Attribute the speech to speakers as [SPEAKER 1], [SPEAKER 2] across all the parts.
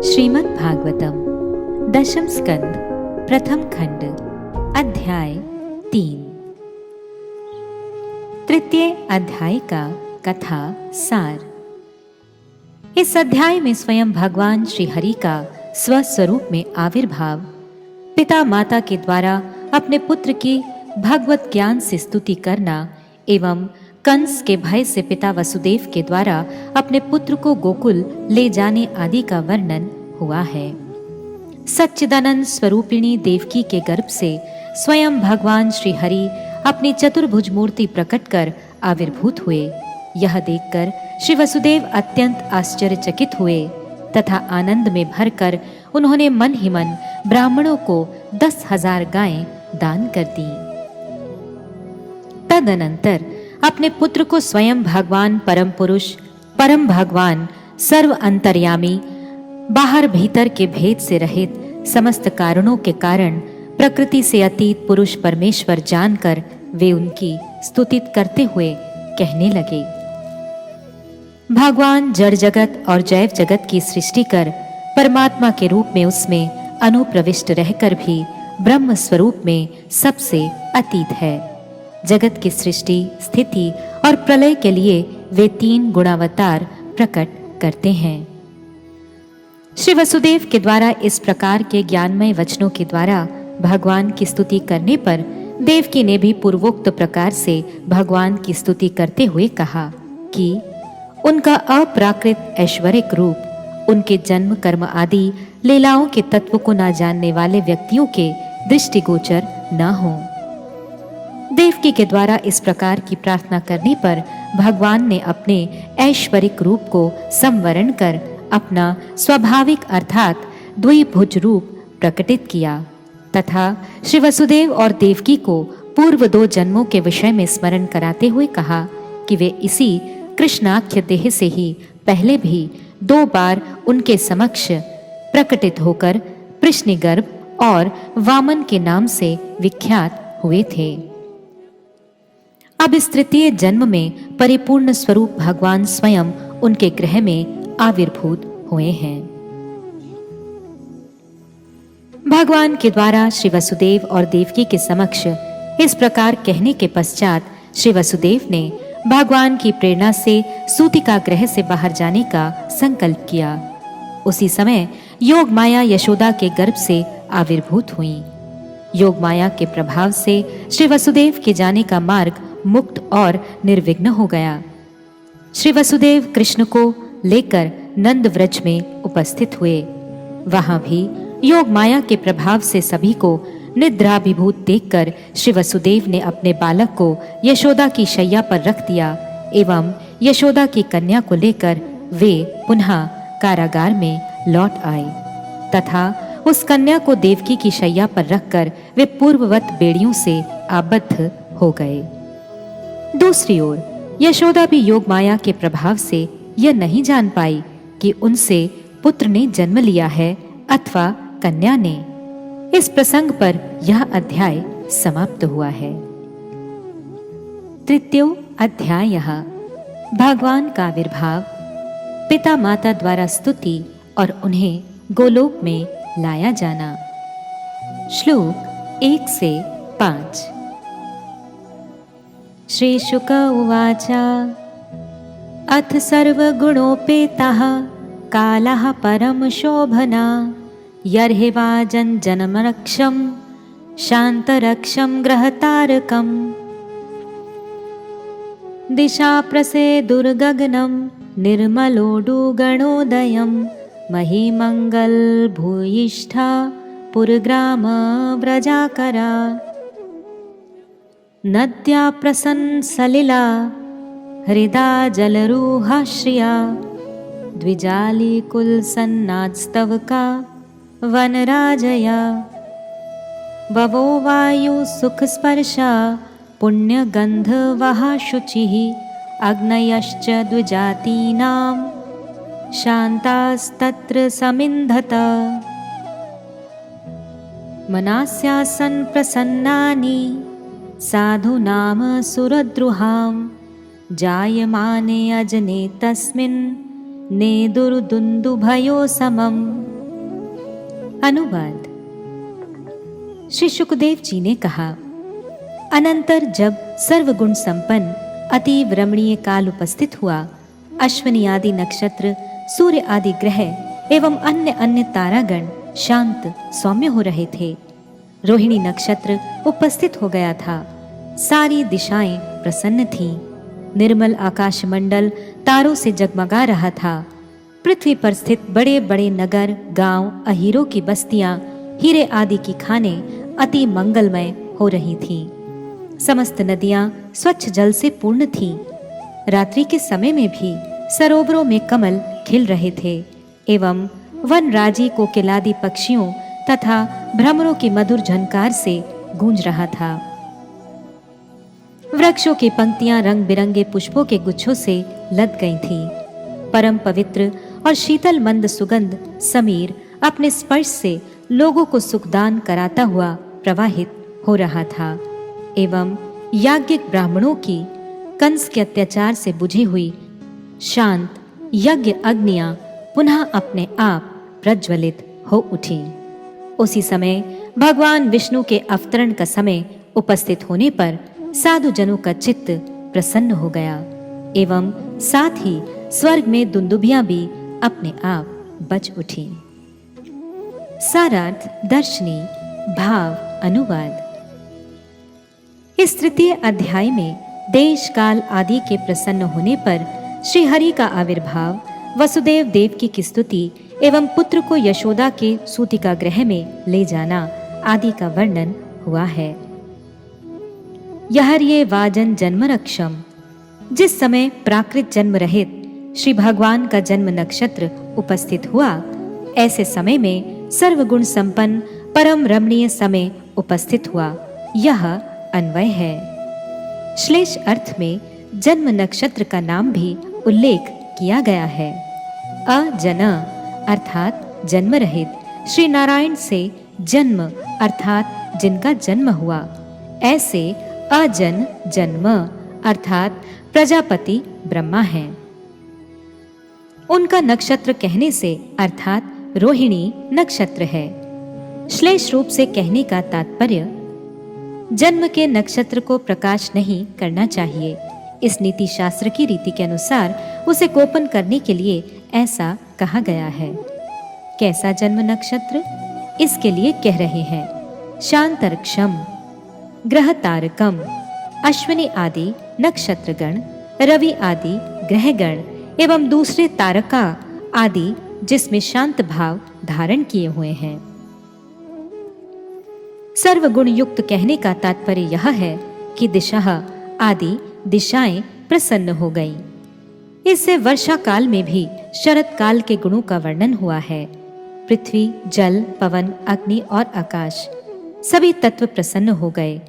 [SPEAKER 1] श्रीमद् भागवतम दशम स्कंद प्रथम खंड अध्याय 3। तृतीय अध्याय का कथा सार। इस अध्याय में स्वयं भगवान श्री हरि का स्वस्वरूप में आविर्भाव, पिता माता के द्वारा अपने पुत्र की भगवत ज्ञान से स्तुति करना एवं कंस के भय से पिता वसुदेव के द्वारा अपने पुत्र को गोकुल ले जाने आदि का वर्णन हुआ है। सच्चिदानंद स्वरूपिणी देवकी के गर्भ से स्वयं भगवान श्री हरि अपनी चतुर्भुज मूर्ति प्रकट कर आविर्भूत हुए। यह देखकर श्री वसुदेव अत्यंत आश्चर्यचकित हुए तथा आनंद में भरकर उन्होंने मन ही मन ब्राह्मणों को 10,000 गायें दान कर दी। तदनंतर अपने पुत्र को स्वयं भगवान परम पुरुष, परम भगवान, सर्व अंतर्यामी, बाहर भीतर के भेद से रहित, समस्त कारणों के कारण, प्रकृति से अतीत पुरुष परमेश्वर जानकर वे उनकी स्तुति करते हुए कहने लगे। भगवान जड़ जगत और जैव जगत की सृष्टि कर परमात्मा के रूप में उसमें अनुप्रविष्ट रहकर भी ब्रह्म स्वरूप में सबसे अतीत है। जगत की सृष्टि, स्थिति और प्रलय के लिए वे 3 गुणावतार प्रकट करते हैं। श्री वसुदेव के द्वारा इस प्रकार के ज्ञानमय वचनों के द्वारा भगवान की स्तुति करने पर देवकी ने भी पूर्वोक्त प्रकार से भगवान की स्तुति करते हुए कहा कि उनका अप्राकृत ऐश्वरिक रूप, उनके जन्म कर्म आदि लीलाओं के तत्व को न जानने वाले व्यक्तियों के दृष्टिगोचर न हो। देवकी के द्वारा इस प्रकार की प्रार्थना करने पर भगवान ने अपने ऐश्वरिक रूप को संवरण कर अपना स्वाभाविक अर्थात द्विभुज रूप प्रकटित किया तथा श्री वसुदेव और देवकी को पूर्व 2 जन्मों के विषय में स्मरण कराते हुए कहा कि वे इसी कृष्णाख्य देह से ही पहले भी 2 बार उनके समक्ष प्रकटित होकर कृष्णगर्भ और वामन के नाम से विख्यात हुए थे। अब इस तृतीय जन्म में परिपूर्ण स्वरूप भगवान स्वयं उनके गृह में आविर्भूत हुए हैं। भगवान के द्वारा श्री वसुदेव और देवकी के समक्ष इस प्रकार कहने के पश्चात श्री वसुदेव ने भगवान की प्रेरणा से सूतिका गृह से बाहर जाने का संकल्प किया। उसी समय योग माया यशोदा के गर्भ से आविर्भूत हुई। योग माया के प्रभाव से श्री वसुदेव के जाने का मार्ग मुक्त और निर्विघ्न हो गया। श्री वसुदेव कृष्ण को लेकर नंद व्रज में उपस्थित हुए। वहां भी योग माया के प्रभाव से सभी को निद्राभिभूत देखकर श्री वसुदेव ने अपने बालक को यशोदा की शैया पर रख दिया एवं यशोदा की कन्या को लेकर वे पुनः कारागार में लौट आए तथा उस कन्या को देवकी की शैया पर रखकर वे पूर्ववत बेड़ियों से आबद्ध हो गए। दूसरी ओर यशोदा भी योग माया के प्रभाव से यह नहीं जान पाई कि उनसे पुत्र ने जन्म लिया है अथवा कन्या ने। इस प्रसंग पर यह अध्याय समाप्त हुआ है। तृतीय अध्याय भगवान का आविर्भाव, पिता माता द्वारा स्तुति और उन्हें गोलोक में लाया जाना। श्लोक 1 से 5। श्री शुक उवाच अथ सर्वगुणोपेतः कालः परम शोभना यर्हिवाजं जनमरक्षं शान्तरक्षं ग्रहतारकम् दिशा प्रसेदुर्गगनं निर्मलोडुगणोदयं महीमङ्गल भूयिष्ठा पुरग्राम व्रजाकरा नद्या प्रसन्नसलिला हृदा जलरूहाश्रिया द्विजालीकुलसन्नास्तवका वनराजया बवो वायु सुखस्पर्शा पुण्यगन्धवः शुचिः अग्नयश्च द्विजातीनां शान्तास्तत्र समिन्धत मनास्यासन् प्रसन्नानि साधूनाम सुरद्रुहां जायमाने अजने तस्मिन् नेदुर्दुन्दुभयो समम्। अनुवाद। श्री सुखदेव जी ने कहा, अनंतर जब सर्वगुण संपन्न अतीव रमणीय काल उपस्थित हुआ, अश्विनी आदि नक्षत्र, सूर्य आदि ग्रह एवं अन्य अन्य तारागण शांत सौम्य हो रहे थे। रोहिणी नक्षत्र उपस्थित हो गया था। सारी दिशाएं प्रसन्न थीं। निर्मल आकाशमंडल तारों से जगमगा रहा था। पृथ्वी पर स्थित बड़े बड़े नगर, गांव, अहीरों की बस्तियां, हीरे आदि की खानें अति मंगलमय हो रही थीं। समस्त नदियां स्वच्छ जल से पूर्ण थीं। रात्रि के समय में भी सरोवरों में कमल खिल रहे थे एवं वनराजी कोकिलादि पक्षियों तथा भ्रमरों की मधुर झनकार से गूंज रहा था। वृक्षों की पंक्तियां रंग बिरंगे पुष्पों के गुच्छों से लद गई थीं। परम पवित्र और शीतल मंद सुगंध समीर अपने स्पर्श से लोगों को सुखदान कराता हुआ प्रवाहित हो रहा था एवं याज्ञिक ब्राह्मणों की कंस के अत्याचार से बुझी हुई शांत यज्ञ अग्नियां पुनः अपने आप प्रज्वलित हो उठी। उसी समय भगवान विष्णु के अवतरण का समय उपस्थित होने पर साधु जनों का चित्त प्रसन्न हो गया एवं साथ ही स्वर्ग में दुंदुभियां भी अपने आप बज उठी। सारार्थ दर्शनी भाव अनुवाद। इस तृतीय अध्याय में देश काल आदि के प्रसन्न होने पर श्री हरि का आविर्भाव, वसुदेव देवकी की स्तुति एवं पुत्र को यशोदा के सूतिका गृह में ले जाना आदि का वर्णन हुआ है। यहर्ये वाजन जन्म रक्षम। जिस समय प्राकृत जन्म रहित श्री भगवान का जन्म नक्षत्र उपस्थित हुआ, ऐसे समय में सर्वगुण संपन्न परम रमणीय समय उपस्थित हुआ, यह अन्वय है। श्लेष अर्थ में जन्म नक्षत्र का नाम भी उल्लेख किया गया है। अजन अर्थात जन्म रहित, श्री नारायण से जन्म अर्थात जिनका जन्म हुआ, ऐसे अजन जन्म अर्थात प्रजापति ब्रह्मा हैं। उनका नक्षत्र कहने से अर्थात रोहिणी नक्षत्र है। श्लेष रूप से कहने का तात्पर्य जन्म के नक्षत्र को प्रकाश नहीं करना चाहिए। इस नीति शास्त्र की रीति के अनुसार उसे गोपन करने के लिए ऐसा कहा गया है। कैसा जन्म नक्षत्र? इसके लिए कह रहे हैं शांतरक्षम, ग्रह तारकम, अश्विनी आदि नक्षत्रगण, रवि आदि ग्रहगण एवं दूसरे तारका आदि जिसमें शांत भाव धारण किए हुए हैं। सर्वगुण युक्त कहने का तात्पर्य यह है कि दिशा आदि दिशाएं प्रसन्न हो गईं। इससे वर्षा काल में भी शरद काल के गुणों का वर्णन हुआ है। पृथ्वी, जल, पवन, अग्नि और आकाश सभी तत्व प्रसन्न हो गए।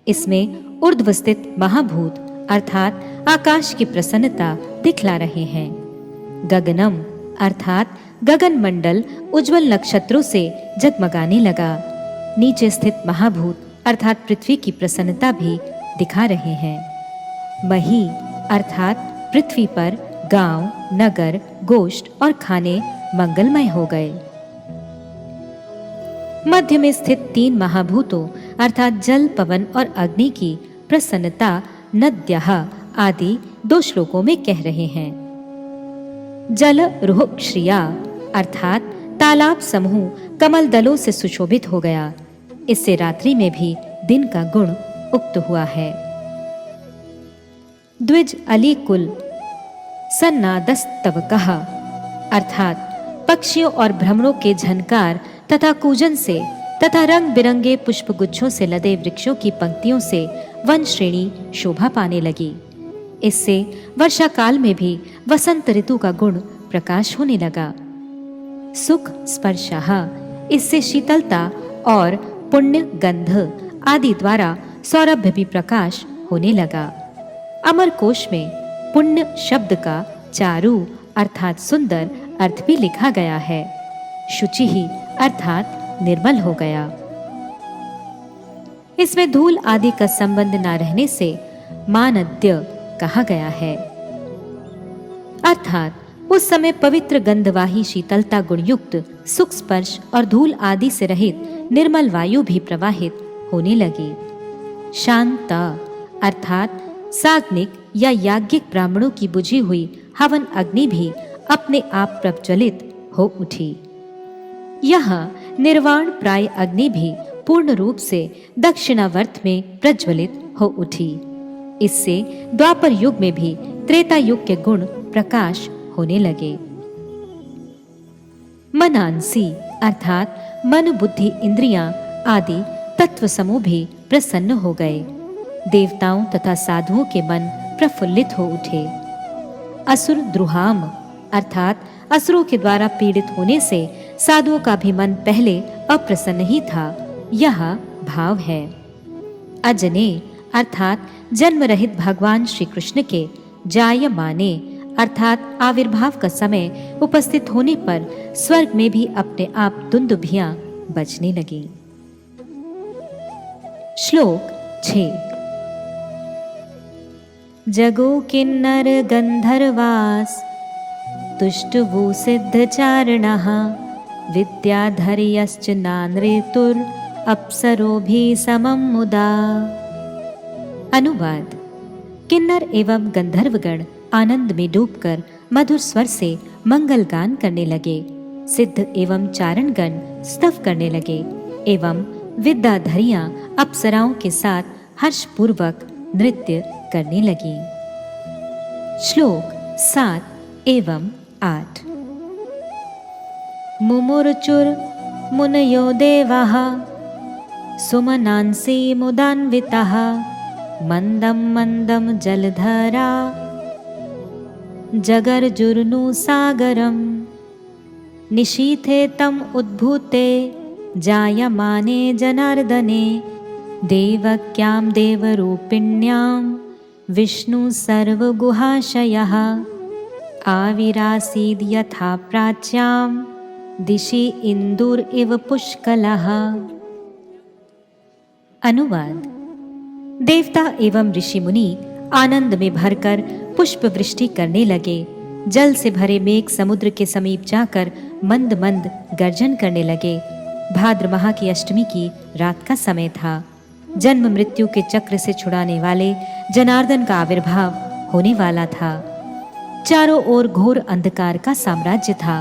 [SPEAKER 1] इसमें ऊर्ध्व स्थित महाभूत अर्थात आकाश की प्रसन्नता दिखला रहे हैं। गगनम अर्थात गगन मंडल उज्जवल नक्षत्रों से जगमगाने लगा। नीचे स्थित महाभूत अर्थात पृथ्वी की प्रसन्नता भी दिखा रहे हैं। मही अर्थात पृथ्वी पर गांव, नगर, गोष्ठ और खाने मंगलमय हो गए। मध्य में स्थित तीन महाभूतों अर्थात जल, पवन और अग्नि की प्रसन्नता नद्यः आदि दो श्लोकों में कह रहे हैं। जल रुह श्रिया अर्थात तालाब समूह कमल दलों से सुशोभित हो गया। इससे रात्रि में भी दिन का गुण उक्त हुआ है। द्विज अली कुल सन्नादस्तवकः अर्थात पक्षियों और भ्रमरों के झनकार तथा कूजन से तथा रंग बिरंगे पुष्प गुच्छों से लदे वृक्षों की पंक्तियों से वन श्रेणी शोभा पाने लगी। इससे वर्षा काल में भी वसंत ऋतु का गुण प्रकाश होने लगा। सुख स्पर्शः इससे शीतलता और पुण्य गंध आदि द्वारा सौरभ्य भी प्रकाश होने लगा। अमर कोश में पुण्य शब्द का चारु अर्थात सुंदर अर्थ भी लिखा गया है। शुचि ही अर्थात निर्मल हो गया। इसमें धूल आदि का संबंध न रहने से मानद्य कहा गया है। अर्थात उस समय पवित्र गंधवाही शीतलता गुणयुक्त सुख स्पर्श और धूल आदि से रहित निर्मल वायु भी प्रवाहित होने लगी। शांता अर्थात साग्निक या याज्ञिक ब्राह्मणों की बुझी हुई हवन अग्नि भी अपने आप प्रज्वलित हो उठी। यहाँ निर्वाण प्राय अग्नि भी पूर्ण रूप से दक्षिणावर्त में प्रज्वलित हो उठी। इससे द्वापर युग में भी त्रेता युग के गुण प्रकाश होने लगे। मनांसी अर्थात मन बुद्धि इंद्रियां आदि तत्व समूह भी प्रसन्न हो गए। देवताओं तथा साधुओं के मन प्रफुल्लित हो उठे। असुर द्रुहाम अर्थात असुरों के द्वारा पीड़ित होने से साधुओं का भी मन पहले अप्रसन्न ही था, यह भाव है। अजने अर्थात जन्म रहित भगवान श्री कृष्ण के जायमाने अर्थात आविर्भाव का समय उपस्थित होने पर स्वर्ग में भी अपने आप दुंदुभियां बजने लगी। श्लोक 6 जगो किन्नर गंधर्वास तुष्टवु सिद्धचारणः विद्याधर्यश्च नानृतुर अप्सरोभि समं मुदा। अनुवाद। किन्नर एवं गंधर्वगण आनंद में डूबकर मधुर स्वर से मंगल गान करने लगे। सिद्ध एवं चारणगण स्तव करने लगे एवं विद्याधरियां अप्सराओं के साथ हर्षपूर्वक नृत्य करने लगी। श्लोक 7 एवं 8 मुमुर्चुर मुनयो देवाः सुमनांसि मुदान्विताः मंदम मंदम जलधरा जगर्जुर्नु सागरम निशीथे तम उद्भूते जायमाने जनार्दने देवक्यां देवरूपिण्यां विष्णु सर्वगुहाशयः आविरासीद यथा प्राच्यां दिशि इंदुर इव पुष्कलः। अनुवाद। देवता एवं ऋषि मुनि आनंद में भरकर पुष्प वृष्टि करने लगे। जल से भरे मेघ समुद्र के समीप जाकर मंद मंद गर्जन करने लगे। भाद्र माह की अष्टमी की रात का समय था। जन्म मृत्यु के चक्र से छुड़ाने वाले जनार्दन का आविर्भाव होने वाला था। चारों ओर घोर अंधकार का साम्राज्य था।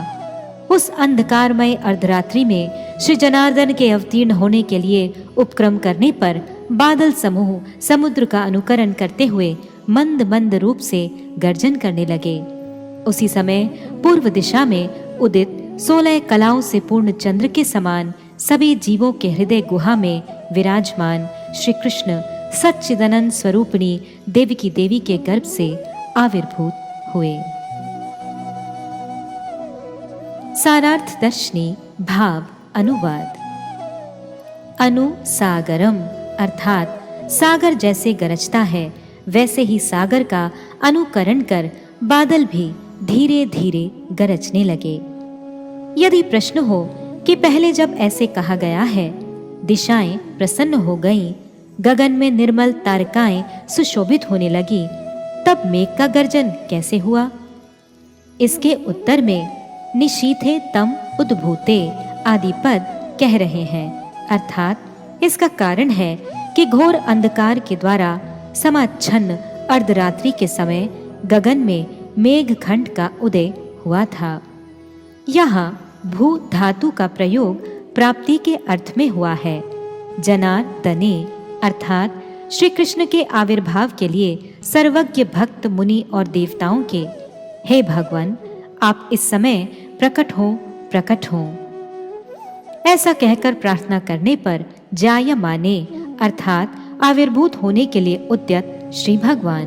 [SPEAKER 1] उस अंधकारमय अर्धरात्रि में श्री जनार्दन के अवतीर्ण होने के लिए उपक्रम करने पर बादल समूह समुद्र का अनुकरण करते हुए मंद मंद रूप से गर्जन करने लगे। उसी समय पूर्व दिशा में उदित 16 कलाओं से पूर्ण चंद्र के समान सभी जीवों के हृदय गुहा में विराजमान श्री कृष्ण सच्चिदानंद स्वरूपिणी देवकी देवी के गर्भ से आविर्भूत हुए। सारार्थ दर्शनी भाव अनुवाद। अनुसागरम अर्थात सागर जैसे गरजता है वैसे ही सागर का अनुकरण कर बादल भी धीरे धीरे गरजने लगे। यदि प्रश्न हो कि पहले जब ऐसे कहा गया है दिशाएं प्रसन्न हो गईं, गगन में निर्मल तारकाएं सुशोभित होने लगी, तब मेघ का गर्जन कैसे हुआ? इसके उत्तर में निशीथे तम उद्भूते आदि पद कह रहे हैं। अर्थात इसका कारण है कि घोर अंधकार के द्वारा समाच्छन्न अर्धरात्रि के समय गगन में मेघखंड का उदय हुआ था। यहाँ भू धातु का प्रयोग प्राप्ति के अर्थ में हुआ है। जनार्दने अर्थात श्री कृष्ण के आविर्भाव के लिए सर्वज्ञ भक्त मुनि और देवताओं के, हे भगवान आप इस समय प्रकट हो ऐसा कहकर प्रार्थना करने पर जायमाने अर्थात आविर्भूत होने के लिए उद्यत श्री भगवान।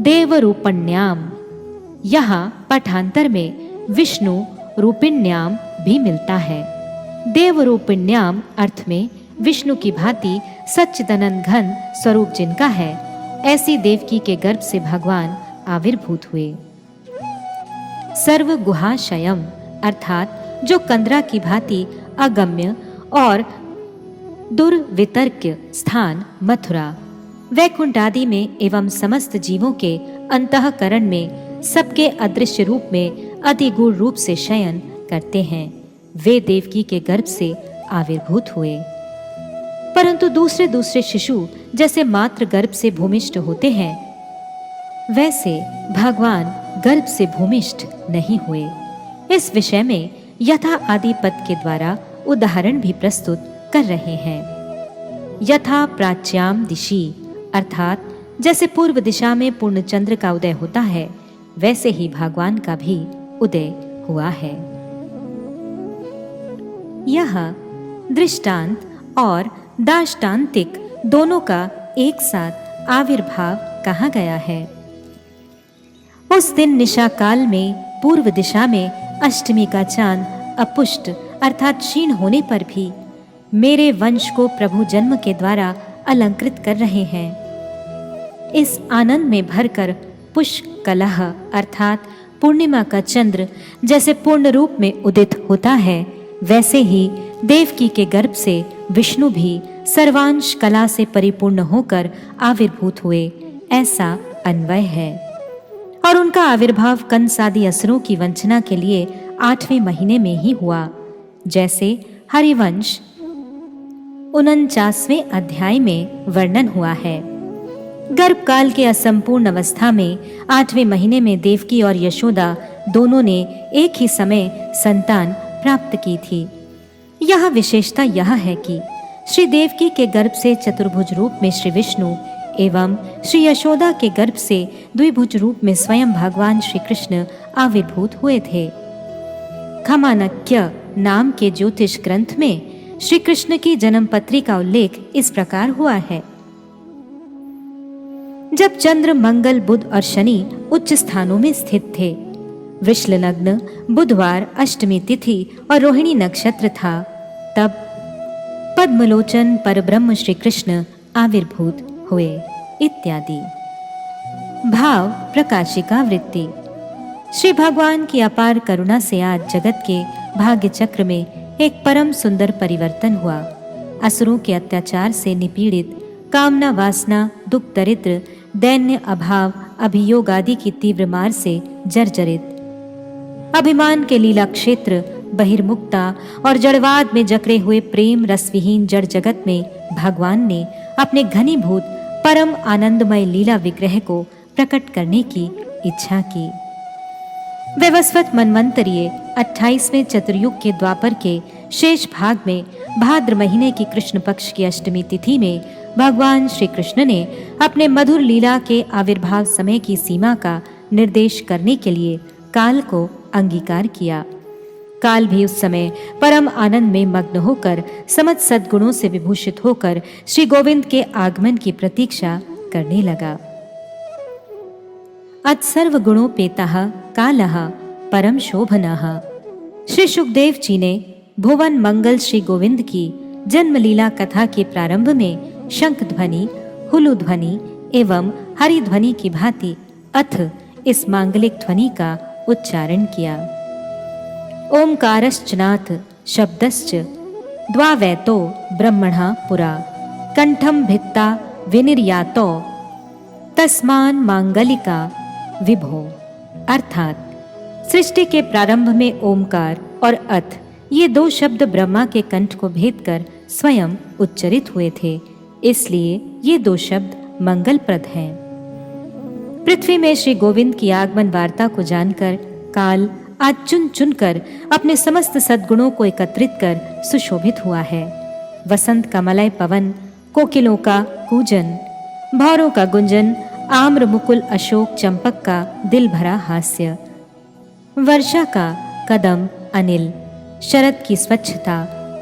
[SPEAKER 1] देवरूपण्याम यहाँ पाठांतर में विष्णु रूपिण्याम भी मिलता है। देवरूपिण्याम अर्थ में विष्णु की भांति सच्चिदानंद घन स्वरूप जिनका है, ऐसी देवकी के गर्भ से भगवान आविर्भूत हुए। सर्व गुहाशयम अर्थात जो कंदरा की भांति अगम्य और दुर्वितर्क्य स्थान मथुरा, वैकुंठ आदि में एवं समस्त जीवों के अंतःकरण में सबके अदृश्य रूप में अति गूढ़ रूप से शयन करते हैं, वे देवकी के गर्भ से आविर्भूत हुए। परंतु दूसरे दूसरे शिशु जैसे मात्र गर्भ से भूमिष्ठ होते हैं, वैसे भगवान गर्भ से भूमिष्ठ नहीं हुए। इस विषय में यथा आदि पद के द्वारा उदाहरण भी प्रस्तुत कर रहे हैं। यथा प्राच्याम दिशि, अर्थात जैसे पूर्व दिशा में पूर्ण चंद्र का उदय होता है, वैसे ही भगवान का भी उदय हुआ है। यह दृष्टांत और दाष्टान्तिक दोनों का एक साथ आविर्भाव कहा गया है। उस दिन निशा काल में पूर्व दिशा में अष्टमी का चांद अपुष्ट अर्थात क्षीण होने पर भी मेरे वंश को प्रभु जन्म के द्वारा अलंकृत कर रहे हैं। इस आनंद में भरकर पुष्कलह अर्थात पूर्णिमा का चंद्र जैसे पूर्ण रूप में उदित होता है, वैसे ही देवकी के गर्भ से विष्णु भी सर्वांश कला से परिपूर्ण होकर आविर्भूत हुए, ऐसा अन्वय है। और उनका आविर्भाव कंस आदि असुरों की वंचना के लिए 8वें महीने में ही हुआ, जैसे हरिवंश 49वें अध्याय में वर्णन हुआ है। गर्भकाल के असंपूर्ण अवस्था में 8वें महीने में देवकी और यशोदा दोनों ने एक ही समय संतान प्राप्त की थी। यह विशेषता यह है कि श्री देवकी के गर्भ से चतुर्भुज रूप में श्री विष्णु एवं श्री यशोदा के गर्भ से द्विभुज रूप में स्वयं भगवान श्री कृष्ण आविर्भूत हुए थे। खमानक्य नाम के ज्योतिष ग्रंथ में श्री कृष्ण की जन्मपत्री का उल्लेख इस प्रकार हुआ है। जब चंद्र, मंगल, बुध और शनि उच्च स्थानों में स्थित थे, वृश्ल लग्न, बुधवार, अष्टमी तिथि और रोहिणी नक्षत्र था, तब पद्मलोचन परब्रह्म श्री कृष्ण आविर्भूत हुए इत्यादि। भाव प्रकाशिका वृत्ति। श्री भगवान की अपार करुणा से आज जगत के भाग्य चक्र में एक परम सुंदर परिवर्तन हुआ। असुरों के अत्याचार से निपीड़ित, कामना, वासना, दुख, दरिद्र, दैन्य, अभाव, अभियोग आदि की तीव्र मार से जर्जरित, अभिमान के लीला क्षेत्र, बहिर्मुक्ता और जड़वाद में जकड़े हुए प्रेम रसविहीन जड़ जगत में भगवान ने अपने घनीभूत परम आनंदमय लीला विग्रह को प्रकट करने की इच्छा की। वैवस्वत मन्वंतरीय 28वें चतुर्युग के द्वापर के शेष भाग में भाद्र महीने की कृष्ण पक्ष की अष्टमी तिथि में भगवान श्री कृष्ण ने अपने मधुर लीला के आविर्भाव समय की सीमा का निर्देश करने के लिए काल को अंगीकार किया। काल भी उस समय परम आनंद में मग्न होकर समस्त सद्गुणों से विभूषित होकर श्री गोविंद के आगमन की प्रतीक्षा करने लगा। अत सर्व गुणोपेतः कालः परम शोभनः। श्री सुखदेव जी ने भुवन मंगल श्री गोविंद की जन्मलीला कथा के प्रारंभ में शंख ध्वनि, हुलु ध्वनि एवं हरि ध्वनि की भांति अथ इस मांगलिक ध्वनि का उच्चारण किया। ओंकारश्च नाथ शब्दश्च द्वावैतो ब्रह्मणः पुरा कंठम भित्ता विनिर्यातो तस्मान मांगलिका विभो। अर्थात सृष्टि के प्रारंभ में ओंकार और अथ ये दो शब्द ब्रह्मा के कंठ को भेद कर स्वयं उच्चरित हुए थे, इसलिए ये दो शब्द मंगलप्रद हैं। पृथ्वी में श्री गोविंद की आगमन वार्ता को जानकर काल आज चुन चुनकर अपने समस्त सद्गुणों को एकत्रित कर सुशोभित हुआ है। वसंत का मलय पवन, कोकिलों का कूजन, भौरों का गुंजन, आम्र, मुकुल, अशोक, चंपक का दिल भरा हास्य, वर्षा का कदम अनिल, शरद की स्वच्छता,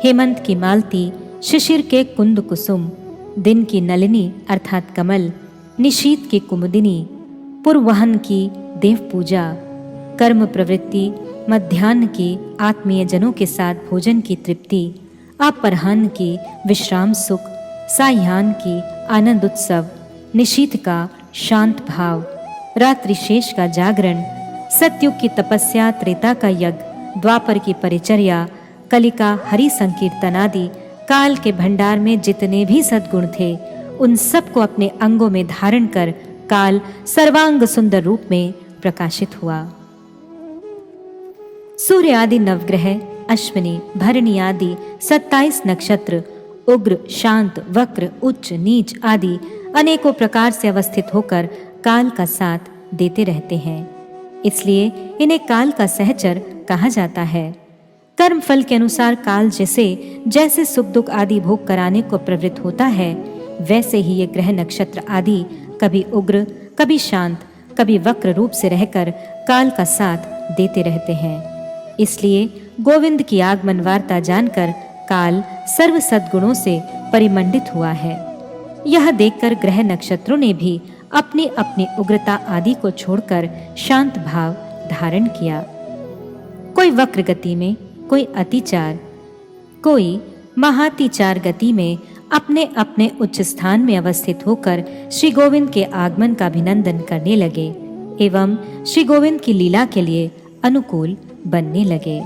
[SPEAKER 1] हेमंत की मालती, शिशिर के कुंद कुसुम, दिन की नलिनी अर्थात कमल, निशीत की कुमुदिनी, पूर्वहन की देव पूजा, कर्म प्रवृत्ति, मध्याह्न की आत्मीय जनों के साथ भोजन की तृप्ति, अपराह्न की विश्राम सुख, सायाह्न की आनंद उत्सव, निशीथ का शांत भाव, रात्रि शेष का जागरण, सतयुग की तपस्या, त्रेता का यज्ञ, द्वापर की परिचर्या, कलिका हरि संकीर्तन आदि काल के भंडार में जितने भी सद्गुण थे उन सबको अपने अंगों में धारण कर काल सर्वांग सुंदर रूप में प्रकाशित हुआ। सूर्य आदि नवग्रह, अश्विनी, भरणी आदि 27 नक्षत्र उग्र, शांत, वक्र, उच्च, नीच आदि अनेकों प्रकार से अवस्थित होकर काल का साथ देते रहते हैं। इसलिए इन्हें काल का सहचर कहा जाता है। कर्म फल के अनुसार काल जैसे सुख दुख आदि भोग कराने को प्रवृत्त होता है, वैसे ही ये ग्रह नक्षत्र आदि कभी उग्र, कभी शांत, कभी वक्र रूप से रहकर काल का साथ देते रहते हैं। इसलिए गोविंद की आगमन वार्ता जानकर काल सर्व सद्गुणों से परिमंडित हुआ है। यह देखकर ग्रह नक्षत्रों ने भी अपनी अपनी उग्रता आदि को छोड़कर शांत भाव धारण किया। कोई वक्र गति में, कोई अतिचार, कोई महातिचार गति में अपने अपने उच्च स्थान में अवस्थित होकर श्री गोविंद के आगमन का अभिनंदन करने लगे एवं श्री गोविंद की लीला के लिए अनुकूल बनने लगे।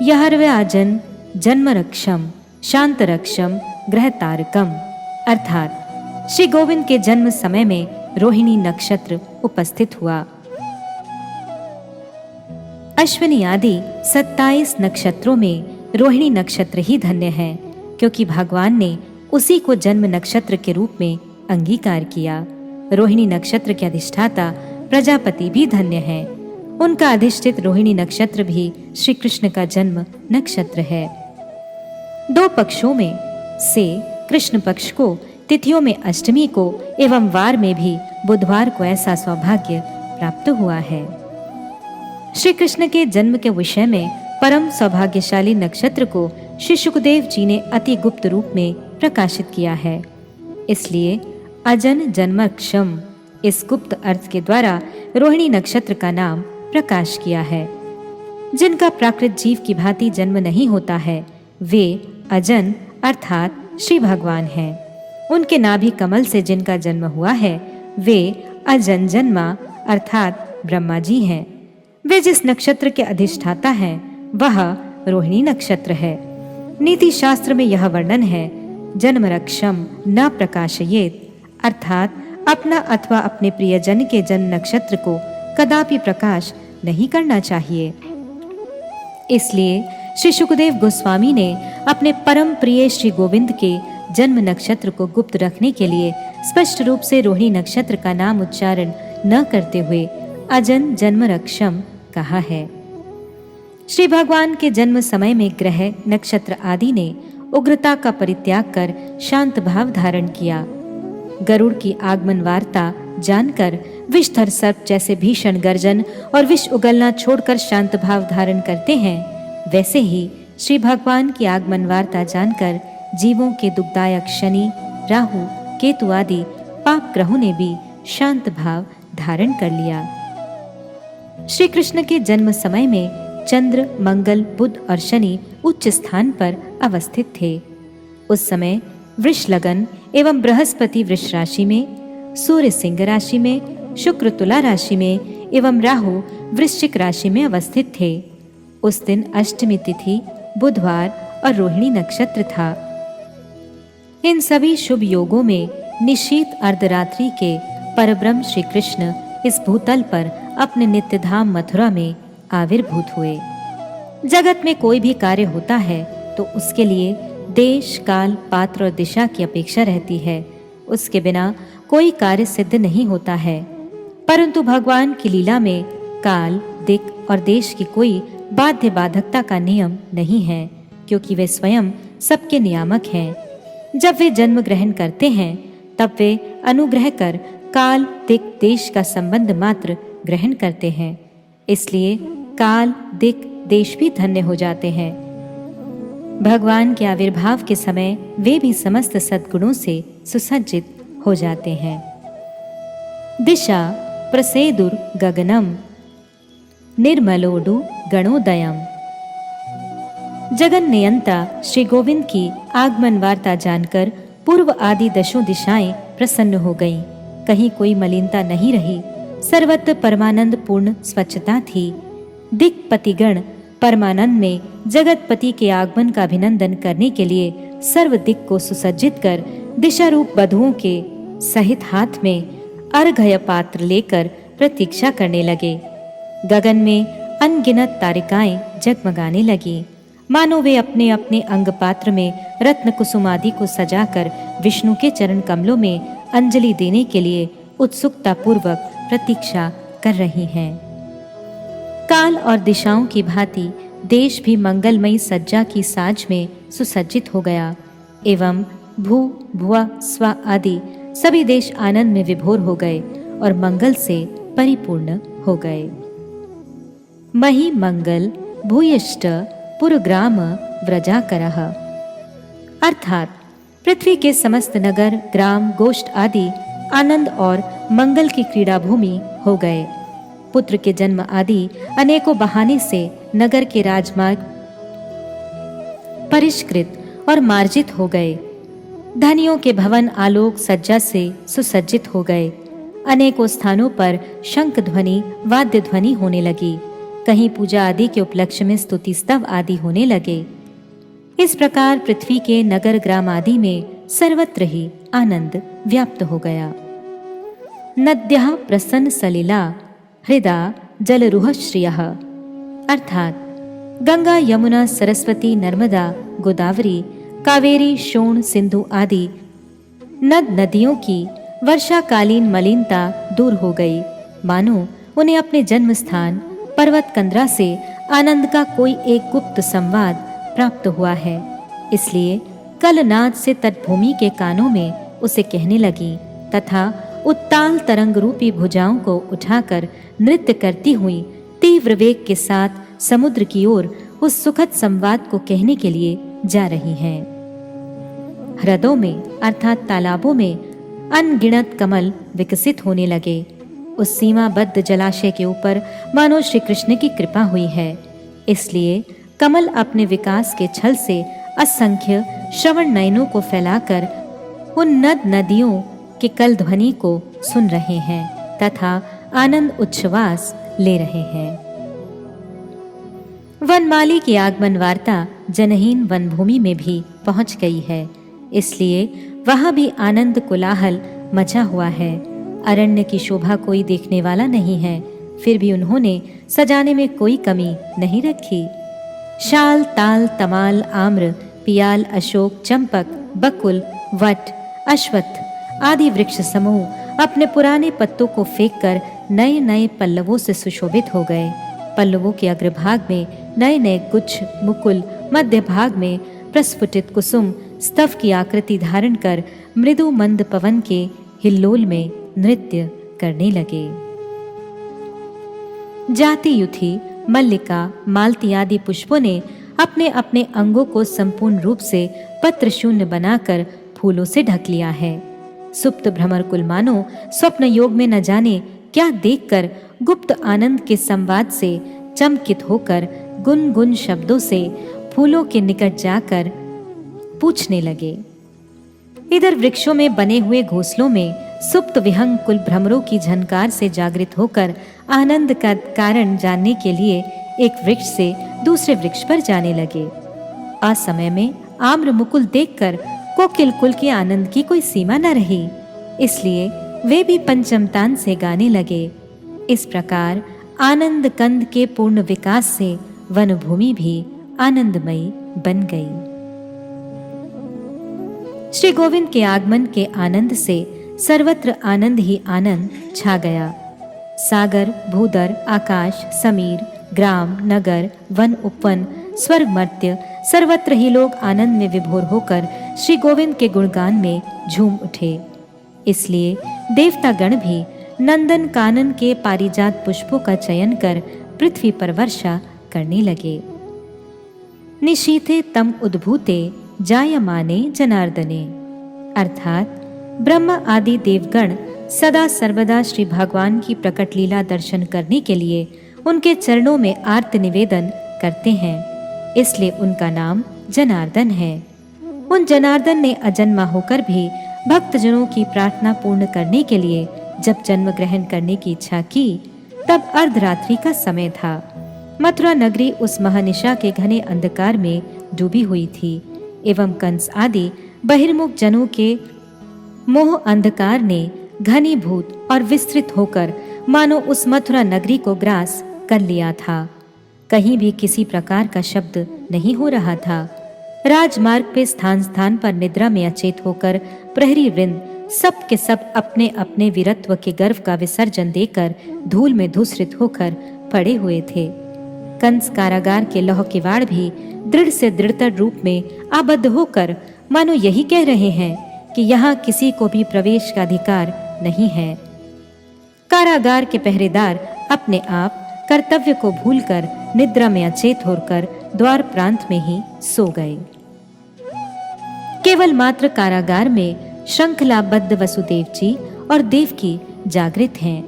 [SPEAKER 1] यहर्व्याजन जन्मरक्षम शांतरक्षम ग्रह तारकम, अर्थात श्री गोविंद के जन्म समय में रोहिणी नक्षत्र उपस्थित हुआ। अश्विनी आदि 27 नक्षत्रों में रोहिणी नक्षत्र ही धन्य है, क्योंकि भगवान ने उसी को जन्म नक्षत्र के रूप में अंगीकार किया। रोहिणी नक्षत्र के अधिष्ठाता प्रजापति भी धन्य है। उनका अधिष्ठित रोहिणी नक्षत्र भी श्री कृष्ण का जन्म नक्षत्र है। 2 पक्षों में से कृष्ण पक्ष को, तिथियों में अष्टमी को एवं वार में भी बुधवार को ऐसा सौभाग्य प्राप्त हुआ है। श्री कृष्ण के जन्म के विषय में परम सौभाग्यशाली नक्षत्र को श्री सुखदेव जी ने अति गुप्त रूप में प्रकाशित किया है। इसलिए अजन जन्मक्षम इस गुप्त अर्थ के द्वारा रोहिणी नक्षत्र का नाम प्रकाश किया है। जिनका प्राकृत जीव की भांति जन्म नहीं होता है वे अजन अर्थात श्री भगवान हैं। उनके नाभि कमल से जिनका जन्म हुआ है वे अजन जन्मा अर्थात ब्रह्मा जी हैं। वे जिस नक्षत्र के अधिष्ठाता हैं वह रोहिणी नक्षत्र है। नीति शास्त्र में यह वर्णन है, जन्मरक्षम न प्रकाशयेत, अर्थात अपना अथवा अपने प्रियजन के जन्म नक्षत्र को कदापि प्रकाश नहीं करना चाहिए। इसलिए श्री सुखदेव गोस्वामी ने अपने परम प्रिय श्री गोविंद के जन्म नक्षत्र को गुप्त रखने के लिए स्पष्ट रूप से रोहिणी नक्षत्र का नाम उच्चारण न करते हुए अजन जन्मरक्षम कहा है। श्री भगवान के जन्म समय में ग्रह नक्षत्र आदि ने उग्रता का परित्याग कर शांत भाव धारण किया। गरुड़ की आगमन वार्ता जानकर विषधर सर्प जैसे भीषण गर्जन और विष उगलना छोड़कर शांत भाव धारण करते हैं, वैसे ही श्री भगवान की आगमन वार्ता जानकर जीवों के दुखदायक शनि, राहु, केतु आदि पाप ग्रहों ने भी शांत भाव धारण कर लिया। श्री कृष्ण के जन्म समय में चंद्र, मंगल, बुध और शनि उच्च स्थान पर अवस्थित थे। उस समय वृष लगन एवं बृहस्पति वृष राशि में, सूर्य सिंह राशि में, शुक्र तुला राशि में एवं राहु वृश्चिक राशि में अवस्थित थे। उस दिन अष्टमी तिथि बुधवार और रोहिणी नक्षत्र था। इन सभी शुभ योगों में निशीत अर्धरात्रि के परब्रह्म श्री कृष्ण इस भूतल पर अपने नित्य धाम मथुरा में आविर्भूत हुए। जगत में कोई भी कार्य होता है तो उसके लिए देश, काल, पात्र और दिशा की अपेक्षा रहती है। उसके बिना कोई कार्य सिद्ध नहीं होता है। परंतु भगवान की लीला में काल, दिक और देश की कोई बाध्य बाधकता का नियम नहीं है, क्योंकि वे स्वयं सबके नियामक हैं। जब वे जन्म ग्रहण करते हैं तब वे अनुग्रह कर काल, दिक, देश का संबंध मात्र ग्रहण करते हैं। इसलिए काल, दिक, देश भी धन्य हो जाते हैं। भगवान के आविर्भाव के समय वे भी समस्त सद्गुणों से सुसज्जित हो जाते हैं। दिशा प्रसेदुर गगनम निर्मलोडु गणोदयम। जगन नियंता श्री गोविंद की आगमन वार्ता जानकर पूर्व आदि दशों दिशाएं प्रसन्न हो गईं। कहीं कोई मलिनता नहीं रही। सर्वत्र परमानंद पूर्ण स्वच्छता थी। दिक्पतिगण परमानंद ने जगतपति के आगमन का अभिनंदन करने के लिए सर्व दिक को सुसज्जित कर दिशा रूप वधुओं के सहित हाथ में अर्घ्य पात्र लेकर प्रतीक्षा करने लगे। गगन में अनगिनत तारिकाएं जगमगाने लगी, मानो वे अपने अपने अंग पात्र में रत्न कुसुम आदि को सजाकर विष्णु के चरण कमलों में अंजलि देने के लिए उत्सुकता पूर्वक प्रतीक्षा कर रही हैं। काल और दिशाओं की भांति देश भी मंगलमयी सज्जा की साज में सुसज्जित हो गया एवं भू भुआ स्व आदि सभी देश आनंद में विभोर हो गए और मंगल से परिपूर्ण हो गए। मही मंगल भूयिष्ठ पुरग्राम व्रजाकरः, अर्थात पृथ्वी के समस्त नगर ग्राम गोष्ठ आदि आनंद और मंगल की क्रीड़ा भूमि हो गए। पुत्र के जन्म आदि अनेकों बहाने से नगर के राजमार्ग परिष्कृत और मार्जित हो गए। धनियों के भवन आलोक सज्जा से सुसज्जित हो गए। अनेकों स्थानों पर शंख ध्वनि वाद्य ध्वनि होने लगी। कहीं पूजा आदि के उपलक्ष्य में स्तुति स्तव आदि होने लगे। इस प्रकार पृथ्वी के नगर ग्राम आदि में सर्वत्र ही आनंद व्याप्त हो गया। नद्यः प्रसन्न सलिला हृदा जलरुह श्रियः, अर्थात गंगा यमुना सरस्वती नर्मदा गोदावरी कावेरी शोण सिंधु आदि नद नदियों की वर्षाकालीन मलिनता दूर हो गई, मानो उन्हें अपने जन्म स्थान पर्वत कंदरा से आनंद का कोई एक गुप्त संवाद प्राप्त हुआ है। इसलिए कलनाद से तटभूमि के कानों में उसे कहने लगी तथा उत्ताल तरंग रूपी भुजाओं को उठाकर नृत्य करती हुई तीव्र वेग के साथ समुद्र की ओर उस सुखद संवाद को कहने के लिए जा रही हैं। हृदयों में अर्थात तालाबों में अनगिनत कमल विकसित होने लगे। उस सीमाबद्ध जलाशय के ऊपर मानो श्री कृष्ण की कृपा हुई है, इसलिए कमल अपने विकास के छल से असंख्य श्रवण नयनों को फैलाकर उन नद नदियों के कल ध्वनि को सुन रहे हैं तथा आनंद उच्छ्वास ले रहे हैं। वनमाली की आगमन वार्ता जनहीन वनभूमि में भी पहुंच गई है, इसलिए वहां भी आनंद कोलाहल मचा हुआ है। अरण्य की शोभा कोई देखने वाला नहीं है, फिर भी उन्होंने सजाने में कोई कमी नहीं रखी। शाल ताल तमाल आम्र पियाल अशोक चंपक बकुल वट अश्वत्थ आदि वृक्ष समूह अपने पुराने पत्तों को फेंककर नए नए पल्लवों से सुशोभित हो गए। पल्लवों के अग्रभाग में नए नए गुच्छ मुकुल, मध्य भाग में प्रस्फुटित कुसुम स्तव की आकृति धारण कर मृदु मंद पवन के हिल्लोल में नृत्य करने लगे। जाति युथी मल्लिका मालती आदि पुष्पों ने अपने अपने अंगों को संपूर्ण रूप से पत्र शून्य बनाकर फूलों से ढक लिया है। सुप्त भ्रमर कुल मानो स्वप्न योग में न जाने क्या देखकर गुप्त आनंद के संवाद से चमकित होकर गुनगुन शब्दों से फूलों के निकट जाकर पूछने लगे। इधर वृक्षों में बने हुए घोंसलों में सुप्त विहंग कुल भ्रमरों की झनकार से जागृत होकर आनंद का कारण जानने के लिए एक वृक्ष से दूसरे वृक्ष पर जाने लगे। असमय में आम्र मुकुल देखकर कोकिल कुल के आनंद की कोई सीमा न रही, इसलिए वे भी पंचमतान से गाने लगे। इस प्रकार आनंद कंद के पूर्ण विकास से वनभूमि भी आनंदमयी बन गई। श्री गोविंद के आगमन के आनंद से सर्वत्र आनंद ही आनंद छा गया। सागर भूदर आकाश समीर ग्राम नगर वन उपवन स्वर्ग मर्त्य सर्वत्र ही लोग आनंद में विभोर होकर श्री गोविंद के गुणगान में झूम उठे। इसलिए देवता गण भी नंदन कानन के पारिजात पुष्पों का चयन कर पृथ्वी पर वर्षा करने लगे। निशीथे तम उद्भूते जायमाने जनार्दने, अर्थात ब्रह्म आदि देवगण सदा सर्वदा श्री भगवान की प्रकट लीला दर्शन करने के लिए उनके चरणों में आर्त निवेदन करते हैं, इसलिए उनका नाम जनार्दन है। उन जनार्दन ने अजन्मा होकर भी भक्तजनों की प्रार्थना पूर्ण करने के लिए जब जन्म ग्रहण करने की इच्छा की, तब अर्धरात्रि का समय था। मथुरा नगरी उस महानिशा के घने अंधकार में डूबी हुई थी एवं कंस आदि बहिर्मुख जनों के मोह अंधकार ने घनीभूत और विस्तृत होकर मानो उस मथुरा नगरी को ग्रास कर लिया था। कहीं भी किसी प्रकार का शब्द नहीं हो रहा था। राजमार्ग पे स्थान स्थान पर निद्रा में अचेत होकर प्रहरी वृंद सब के सब अपने अपने वीरत्व के गर्व का विसर्जन देकर धूल में धूसरित होकर पड़े हुए थे। कंस कारागार के लौह किवाड़ भी दृढ़ से दृढ़तर रूप में आबद्ध होकर मानो यही कह रहे हैं कि यहाँ किसी को भी प्रवेश का अधिकार नहीं है। कारागार के पहरेदार अपने आप कर्तव्य को भूलकर निद्रा में अचेत होकर द्वार प्रांत में ही सो गए। केवल मात्र कारागार में श्रृंखलाबद्ध वसुदेव जी और देवकी जागृत हैं।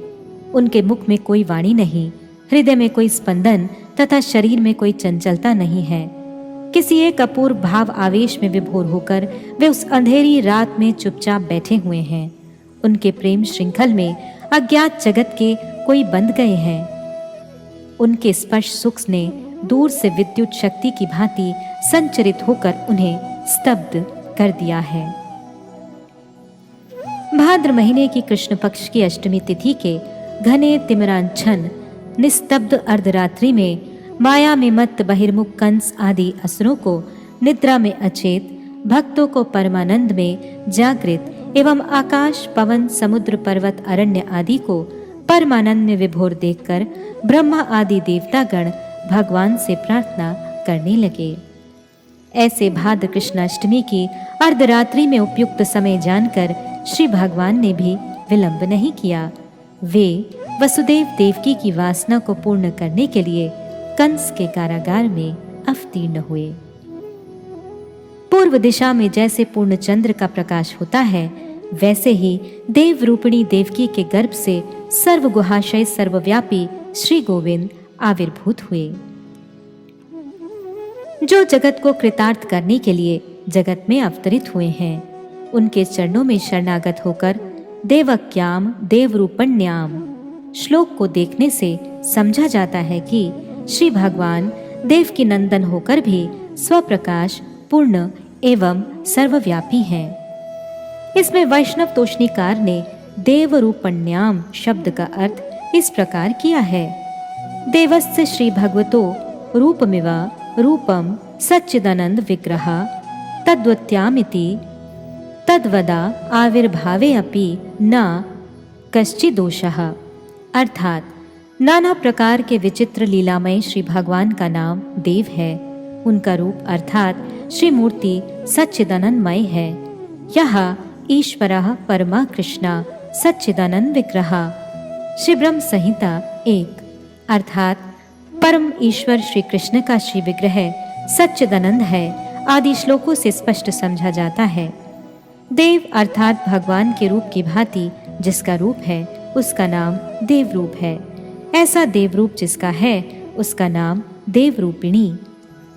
[SPEAKER 1] उनके मुख में कोई वाणी नहीं, हृदय में कोई स्पंदन तथा शरीर में कोई चंचलता नहीं है। किसी एक अपूर्व भाव आवेश में विभोर होकर वे उस अंधेरी रात में चुपचाप बैठे हुए हैं। उनके प्रेम श्रृंखल में अज्ञात जगत के कोई बंध गए हैं। उनके स्पर्श सुख ने दूर से विद्युत शक्ति की भांति संचरित होकर उन्हें स्तब्ध कर दिया है। भाद्र महीने की कृष्ण पक्ष की अष्टमी तिथि के घने तिमिरांछन निस्तब्ध अर्धरात्रि में माया में मत्त बहिर्मुख कंस आदि असुरों को निद्रा में अचेत, भक्तों को परमानंद में जागृत एवं आकाश पवन समुद्र पर्वत अरण्य आदि को परमानंद में विभोर देखकर ब्रह्मा आदि देवतागण भगवान से प्रार्थना करने लगे। ऐसे भाद्र कृष्णाष्टमी की अर्धरात्रि में उपयुक्त समय जानकर श्री भगवान ने भी विलंब नहीं किया। वे वसुदेव देवकी की वासना को पूर्ण करने के लिए कंस के कारागार में अवतीर्ण हुए। पूर्व दिशा में जैसे पूर्ण चंद्र का प्रकाश होता है, वैसे ही देव रूपिणी देवकी के गर्भ से सर्वगुहाशय सर्वव्यापी श्री गोविंद आविर्भूत हुए। जो जगत को कृतार्थ करने के लिए जगत में अवतरित हुए हैं, उनके चरणों में शरणागत होकर देवक्याम देवरूपण्याम श्लोक को देखने से समझा जाता है कि श्री भगवान देव की नंदन होकर भी स्वप्रकाश पूर्ण एवं सर्वव्यापी हैं। इसमें वैष्णव तोषणीकार ने देवरूपण्याम शब्द का अर्थ इस प्रकार किया है। देवस्य श्री भगवतो रूपमिवा रूपम सच्चिदानंद विग्रह तद्वत्यामिति तद्वदा आविर्भावे अपि न कश्चिदोषः। अर्थात नाना प्रकार के विचित्र लीलामय श्री भगवान का नाम देव है। उनका रूप अर्थात श्री मूर्ति सच्चिदानंदमय है। यह ईश्वरः परमा कृष्णा सच्चिदानंद विग्रह। श्री ब्रह्म संहिता 1 अर्थात परम ईश्वर श्री कृष्ण का श्री विग्रह सच्चिदानंद है आदि श्लोकों से स्पष्ट समझा जाता है। देव अर्थात भगवान के रूप की भांति जिसका रूप है उसका नाम देव रूप है। ऐसा देव रूप जिसका है उसका नाम देवरूपिणी।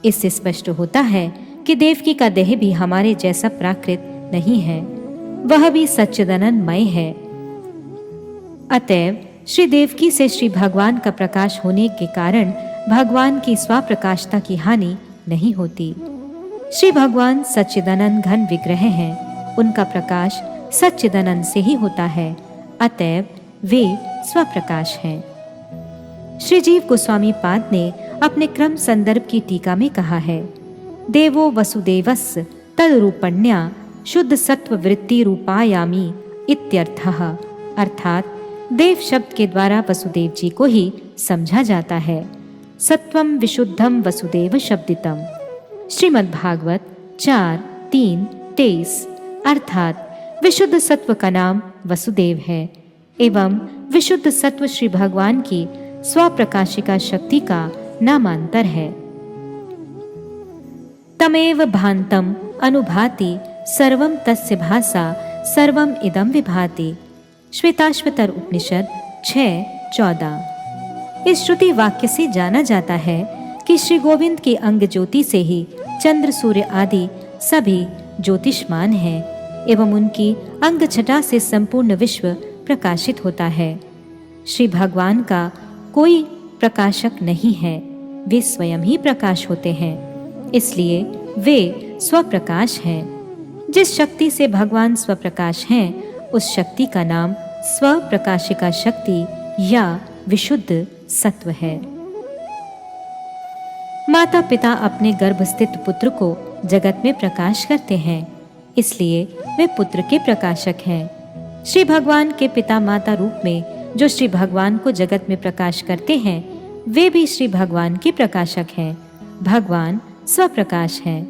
[SPEAKER 1] इससे स्पष्ट होता है कि देवकी का देह भी हमारे जैसा प्राकृत नहीं है, वह भी सच्चिदानंदमय है। अतएव श्री देवकी से श्री भगवान का प्रकाश होने के कारण भगवान की स्वाप्रकाशता की हानि नहीं होती। श्री भगवान सच्चिदानंद घन विग्रह हैं, उनका प्रकाश सच्चिदानंद से ही होता है, अतएव वे स्वप्रकाश हैं। श्री जीव गोस्वामी पाद ने अपने क्रम संदर्भ की टीका में कहा है, देवो वसुदेवस्य तद्रूपण्या शुद्ध सत्व वृत्ति रूपायामी इत्यर्थः। अर्थात देव शब्द के द्वारा वसुदेव जी को ही समझा जाता है। सत्वम विशुद्धम वसुदेव शब्दितम। श्रीमद्भागवत 4:3-23। अर्थात विशुद्ध सत्व का नाम वसुदेव है एवं विशुद्ध सत्व श्री भगवान की स्वप्रकाशिका शक्ति का नामांतर है। तमेव भान्तम अनुभाति सर्वम तस्य भासा सर्वम इदम विभाति। श्वेताश्वतर उपनिषद 6:14। इस श्रुति वाक्य से जाना जाता है कि श्री गोविंद की अंग ज्योति से ही चंद्र सूर्य आदि सभी ज्योतिष्मान हैं एवं उनकी अंग छटा से संपूर्ण विश्व प्रकाशित होता है। श्री भगवान का कोई प्रकाशक नहीं है, वे स्वयं ही प्रकाश होते हैं, इसलिए वे स्वप्रकाश हैं। जिस शक्ति से भगवान स्वप्रकाश हैं, उस शक्ति का नाम स्वप्रकाशिका शक्ति या विशुद्ध सत्व है। माता पिता अपने गर्भ स्थित पुत्र को जगत में प्रकाश करते हैं, इसलिए वे पुत्र के प्रकाशक हैं। श्री भगवान के पिता माता रूप में जो श्री भगवान को जगत में प्रकाश करते हैं, वे भी श्री भगवान के प्रकाशक हैं। भगवान स्वप्रकाश हैं,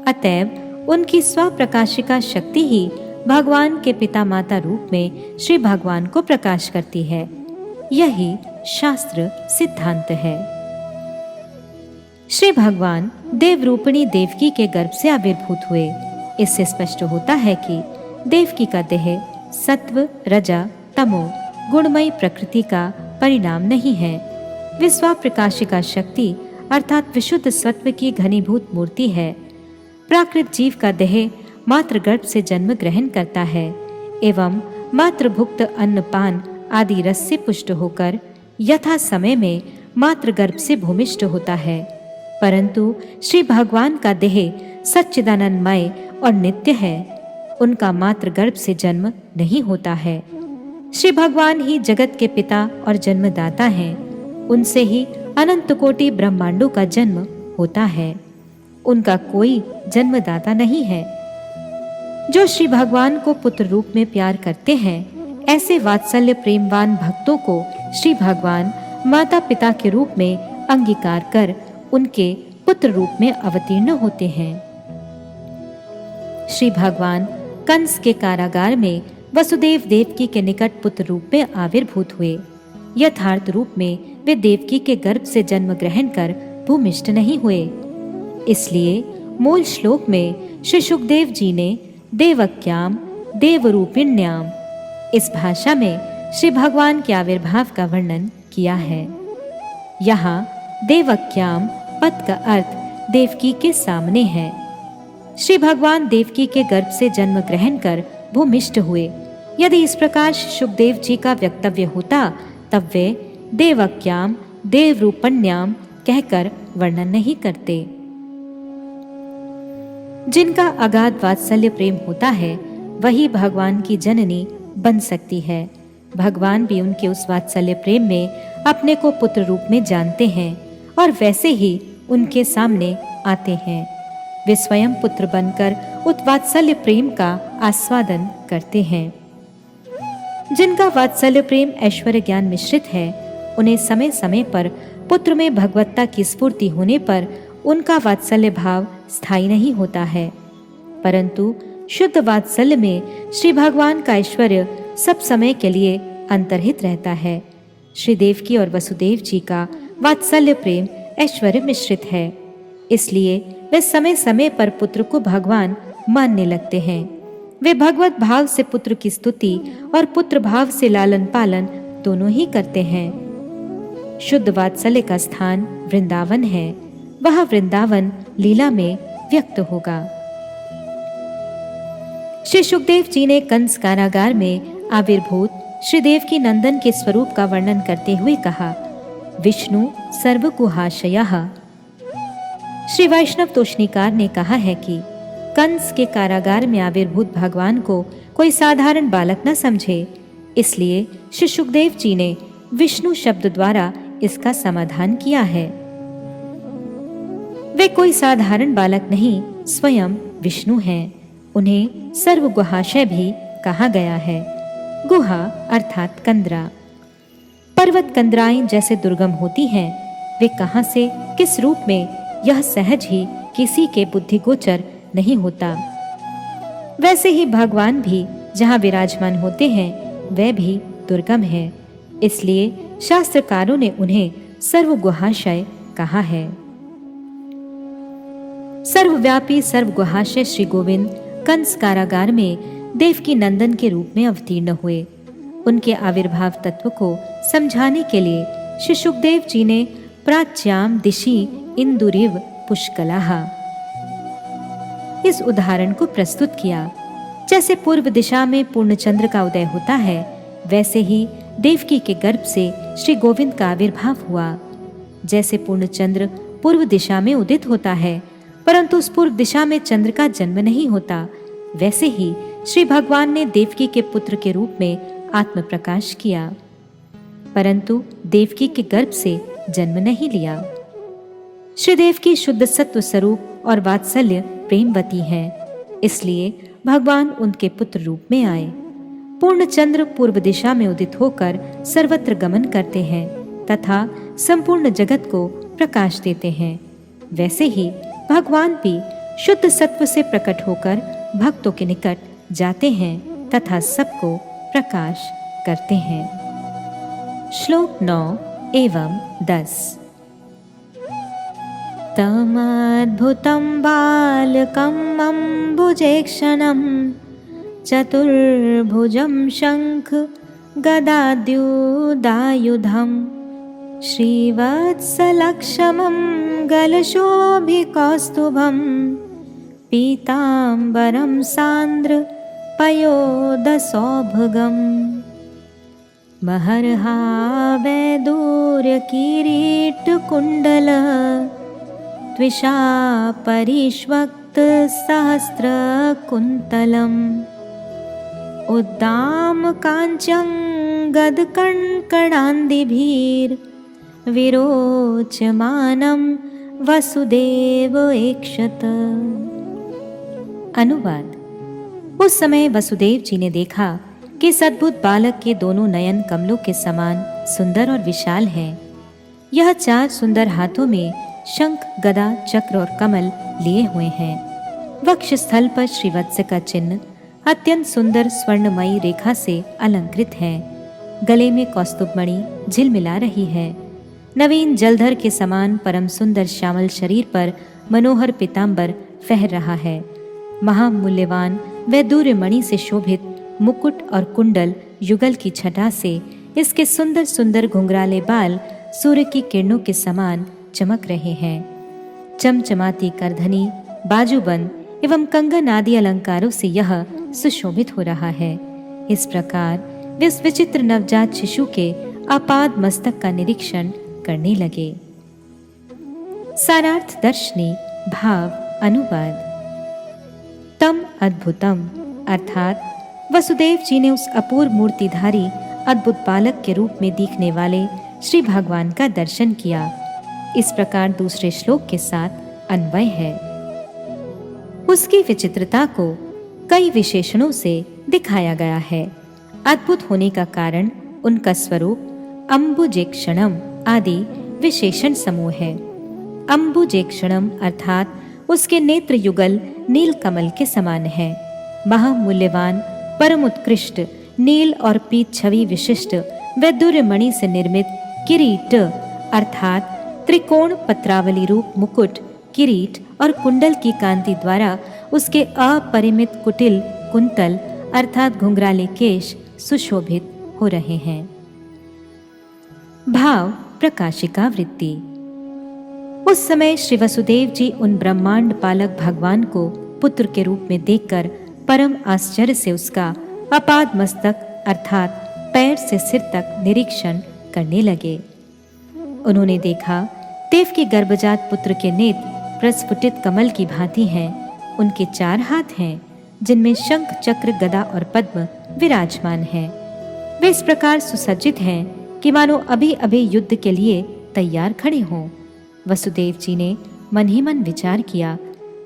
[SPEAKER 1] अतएव उनकी स्वप्रकाशिका शक्ति ही भगवान के पिता माता रूप में श्री भगवान को प्रकाश करती है। यही शास्त्र सिद्धांत है। श्री भगवान देवरूपिणी देवकी के गर्भ से आविर्भूत हुए। इससे स्पष्ट होता है कि देवकी का देह सत्व, रजा, तमो गुणमयी प्रकृति का परिणाम नहीं है। वे स्वप्रकाशिका शक्ति अर्थात विशुद्ध सत्व की घनीभूत मूर्ति है। प्राकृत जीव का देह मातृ गर्भ से जन्म ग्रहण करता है एवं मातृभुक्त अन्नपान आदि रस से पुष्ट होकर यथा समय में मातृ गर्भ से भूमिष्ठ होता है। परंतु श्री भगवान का देह सच्चिदानंदमय और नित्य है। उनका मातृ गर्भ से जन्म नहीं होता है। श्री भगवान ही जगत के पिता और जन्मदाता हैं। उनसे ही अनंत कोटि ब्रह्मांडों का जन्म होता है। उनका कोई जन्मदाता नहीं है। जो श्री भगवान को पुत्र रूप में प्यार करते हैं, ऐसे वात्सल्य प्रेमवान भक्तों को श्री भगवान माता पिता के रूप में अंगीकार कर उनके पुत्र रूप में अवतीर्ण होते हैं। श्री भगवान कंस के कारागार में वसुदेव देवकी के निकट पुत्र रूप में आविर्भूत हुए। यथार्थ रूप में वे देवकी के गर्भ से जन्म ग्रहण कर भूमिष्ठ नहीं हुए। इसलिए मूल श्लोक में श्री सुखदेव जी ने देवक्याम देवरूपिण्याम इस भाषा में श्री भगवान के आविर्भाव का वर्णन किया है। यहाँ देवक्याम पद का अर्थ देवकी के सामने है। श्री भगवान देवकी के गर्भ से जन्म ग्रहण कर भूमिष्ठ हुए। यदि इस प्रकार सुखदेव जी का वक्तव्य होता, तब वे देवक्याम देवरूपण्याम कहकर वर्णन नहीं करते। जिनका अगाध वात्सल्य प्रेम होता है, वही भगवान की जननी बन सकती है। भगवान भी उनके उस वात्सल्य प्रेम में अपने को पुत्र रूप में जानते हैं और वैसे ही उनके सामने आते हैं। वे स्वयं पुत्र बनकर उस वात्सल्य प्रेम का आस्वादन करते हैं। जिनका वात्सल्य प्रेम ऐश्वर्य ज्ञान मिश्रित है, उन्हें समय समय पर पुत्र में भगवत्ता की स्फूर्ति होने पर उनका वात्सल्य भाव स्थायी नहीं होता है, परंतु शुद्ध वात्सल्य में श्री भगवान का ऐश्वर्य सब समय के लिए अंतर्हित रहता है। श्री देवकी और वसुदेव जी का वात्सल्य प्रेम ऐश्वर्य मिश्रित है, इसलिए वे समय समय पर पुत्र को भगवान मानने लगते हैं। वे भगवत भाव से पुत्र की स्तुति और पुत्र भाव से लालन पालन दोनों ही करते हैं। शुद्ध वात्सल्य का स्थान वृंदावन है। वह वृंदावन लीला में व्यक्त होगा। श्री सुखदेव जी ने कंस कारागार में आविर्भूत श्री देवकी नंदन के स्वरूप का वर्णन करते हुए कहा, विष्णु सर्वगुहाशयः। श्री वैष्णव तोषणीकार ने कहा है कि कंस के कारागार में आविर्भूत भगवान को कोई साधारण बालक न समझे, इसलिए श्री सुखदेव जी ने विष्णु शब्द द्वारा इसका समाधान किया है। वे कोई साधारण बालक नहीं, स्वयं विष्णु हैं। उन्हें सर्वगुहाशय भी कहा गया है। गुहा अर्थात कंदरा। पर्वत कंदराएं जैसे दुर्गम होती हैं, वे कहां से किस रूप में, यह सहज ही किसी के बुद्धिगोचर नहीं होता। वैसे ही भगवान भी जहां विराजमान होते हैं, वह भी दुर्गम है। इसलिए शास्त्रकारों ने उन्हें सर्वगुहाशय कहा है। सर्वव्यापी सर्वगुहाशय श्री गोविंद कंस कारागार में देवकी नंदन के रूप में अवतीर्ण हुए। उनके आविर्भाव तत्व को समझाने के लिए श्री सुखदेव जी ने प्राच्याम दिशि इंदुरिव पुष्कलाः इस उदाहरण को प्रस्तुत किया। जैसे पूर्व दिशा में पूर्णचंद्र का उदय होता है, वैसे ही देवकी के गर्भ से श्री गोविंद का आविर्भाव हुआ। जैसे पूर्ण चंद्र पूर्व दिशा में उदित होता है, परंतु उस पूर्व दिशा में चंद्र का जन्म नहीं होता, वैसे ही श्री भगवान ने देवकी के पुत्र के रूप में आत्म प्रकाश किया, परंतु देवकी के गर्भ से जन्म नहीं लिया। श्री देवकी शुद्ध सत्व स्वरूप और वात्सल्य प्रेमवती हैं, इसलिए भगवान उनके पुत्र रूप में आए। पूर्ण चंद्र पूर्व दिशा में उदित होकर सर्वत्र गमन करते हैं तथा संपूर्ण जगत को प्रकाश देते हैं, वैसे ही भगवान भी शुद्ध सत्व से प्रकट होकर भक्तों के निकट जाते हैं तथा सबको प्रकाश करते हैं। श्लोक 9 एवं 10। तमद्भुतं बालकम् अम्बुजेक्षणं चतुर्भुजं शङ्ख गदाद्युदायुधं श्रीवत्सलक्ष्मं गलशोभिकौस्तुभं पीताम्बरं सान्द्र पयोदसौभगम् महर्हा वैदूर्यकिरीटकुण्डल त्विषा परिष्वक्त सहस्रकुन्तलम् उद्दाम काञ्चं गदकङ्कणान्दिभिर्विरोचमानं वसुदेव ऐक्षत। अनुवाद। उस समय वसुदेव जी ने देखा कि इस अद्भुत बालक के दोनों नयन कमलों के समान सुंदर और विशाल हैं। यह 4 सुंदर हाथों में शंख, गदा, चक्र और कमल लिए हुए हैं। वक्ष स्थल पर श्रीवत्स का चिन्ह अत्यंत सुंदर स्वर्णमयी रेखा से अलंकृत है। गले में कौस्तुभमणि झिलमिला रही है। नवीन जलधर के समान परम सुंदर श्यामल शरीर पर मनोहर पीताम्बर फहर रहा है। महामूल्यवान वैदूर्य मणि से शोभित मुकुट और कुंडल युगल की छटा से इसके सुंदर सुंदर घुंघराले बाल सूर्य की किरणों के समान चमक रहे हैं। चमचमाती करधनी, बाजूबंद एवं कंगन आदि अलंकारों से यह सुशोभित हो रहा है। इस प्रकार वे इस विचित्र नवजात शिशु के आपाद मस्तक का निरीक्षण करने लगे। सारार्थ दर्शनी भाव अनुवाद। तम अद्भुतम अर्थात वसुदेव जी ने उस अपूर्व मूर्तिधारी अद्भुत बालक के रूप में दिखने वाले श्री भगवान का दर्शन किया। इस प्रकार दूसरे श्लोक के साथ अन्वय है। उसकी विचित्रता को कई विशेषणों से दिखाया गया है। अद्भुत होने का कारण उनका स्वरूप अम्बुजेक्षणम आदि विशेषण समूह है। अम्बुजेक्षणम अर्थात उसके नेत्र युगल नील कमल के समान है। महामूल्यवान परम उत्कृष्ट नील और पीत छवि विशिष्ट वैदूर्य मणि से निर्मित किरीट अर्थात त्रिकोण पत्रावली रूप मुकुट, किरीट और कुंडल की कांति द्वारा उसके अपरिमित कुटिल कुंतल अर्थात घुंघराले केश सुशोभित हो रहे हैं। भाव प्रकाशिका वृत्ति। उस समय श्री वसुदेव जी उन ब्रह्मांड पालक भगवान को पुत्र के रूप में देखकर परम आश्चर्य से उसका अपाद मस्तक अर्थात पैर से सिर तक निरीक्षण करने लगे। उन्होंने देखा देव के गर्भजात पुत्र के नेत्र प्रस्फुटित कमल की भांति हैं। उनके 4 हाथ हैं जिनमें शंख, चक्र, गदा और पद्म विराजमान हैं। वे इस प्रकार सुसज्जित हैं कि मानो अभी अभी युद्ध के लिए तैयार खड़े हों। वसुदेव जी ने मन ही मन विचार किया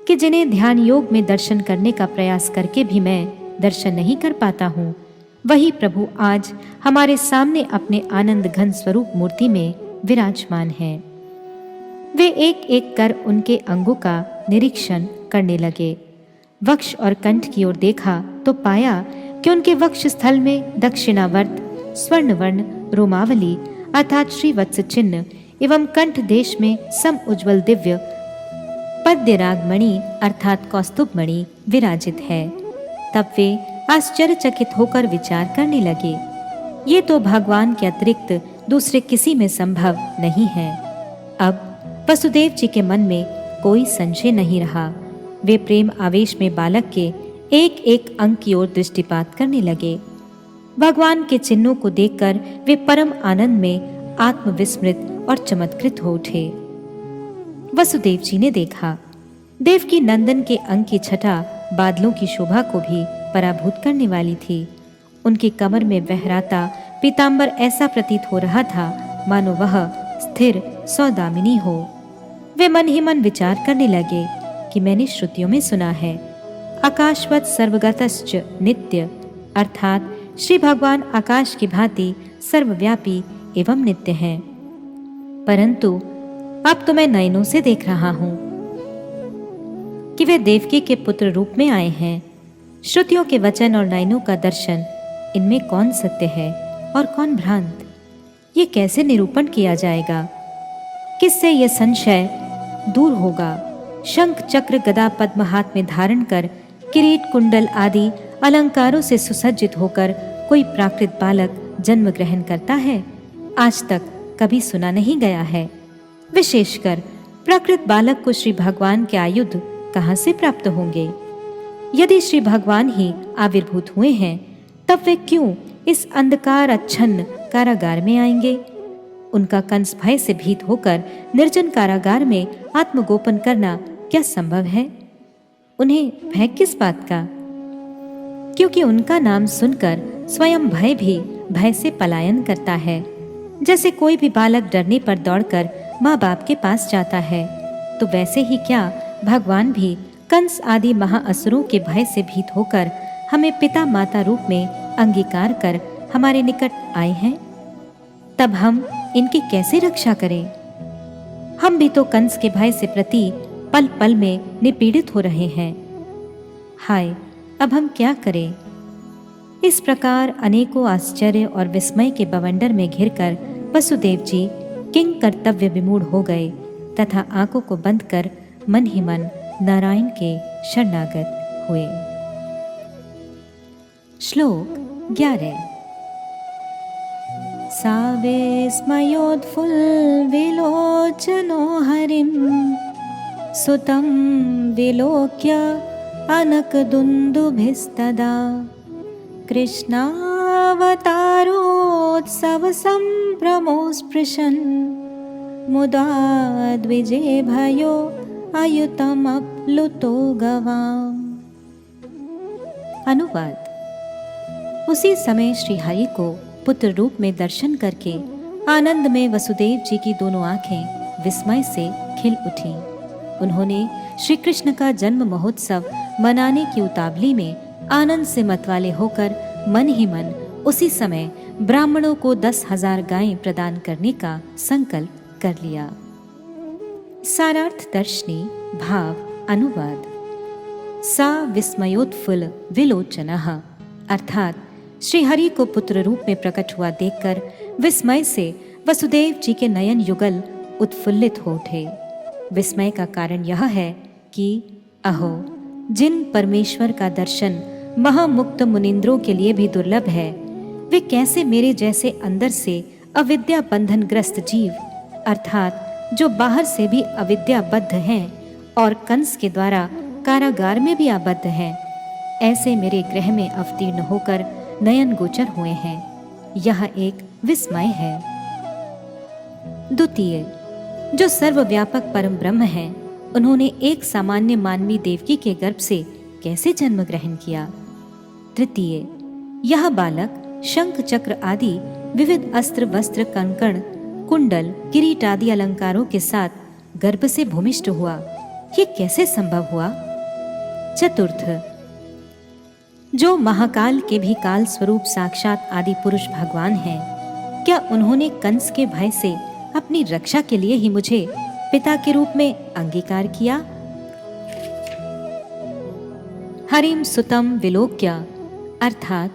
[SPEAKER 1] कि जिन्हें ध्यान योग में दर्शन करने का प्रयास करके भी मैं दर्शन नहीं कर पाता हूँ, वही प्रभु आज हमारे सामने अपने आनंद घन स्वरूप मूर्ति में विराजमान हैं। वे एक एक कर उनके अंगों का निरीक्षण करने लगे। वक्ष और कंठ की ओर देखा तो पाया कि उनके वक्ष स्थल में दक्षिणावर्त स्वर्णवर्ण रोमावली अर्थात श्रीवत्स चिन्ह एवं कंठ देश में सम उज्ज्वल दिव्य पद्यरागमणि अर्थात कौस्तुभमणि विराजित है। तब वे आश्चर्यचकित होकर विचार करने लगे, ये तो भगवान के अतिरिक्त दूसरे किसी में संभव नहीं है। अब वसुदेव जी के मन में कोई संशय नहीं रहा। वे प्रेम आवेश में बालक के एक एक अंग की ओर दृष्टिपात करने लगे। भगवान के चिन्हों को देखकर वे परम आनंद में आत्मविस्मृत और चमत्कृत हो उठे। वसुदेव जी ने देखा, देवकी नंदन के अंग की छटा बादलों की शोभा को भी पराभूत करने वाली थी। उनकी कमर में बहराता पीतांबर ऐसा प्रतीत हो रहा था मानो वह स्थिर सौदामिनी हो। वे मन ही मन विचार करने लगे कि मैंने श्रुतियों में सुना है, आकाशवत सर्वगतश्च नित्य, अर्थात श्री भगवान आकाश की भांति सर्वव्यापी एवं नित्य हैं। परंतु अब तो मैं नयनों से देख रहा हूं कि वे देवकी के पुत्र रूप में आए हैं। श्रुतियों के वचन और नयनों का दर्शन, इनमें कौन सत्य है और कौन भ्रांत, ये कैसे निरूपण किया जाएगा? किससे यह संशय दूर होगा? शंख चक्र गदा पद्म हाथ में धारण कर, किरीट कुंडल आदि अलंकारों से सुसज्जित होकर कोई प्राकृत बालक जन्म ग्रहण करता है? आज तक कभी सुना नहीं गया है। विशेषकर प्राकृत बालक को श्री भगवान के आयुध कहाँ से प्राप्त होंगे? यदि श्री भगवान ही आविर्भूत हुए हैं, तब वे क्यों इस अंधकार अच्छन्न कारागार में आएंगे? उनका कंस भय से भीत होकर निर्जन कारागार में आत्मगोपन करना क्या संभव है? उन्हें भय किस बात का? क्योंकि उनका नाम सुनकर स्वयं भय भी भय से पलायन करता है। जैसे कोई भी बालक डरने पर दौड़कर माँ बाप के पास जाता है, तो वैसे ही क्या भगवान भी कंस आदि महाअसुरों के भय से भीत होकर हमें पिता माता रूप में अंगीकार कर हमारे निकट आए हैं? तब हम इनकी कैसे रक्षा करें? हम भी तो कंस के भय से प्रति पल पल में निपीड़ित हो रहे हैं। हाय, अब हम क्या करें? इस प्रकार अनेकों आश्चर्य और विस्मय के बवंडर में घिरकर वसुदेव जी किंग कर्तव्य विमूढ़ हो गए तथा आंखों को बंद कर मन ही मन नारायण के शरणागत हुए। श्लोक 11। सा विस्मयोद्फुल्लविलोचनो हरिं सुतं विलोक्य अनकदुन्दुभिस्तदा कृष्णावतारोत्सवसम्भ्रमोऽस्पृशन् मुदा द्विजे भयो अयुतमप्लुतो गवाम्। अनुवाद। उसी समय श्री हरि को पुत्र रूप में दर्शन करके आनंद में वसुदेव जी की दोनों आंखें विस्मय से खिल उठीं। उन्होंने श्री कृष्ण का जन्म महोत्सव मनाने की उतावली में आनंद से मतवाले होकर मन ही मन उसी समय ब्राह्मणों को 10,000 गायें प्रदान करने का संकल्प कर लिया। सारार्थ दर्शनी भाव अनुवाद। सा विस्मयोत्फुल्ल विलोचनः, अर्थात श्री हरि को पुत्र रूप में प्रकट हुआ देखकर विस्मय से वसुदेव जी के नयन युगल उत्फुल्लित हो उठे। विस्मय का कारण यह है कि अहो, जिन परमेश्वर का दर्शन महामुक्त मुनिंद्रों के लिए भी दुर्लभ है, वे कैसे मेरे जैसे अंदर से अविद्या बंधन ग्रस्त जीव, अर्थात जो बाहर से भी अविद्याबद्ध हैं और कंस के द्वारा कारागार में भी आबद्ध हैं, ऐसे मेरे गृह में अवतीर्ण होकर नयन गोचर हुए हैं। यह एक विस्मय है। द्वितीय, जो सर्वव्यापक परम ब्रह्म है, उन्होंने एक सामान्य मानवी देवकी के गर्भ से कैसे जन्म ग्रहण किया? तृतीय, यह बालक शंख चक्र आदि विविध अस्त्र वस्त्र कंकण कुंडल किरीट आदि अलंकारों के साथ गर्भ से भूमिष्ठ हुआ, ये कैसे संभव हुआ? चतुर्थ, जो महाकाल के भी काल स्वरूप साक्षात आदि पुरुष भगवान हैं, क्या उन्होंने कंस के भय से अपनी रक्षा के लिए ही मुझे पिता के रूप में अंगीकार किया? हरिम सुतम विलोक्य, अर्थात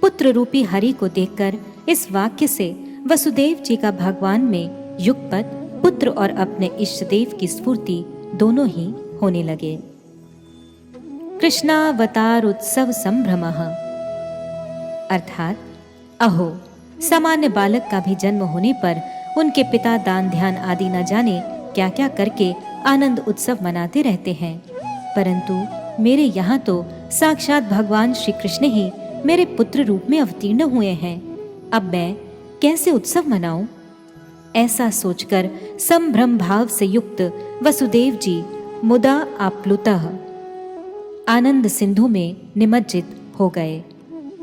[SPEAKER 1] पुत्र रूपी हरि को देखकर इस वाक्य से वसुदेव जी का भगवान में युगपत पुत्र और अपने इष्टदेव की स्फूर्ति दोनों ही होने लगे। कृष्णावतार उत्सव संभ्रमः, अर्थात अहो, सामान्य बालक का भी जन्म होने पर उनके पिता दान ध्यान आदि न जाने क्या क्या करके आनंद उत्सव मनाते रहते हैं, परंतु मेरे यहाँ तो साक्षात भगवान श्री कृष्ण ही मेरे पुत्र रूप में अवतीर्ण हुए हैं। अब मैं कैसे उत्सव मनाऊं? ऐसा सोचकर संभ्रम भाव से युक्त वसुदेव जी मुदा आप्लुतः आनंद सिंधु में निमज्जित हो गए।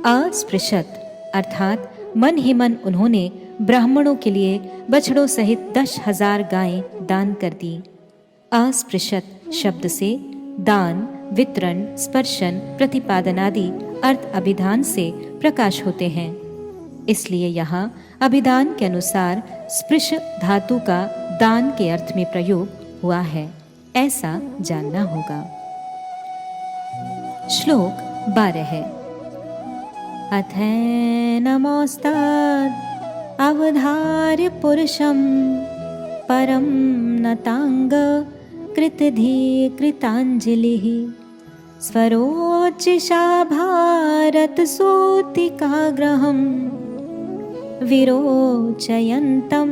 [SPEAKER 1] अस्पृशत अर्थात मन ही मन उन्होंने ब्राह्मणों के लिए बछड़ों सहित 10,000 गायें दान कर दी। अस्पृशत शब्द से दान, वितरण, स्पर्शन, प्रतिपादन आदि अर्थ अभिधान से प्रकाश होते हैं। इसलिए यहाँ अभिधान के अनुसार स्पृश धातु का दान के अर्थ में प्रयोग हुआ है, ऐसा जानना होगा। श्लोक 12 है। अथैनमोस्ताद् अवधार्य पुरुषं परं नतांग कृतधी कृतांजलिः स्वरोचिषा भारत सूतिकाग्रहम् विरोचयन्तं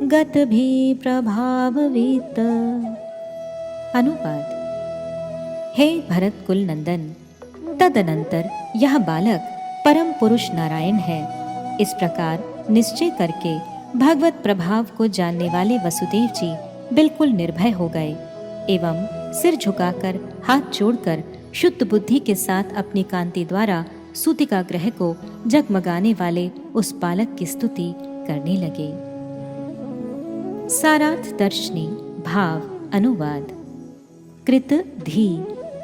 [SPEAKER 1] गतभि प्रभाववित। अनुवाद। हे भरत कुल नंदन, तदनंतर यह बालक परम पुरुष नारायण है। इस प्रकार निश्चय करके भगवत प्रभाव को जानने वाले वसुदेव जी बिल्कुल निर्भय हो गए एवं सिर झुकाकर हाथ जोड़कर शुद्ध बुद्धि के साथ अपनी कांति द्वारा सूतिका ग्रह को जगमगाने वाले उस बालक की स्तुति करने लगे। सारार्थ दर्शनी भाव अनुवाद। कृत धी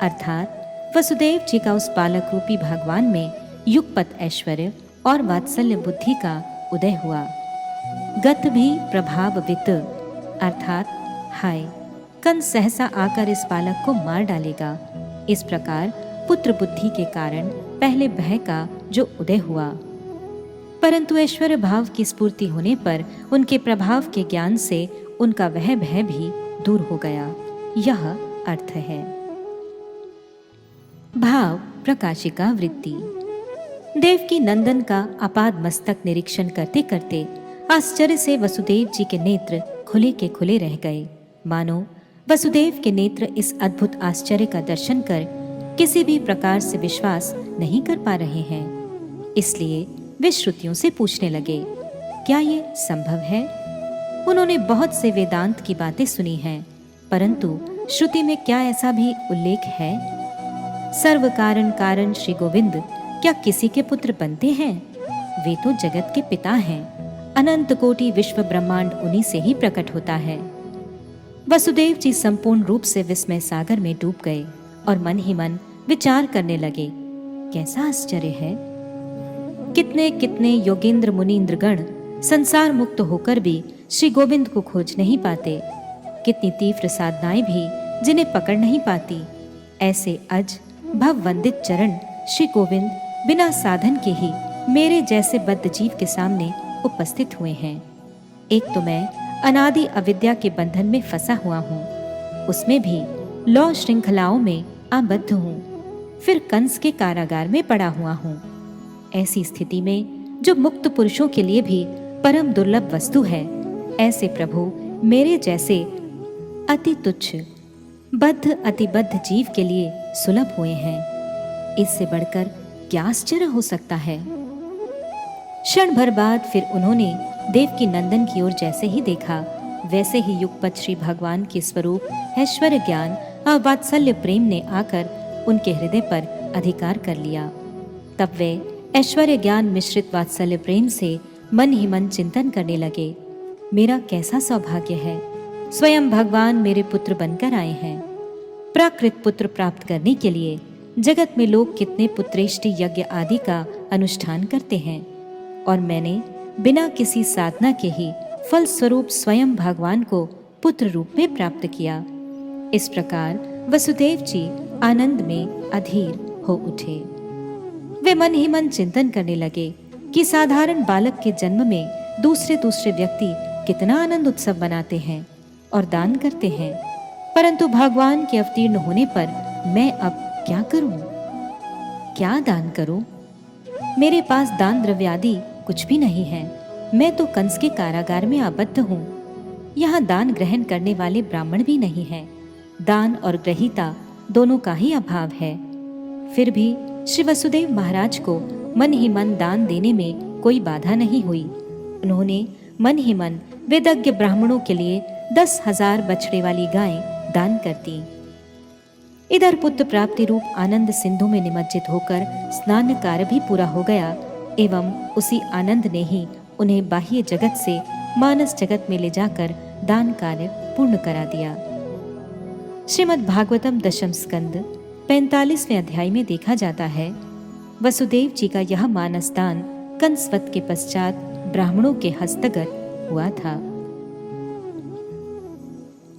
[SPEAKER 1] अर्थात वसुदेव जी का उस बालक रूपी भगवान में युगपत ऐश्वर्य और वात्सल्य बुद्धि का उदय हुआ। गत भी प्रभाववित अर्थात हाय कंस सहसा आकर इस बालक को मार डालेगा। इस प्रकार पुत्र बुद्धि के कारण पहले भय का जो उदय हुआ, परंतु ऐश्वर्य भाव की स्फूर्ति होने पर उनके प्रभाव के ज्ञान से उनका वह भय भी दूर हो गया। यह अर्थ है। भाव प्रकाशिका वृत्ति। देवकी नंदन का आपाद मस्तक निरीक्षण करते करते आश्चर्य से वसुदेव जी के नेत्र खुले के खुले रह गए, मानो वसुदेव के नेत्र इस अद्भुत आश्चर्य का दर्शन कर किसी भी प्रकार से विश्वास नहीं कर पा रहे हैं। इसलिए वे श्रुतियों से पूछने लगे, क्या ये संभव है? उन्होंने बहुत से वेदांत की बातें सुनी हैं, परंतु श्रुति में क्या ऐसा भी उल्लेख है? सर्व कारण कारण श्री गोविंद क्या किसी के पुत्र बनते हैं? वे तो जगत के पिता हैं। अनंत कोटि विश्व ब्रह्मांड उन्हीं से ही प्रकट होता है। वसुदेव जी संपूर्ण रूप से विस्मय सागर में डूब गए और मन ही मन विचार करने लगे, कैसा आश्चर्य है! कितने कितने योगेंद्र मुनीन्द्र गण संसार मुक्त होकर भी श्री गोविंद को खोज नहीं पाते। कितनी तीव्र साधनाएं भी जिन्हें पकड़ नहीं पाती। ऐसे अज भव वंदित चरण श्री गोविंद बिना साधन के ही मेरे जैसे बद्ध जीव के सामने उपस्थित हुए हैं। एक तो मैं अनादि अविद्या के बंधन में फंसा हुआ हूँ, उसमें भी लौ श्रृंखलाओं में आबद्ध हूँ, फिर कंस के कारागार में पड़ा हुआ हूँ। ऐसी स्थिति में जो मुक्त पुरुषों के लिए भी परम दुर्लभ वस्तु है, ऐसे प्रभु मेरे जैसे अति तुच्छ बद्ध अतिबद्ध जीव के लिए सुलभ हुए हैं। इससे बढ़कर क्या आश्चर्य हो सकता है? क्षण भर बाद फिर उन्होंने देवकी नंदन की ओर जैसे ही देखा, वैसे ही युगपत श्री भगवान के स्वरूप ऐश्वर्य ज्ञान और वात्सल्य प्रेम ने आकर उनके हृदय पर अधिकार कर लिया। तब वे ऐश्वर्य ज्ञान मिश्रित वात्सल्य प्रेम से मन ही मन चिंतन करने लगे, मेरा कैसा सौभाग्य है, स्वयं भगवान मेरे पुत्र बनकर आए हैं। प्राकृत पुत्र प्राप्त करने के लिए जगत में लोग कितने पुत्रेष्टि यज्ञ आदि का अनुष्ठान करते हैं, और मैंने बिना किसी साधना के ही फल स्वरूप स्वयं भगवान को पुत्र रूप में प्राप्त किया। इस प्रकार वसुदेव जी आनंद में अधीर हो उठे। वे मन ही मन चिंतन करने लगे कि साधारण बालक के जन्म में दूसरे व्यक्ति कितना आनंद उत्सव मनाते हैं और दान करते हैं, परंतु भगवान के अवतीर्ण होने पर मैं अब क्या करूं? क्या दान करूं? मेरे पास दान द्रव्यादि कुछ भी नहीं है। मैं तो कंस के कारागार में आबद्ध हूँ। यहाँ दान ग्रहण करने वाले ब्राह्मण भी नहीं हैं। दान और ग्रहीता दोनों का ही अभाव है। फिर भी श्री वसुदेव महाराज को मन ही मन दान देने में कोई बाधा नहीं हुई। उन्होंने मन ही मन वेदज्ञ ब्राह्मणों के लिए 10,000 बछड़े वाली गायें दान कर दी। इधर पुत्र प्राप्ति रूप आनंद सिंधु में निमज्जित होकर स्नान कार्य भी पूरा हो गया एवं उसी आनंद ने ही उन्हें बाह्य जगत से मानस जगत में ले जाकर दान कार्य पूर्ण करा दिया। श्रीमद् भागवतम दशम स्कंद 45वें अध्याय में देखा जाता है वसुदेव जी का यह मानस दान कंसवत के पश्चात ब्राह्मणों के हस्तगत हुआ था।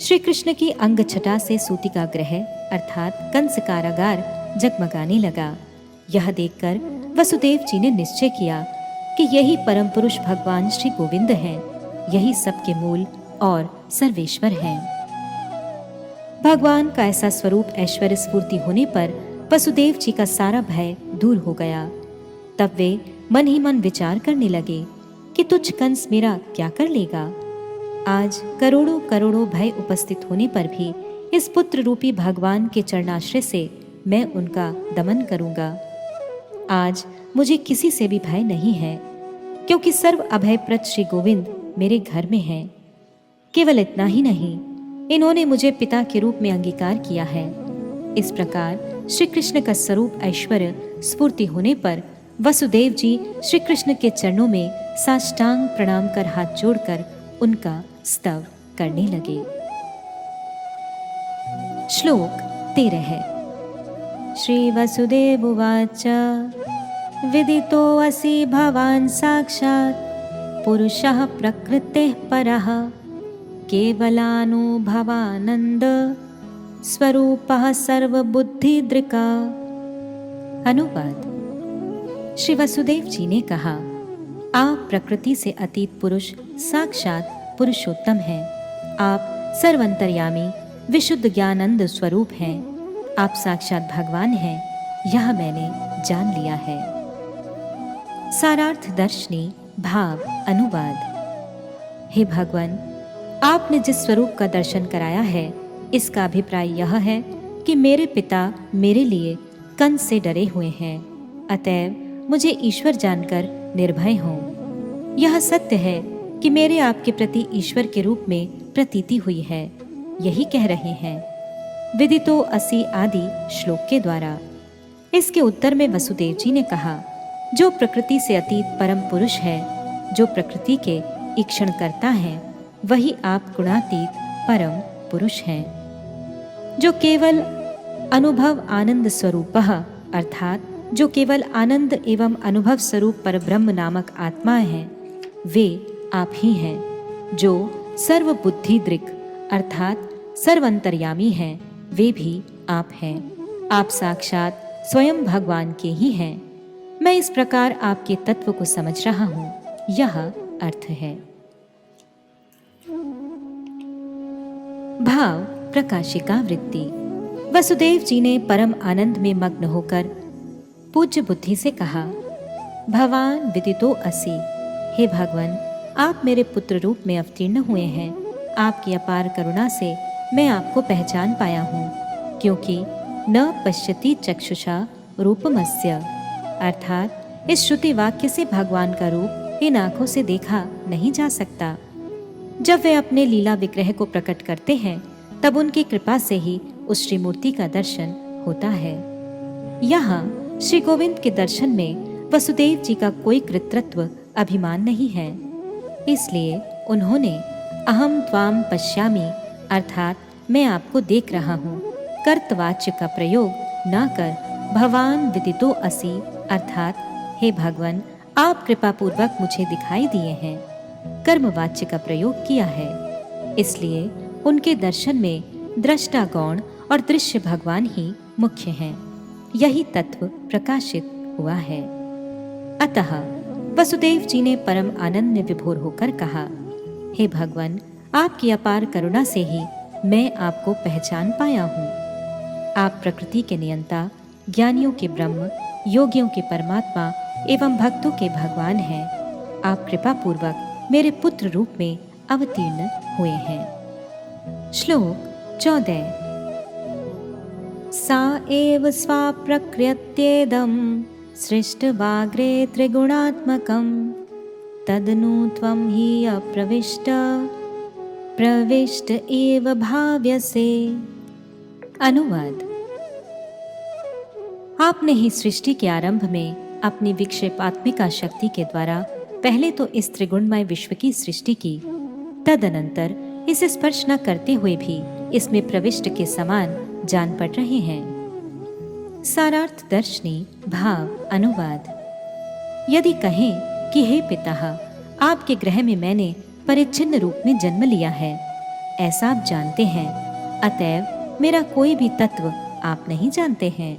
[SPEAKER 1] श्री कृष्ण की अंग छटा से सूती का ग्रह अर्थात कंस कारागार जगमगाने लगा। यह देखकर वसुदेव जी ने निश्चय किया कि यही परम पुरुष भगवान श्री गोविंद हैं, यही सबके मूल और सर्वेश्वर हैं। भगवान का ऐसा स्वरूप ऐश्वर्य स्फूर्ति होने पर वसुदेव जी का सारा भय दूर हो गया। तब वे मन ही मन विचार करने लगे कि तुझ कंस मेरा क्या कर लेगा। आज करोड़ों करोड़ों भय उपस्थित होने पर भी इस पुत्र रूपी भगवान के चरणाश्रय से मैं उनका दमन करूंगा। आज मुझे किसी से भी भय नहीं है, क्योंकि सर्व अभयप्रद श्री गोविंद मेरे घर में हैं। केवल इतना ही नहीं, इन्होंने मुझे पिता के रूप में अंगीकार किया है। इस प्रकार श्री कृष्ण का स्वरूप ऐश्वर्य स्फूर्ति होने पर वसुदेव जी श्री कृष्ण के चरणों में साष्टांग प्रणाम कर हाथ जोड़कर उनका स्तव करने लगे। श्लोक 13 है। श्री वसुदेव उवाच विदितो असि भवान् साक्षात् पुरुषः प्रकृतेः परः केवलानुभवानंद स्वरूपः सर्वबुद्धिदृक्। अनुवाद। श्री वसुदेव जी ने कहा, आप प्रकृति से अतीत पुरुष साक्षात पुरुषोत्तम हैं। आप सर्वंतर्यामी विशुद्ध ज्ञानंद स्वरूप हैं। आप साक्षात भगवान हैं, यह मैंने जान लिया है। सारार्थ दर्शनी भाव अनुवाद। हे भगवान, आपने जिस स्वरूप का दर्शन कराया है, इसका अभिप्राय यह है कि मेरे पिता मेरे लिए कंस से डरे हुए हैं, अतएव मुझे ईश्वर जानकर निर्भय हों। यह सत्य है कि मेरे आपके प्रति ईश्वर के रूप में प्रतीति हुई है, यही कह रहे हैं विदितो असि आदि श्लोक के द्वारा। इसके उत्तर में वसुदेव जी ने कहा, जो प्रकृति से अतीत परम पुरुष है, जो प्रकृति के ईक्षण करता है, वही आप गुणातीत परम पुरुष हैं। जो केवल अनुभव आनंद स्वरूपः अर्थात जो केवल आनंद एवं अनुभव स्वरूप परब्रह्म नामक आत्मा है, वे आप ही हैं। जो सर्वबुद्धि दृक् अर्थात सर्वंतर्यामी हैं, वे भी आप हैं। आप साक्षात स्वयं भगवान के ही हैं। मैं इस प्रकार आपके तत्व को समझ रहा हूँ, यह अर्थ है। भाव प्रकाशिका वृत्ति। वसुदेव जी ने परम आनंद में मग्न होकर पूज्य बुद्धि से कहा, भवान विदितो असि। हे भगवान, आप मेरे पुत्र रूप में अवतीर्ण हुए हैं। आपकी अपार करुणा से मैं आपको पहचान पाया हूँ, क्योंकि न पश्यति चक्षुषा रूपमस्य अर्थात इस श्रुति वाक्य से भगवान का रूप इन आंखों से देखा नहीं जा सकता। जब वे अपने लीला विग्रह को प्रकट करते हैं, तब उनकी कृपा से ही उस श्री मूर्ति का दर्शन होता है। यहाँ श्री गोविंद के दर्शन में वसुदेव जी का कोई कृतृत्व अभिमान नहीं है, इसलिए उन्होंने अहम त्वाम पश्यामि अर्थात मैं आपको देख रहा हूँ कर्तवाच्य का प्रयोग न कर भवान विदितो असि अर्थात हे भगवान, आप कृपा पूर्वक मुझे दिखाई दिए हैं कर्मवाच्य का प्रयोग किया है। इसलिए उनके दर्शन में दृष्टा गौण और दृश्य भगवान ही मुख्य हैं। यही तत्व प्रकाशित हुआ है। अतः वसुदेव जी ने परम आनंद में विभोर होकर कहा, हे भगवान, आपकी अपार करुणा से ही मैं आपको पहचान पाया हूँ। आप प्रकृति के नियंता, ज्ञानियों के ब्रह्म, योगियों के परमात्मा एवं भक्तों के भगवान हैं। आप कृपा पूर्वक मेरे पुत्र रूप में अवतीर्ण हुए हैं। श्लोक 14। सा एव स्वाप्रकृत्येदं सृष्टवाग्रे त्रिगुणात्मकं तदनु त्वं हि अप्रविष्ट प्रविष्ट एव भाव्यसे। अनुवाद। आपने ही सृष्टि के आरंभ में अपनी विक्षेपात्मिका शक्ति के द्वारा पहले तो इस त्रिगुणमय विश्व की सृष्टि की, तदनंतर इसे स्पर्श न करते हुए भी इसमें प्रविष्ट के समान जान पड़ रहे हैं। सारार्थ दर्शनी भाव अनुवाद। यदि कहें कि हे पिता, आपके गृह में मैंने परिच्छिन्न रूप में जन्म लिया है, ऐसा आप जानते हैं, अतएव मेरा कोई भी तत्व आप नहीं जानते हैं।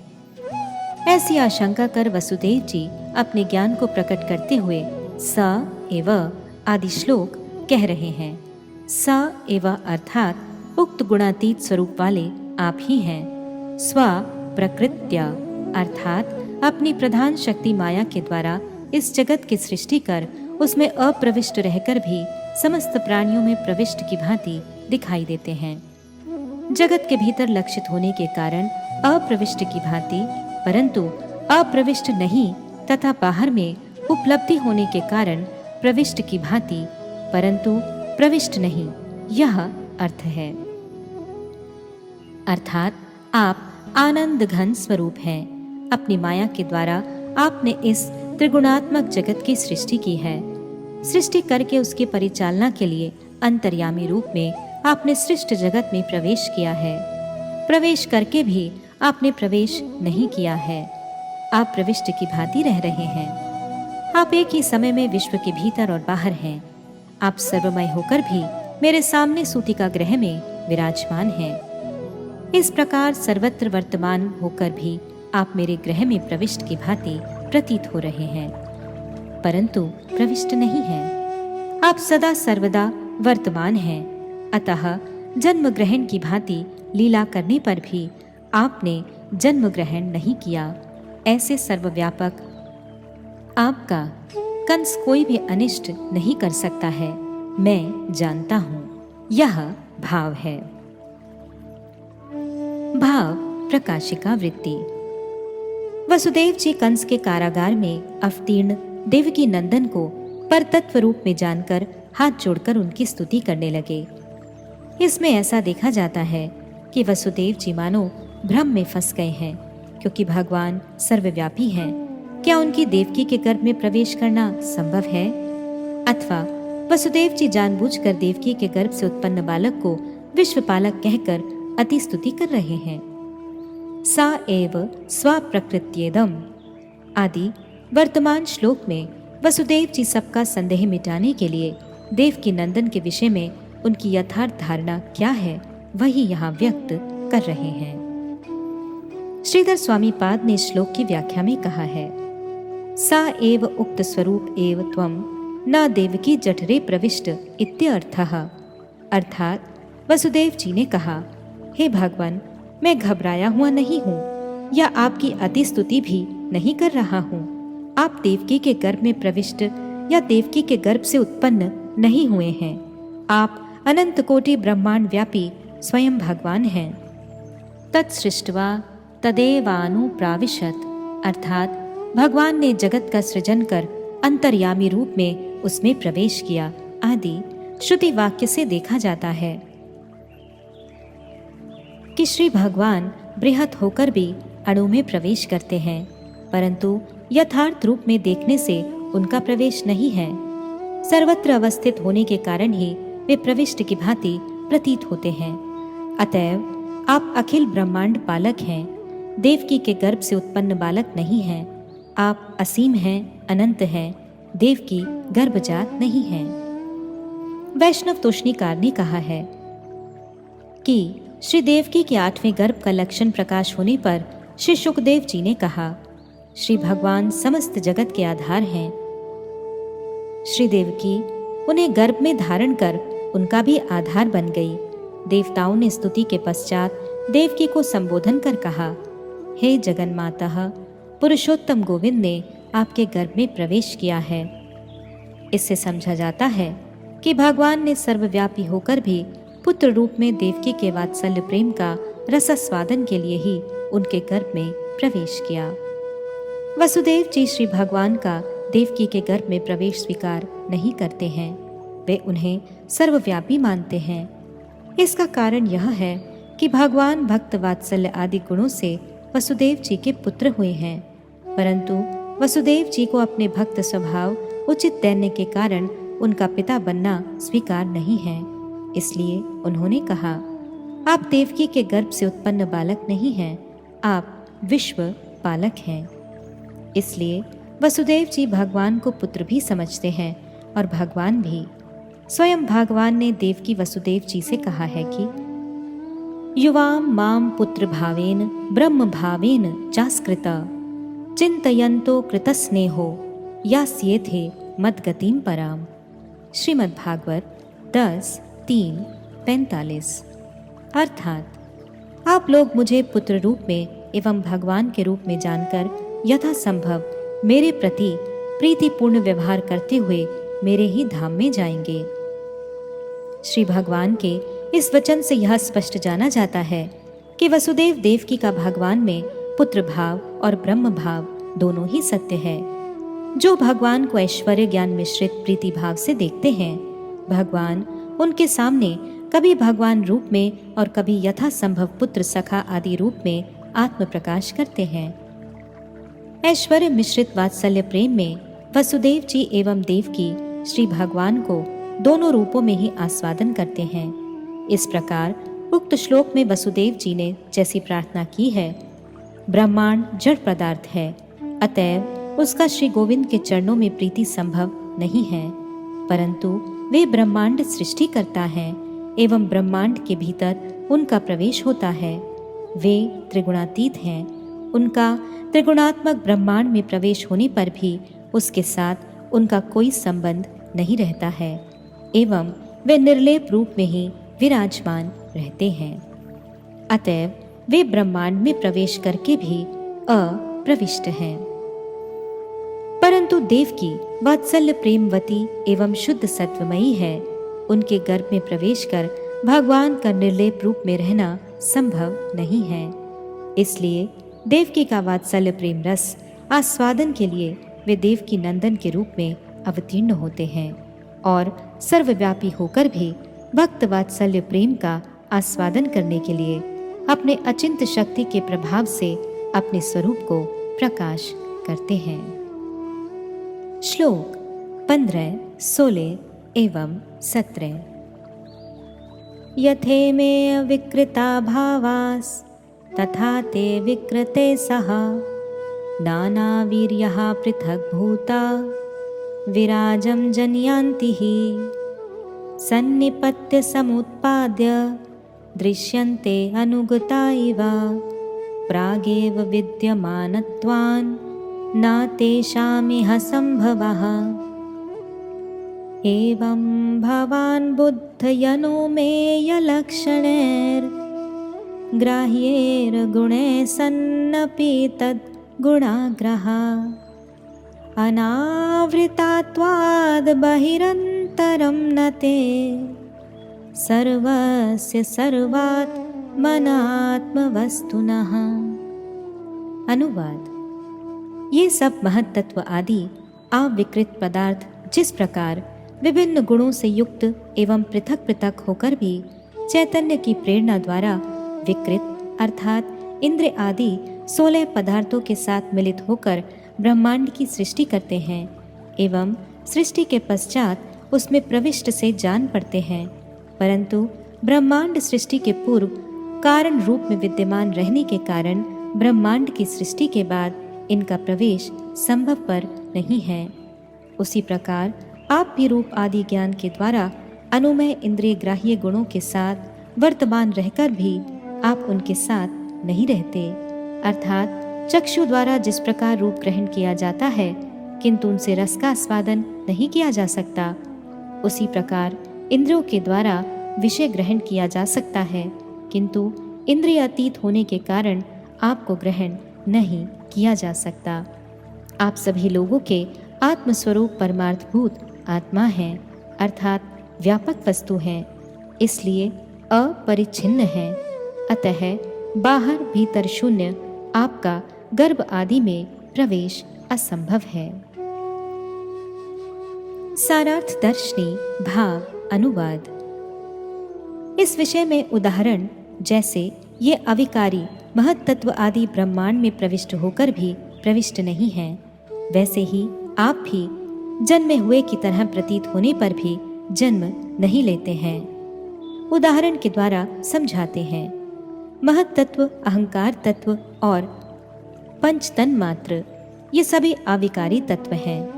[SPEAKER 1] ऐसी आशंका कर वसुदेव जी अपने ज्ञान को प्रकट करते हुए स एव आदि श्लोक कह रहे हैं। स एव अर्थात उक्त गुणातीत स्वरूप वाले आप ही हैं। स्व प्रकृत्या अर्थात अपनी प्रधान शक्ति माया के द्वारा इस जगत की सृष्टि कर उसमें अप्रविष्ट रहकर भी समस्त प्राणियों में प्रविष्ट की भांति दिखाई देते हैं। जगत के भीतर लक्षित होने के कारण अप्रविष्ट की भांति, परंतु अप्रविष्ट नहीं तथा बाहर में उपलब्धि होने के कारण प्रविष्ट की भांति, परंतु प्रविष्ट नहीं, यह अर्थ है। अर्थात आप आनंद घन स्वरूप हैं। अपनी माया के द्वारा आपने इस त्रिगुणात्मक जगत की सृष्टि की है। सृष्टि करके उसकी परिचालना के लिए अंतर्यामी रूप में आपने सृष्ट जगत में प्रवेश किया है। प्रवेश करके भी आपने प्रवेश नहीं किया है। आप प्रविष्ट की भांति रह रहे हैं। आप एक ही समय में विश्व के भीतर और बाहर हैं। आप सर्वमय होकर भी मेरे सामने सूतिका ग्रह में विराजमान हैं। इस प्रकार सर्वत्र वर्तमान होकर भी आप मेरे ग्रह में प्रविष्ट की भांति प्रतीत हो रहे हैं, परंतु प्रविष्ट नहीं हैं। आप सदा सर्वदा वर्तमान हैं, अतः जन्म ग्रहण की भांति लीला करने पर भी आपने जन्म ग्रहण नहीं किया। ऐसे सर्वव्यापक आपका कंस कोई भी अनिष्ट नहीं कर सकता है, मैं जानता हूं। यह भाव है। भाव प्रकाशिका वृत्ति। वसुदेव जी कंस के कारागार में अवतीर्ण देवकी नंदन को परतत्व रूप में जानकर हाथ जोड़कर उनकी स्तुति करने लगे। इसमें ऐसा देखा जाता है कि वसुदेव जी मानो भ्रम में फंस गए हैं, क्योंकि भगवान सर्वव्यापी हैं। क्या उनकी देवकी के गर्भ में प्रवेश करना संभव है? अथवा वसुदेव जी जानबूझकर देवकी के गर्भ से उत्पन्न बालक को विश्वपालक कहकर अति स्तुति कर रहे हैं। सा एव स्वप्रकृत्येदम आदि वर्तमान श्लोक में वसुदेव जी सबका संदेह मिटाने के लिए देवकी नंदन के विषय में उनकी यथार्थ धारणा क्या है वही यहाँ व्यक्त कर रहे हैं। श्रीधर स्वामी पाद ने श्लोक की व्याख्या में कहा है, सा एव उक्त स्वरूप एव त्वम न देवकी जठरे प्रविष्ट इत्यर्थः। अर्थात वसुदेव जी ने कहा, हे भगवान, मैं घबराया हुआ नहीं हूँ या आपकी अति स्तुति भी नहीं कर रहा हूँ। आप देवकी के गर्भ में प्रविष्ट या देवकी के गर्भ से उत्पन्न नहीं हुए हैं। आप अनंत कोटि ब्रह्मांड व्यापी स्वयं भगवान हैं। तत्सृष्ट्वा तदेवानुप्राविशत अर्थात भगवान ने जगत का सृजन कर अंतर्यामी रूप में उसमें प्रवेश किया आदि श्रुति वाक्य से देखा जाता है कि श्री भगवान बृहत होकर भी अणु में प्रवेश करते हैं, परंतु यथार्थ रूप में देखने से उनका प्रवेश नहीं है। सर्वत्र अवस्थित होने के कारण ही वे प्रविष्ट की भांति प्रतीत होते हैं। अतएव आप अखिल ब्रह्मांड पालक हैं, देवकी के गर्भ से उत्पन्न बालक नहीं हैं। आप असीम हैं, अनंत हैं, देवकी गर्भजात नहीं हैं। वैष्णव तोषणीकार ने कहा है कि श्री देवकी के 8वें गर्भ का लक्षण प्रकाश होने पर श्री शुकदेव जी ने कहा, श्री भगवान समस्त जगत के आधार हैं। श्री देवकी उन्हें गर्भ में धारण कर उनका भी आधार बन गई। देवताओं ने स्तुति के पश्चात देवकी को संबोधन कर कहा, हे जगन्माता, पुरुषोत्तम गोविंद ने आपके गर्भ में प्रवेश किया है। इससे समझा जाता है कि भगवान ने सर्वव्यापी होकर भी पुत्र रूप में देवकी के वात्सल्य प्रेम का रसास्वादन के लिए ही उनके गर्भ में प्रवेश किया। वसुदेव जी श्री भगवान का देवकी के गर्भ में प्रवेश स्वीकार नहीं करते हैं। वे उन्हें सर्वव्यापी मानते हैं। इसका कारण यह है कि भगवान भक्त वात्सल्य आदि गुणों से वसुदेव जी के पुत्र हुए हैं, परंतु वसुदेव जी को अपने भक्त स्वभाव उचित दैन्य के कारण उनका पिता बनना स्वीकार नहीं है। इसलिए उन्होंने कहा, आप देवकी के गर्भ से उत्पन्न बालक नहीं हैं, आप विश्व पालक हैं। इसलिए वसुदेव जी भगवान को पुत्र भी समझते हैं और भगवान भी। स्वयं भगवान ने देवकी वसुदेव जी से कहा है कि युवाम माम पुत्र भावेन ब्रह्म भावेन चास्कृता चिंतयन्तो कृतस्नेहो यास्येथे मद्गतिम पराम। श्रीमद् भागवत 10:3-45। अर्थात आप लोग मुझे पुत्र रूप में एवं भगवान के रूप में जानकर यथासंभव मेरे प्रति प्रीतिपूर्ण व्यवहार करते हुए मेरे ही धाम में जाएंगे। श्री भगवान के इस वचन से यह स्पष्ट जाना जाता है कि वसुदेव देवकी का भगवान में पुत्र भाव और ब्रह्म भाव दोनों ही सत्य है। जो भगवान को ऐश्वर्य ज्ञान मिश्रित प्रीति भाव से देखते हैं, भगवान उनके सामने कभी भगवान रूप में और कभी यथासंभव पुत्र सखा आदि रूप में आत्म प्रकाश करते हैं। ऐश्वर्य मिश्रित वात्सल्य प्रेम में वसुदेव जी एवं देवकी श्री भगवान को दोनों रूपों में ही आस्वादन करते हैं। इस प्रकार उक्त श्लोक में वसुदेव जी ने जैसी प्रार्थना की है, ब्रह्मांड जड़ पदार्थ है, अतएव उसका श्री गोविंद के चरणों में प्रीति संभव नहीं है, परंतु वे ब्रह्मांड सृष्टि करता है एवं ब्रह्मांड के भीतर उनका प्रवेश होता है। वे त्रिगुणातीत हैं। उनका त्रिगुणात्मक ब्रह्मांड में प्रवेश होने पर भी उसके साथ उनका कोई संबंध नहीं रहता है एवं वे निर्लेप रूप में ही विराजमान रहते हैं। अतएव वे ब्रह्मांड में प्रवेश करके भी अप्रविष्ट हैं। परंतु देवकी वात्सल्य प्रेमवती एवं शुद्ध सत्वमयी है। उनके गर्भ में प्रवेश कर भगवान का निर्लेप रूप में रहना संभव नहीं है। इसलिए देवकी का वात्सल्य प्रेम रस आस्वादन के लिए वे देवकी नंदन के रूप में अवतीर्ण होते हैं और सर्वव्यापी होकर भी भक्त वात्सल्य प्रेम का आस्वादन करने के लिए अपने अचिंत शक्ति के प्रभाव से अपने स्वरूप को प्रकाश करते हैं। श्लोक 15, 16 एवं 17। यथेमे विकृता भावास तथा ते विकृते सह नानावीर्यः पृथक् भूता विराजं जनयन्ति हि सन्निपत्य समुत्पाद्य दृश्यन्ते अनुगता इव प्रागेव विद्यमानत्वान् न तेषामिह सम्भवः एवं भवान् बुद्धयनुमेयलक्षणैर्ग्राह्यैर्गुणैः सन्नपि तद्गुणाग्रहः अनावृतात्वाद् बहिरन्तरं न ते सर्वस्य सर्वात् मनात्मवस्तुनः। अनुवाद। ये सब महत्तत्व आदि अविकृत पदार्थ जिस प्रकार विभिन्न गुणों से युक्त एवं पृथक पृथक होकर भी चैतन्य की प्रेरणा द्वारा विकृत अर्थात इंद्र आदि 16 पदार्थों के साथ मिलित होकर ब्रह्मांड की सृष्टि करते हैं एवं सृष्टि के पश्चात उसमें प्रविष्ट से जान पड़ते हैं, परंतु ब्रह्मांड सृष्टि के पूर्व कारण रूप में विद्यमान रहने के कारण ब्रह्मांड की सृष्टि के बाद इनका प्रवेश संभवपर नहीं है। उसी प्रकार आप भी रूप आदि ज्ञान के द्वारा अनुमय इंद्रिय ग्राह्य गुणों के साथ वर्तमान रहकर भी आप उनके साथ नहीं रहते, अर्थात चक्षु द्वारा जिस प्रकार रूप ग्रहण किया जाता है किंतु उनसे रस का आस्वादन नहीं किया जा सकता, उसी प्रकार इंद्रियों के द्वारा विषय ग्रहण किया जा सकता है किंतु इंद्रिय अतीत होने के कारण आपको ग्रहण नहीं किया जा सकता। आप सभी लोगों के आत्मस्वरूप परमार्थभूत आत्मा है, अर्थात व्यापक वस्तु है, इसलिए अपरिच्छिन्न है। अतः बाहर भीतर शून्य आपका गर्भ आदि में प्रवेश असंभव है। सारार्थ दर्शनी भाव अनुवाद। इस विषय में उदाहरण जैसे ये अविकारी महत्तत्व आदि ब्रह्मांड में प्रविष्ट होकर भी प्रविष्ट नहीं हैं, वैसे ही आप भी जन्मे हुए की तरह प्रतीत होने पर भी जन्म नहीं लेते हैं। उदाहरण के द्वारा समझाते हैं। महत्तत्व, अहंकार तत्व और पंच तन्मात्र ये सभी अविकारी तत्व हैं।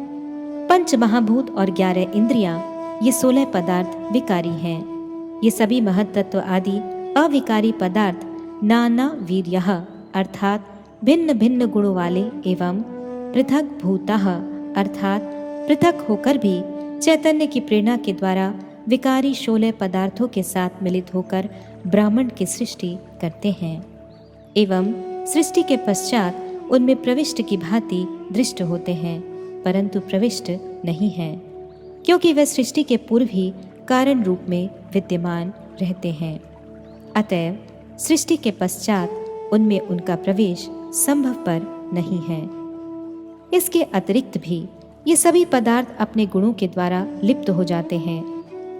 [SPEAKER 1] पंच महाभूत और 11 इंद्रियां ये 16 पदार्थ विकारी हैं। ये सभी महत्तत्व आदि अविकारी पदार्थ नाना वीर्यः अर्थात भिन्न भिन्न गुणों वाले एवं पृथक भूतः अर्थात पृथक होकर भी चैतन्य की प्रेरणा के द्वारा विकारी 16 पदार्थों के साथ मिलित होकर ब्रह्मांड की सृष्टि करते हैं एवं सृष्टि के पश्चात उनमें प्रविष्ट की भांति दृष्ट होते हैं, परंतु प्रविष्ट नहीं हैं, क्योंकि वे सृष्टि के पूर्व ही कारण रूप में विद्यमान रहते हैं। अतएव सृष्टि के पश्चात उनमें उनका प्रवेश संभव पर नहीं है। इसके अतिरिक्त भी ये सभी पदार्थ अपने गुणों के द्वारा लिप्त हो जाते हैं,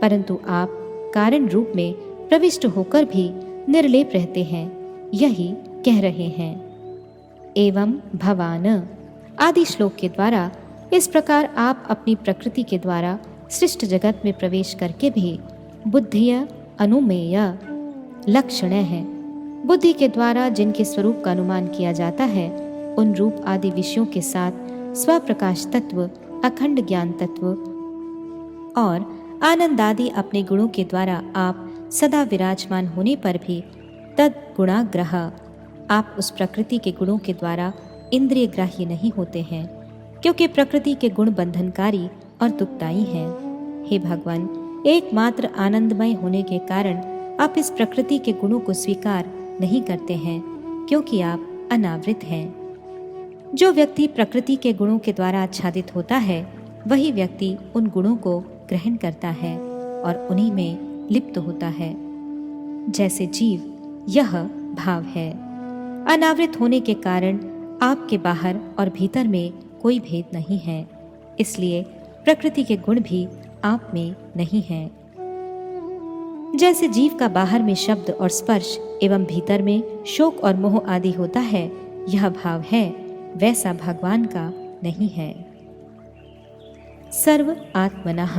[SPEAKER 1] परंतु आप कारण रूप में प्रविष्ट होकर भी निर्लेप रहते हैं, यही कह रहे हैं। एवं भवान आदि श्लोक के द्वारा इस प्रकार आप अपनी प्रकृति के द्वारा सृष्ट जगत में प्रवेश करके भी बुद्धिय अनुमेय लक्षण है। बुद्धि के द्वारा जिनके स्वरूप का अनुमान किया जाता है, उन रूप आदि विषयों के साथ स्वप्रकाश तत्व, अखंड ज्ञान तत्व और आनंद आदि अपने गुणों के द्वारा आप सदा विराजमान होने पर भी तद गुणाग्रह आप उस प्रकृति के गुणों के द्वारा इंद्रिय ग्राह्य नहीं होते हैं, क्योंकि प्रकृति के गुण बंधनकारी और दुखदायी हैं। हे भगवान, एकमात्र आनंदमय होने के कारण आप इस प्रकृति के गुणों को स्वीकार नहीं करते हैं, क्योंकि आप अनावृत हैं। जो व्यक्ति प्रकृति के गुणों के द्वारा आच्छादित होता है, वही व्यक्ति उन गुणों को ग्रहण करता है और उन्हीं में लिप्त होता है। जैसे जीव यह भाव है। अनावृत होने के कारण आपके बाहर और भीतर में कोई भेद नहीं है, इसलिए प्रकृति के गुण भी आप में नहीं हैं। जैसे जीव का बाहर में शब्द और स्पर्श एवं भीतर में शोक और मोह आदि होता है, यह भाव है, वैसा भगवान का नहीं है। सर्व आत्मनः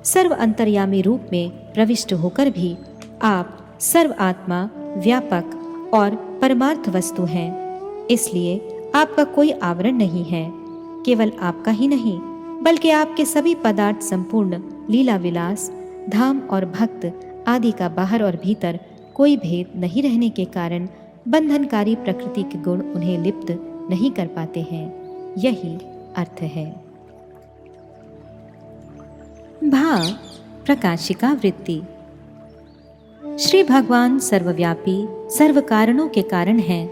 [SPEAKER 1] सर्व अंतर्यामी रूप में प्रविष्ट होकर भी आप सर्व आत्मा, व्यापक और परमार्थ वस्तु हैं, इसलिए आपका कोई आवरण नहीं है। केवल आपका ही नहीं, बल्कि आपके सभी पदार्थ संपूर्ण लीला विलास, धाम और भक्त आदि का बाहर और भीतर कोई भेद नहीं रहने के कारण बंधनकारी प्रकृति के गुण उन्हें लिप्त नहीं कर पाते हैं, यही अर्थ है। भाव प्रकाशिका वृत्ति। श्री भगवान सर्वव्यापी सर्व कारणों के कारण हैं।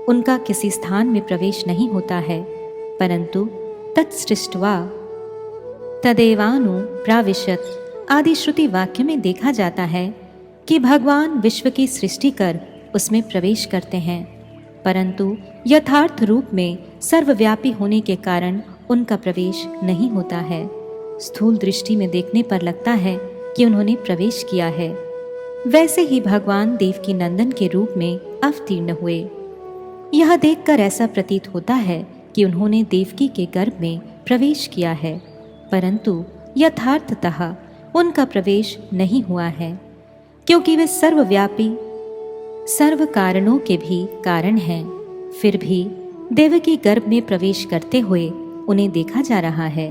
[SPEAKER 1] उनका किसी स्थान में प्रवेश नहीं होता है, परंतु तत्सृष्ट्वा तदेवानु प्राविशत आदि श्रुति वाक्य में देखा जाता है कि भगवान विश्व की सृष्टि कर उसमें प्रवेश करते हैं, परंतु यथार्थ रूप में सर्वव्यापी होने के कारण उनका प्रवेश नहीं होता है। स्थूल दृष्टि में देखने पर लगता है कि उन्होंने प्रवेश किया है। वैसे ही भगवान देवकी नंदन के रूप में अवतीर्ण हुए। यह देखकर ऐसा प्रतीत होता है कि उन्होंने देवकी के गर्भ में प्रवेश किया है, परंतु यथार्थतः उनका प्रवेश नहीं हुआ है, क्योंकि वे सर्वव्यापी सर्व कारणों के भी कारण हैं। फिर भी देवकी गर्भ में प्रवेश करते हुए उन्हें देखा जा रहा है।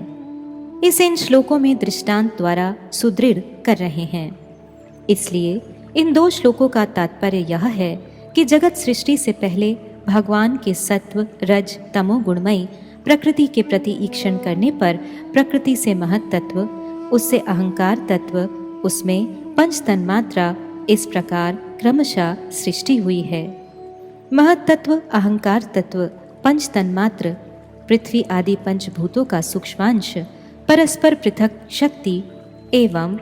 [SPEAKER 1] इसे इन श्लोकों में दृष्टांत द्वारा सुदृढ़ कर रहे हैं। इसलिए इन 2 श्लोकों का तात्पर्य यह है कि जगत सृष्टि से पहले भगवान के सत्व, रज, तमो गुणमयी प्रकृति के प्रति ईक्षण करने पर प्रकृति से महत तत्व, उससे अहंकार तत्व, उसमें पंच तन्मात्रा, इस प्रकार क्रमशः सृष्टि हुई है। महत तत्व, अहंकार तत्व, पंच तन्मात्र, पृथ्वी आदि पंचभूतों का सूक्ष्मांश परस्पर पृथक शक्ति एवं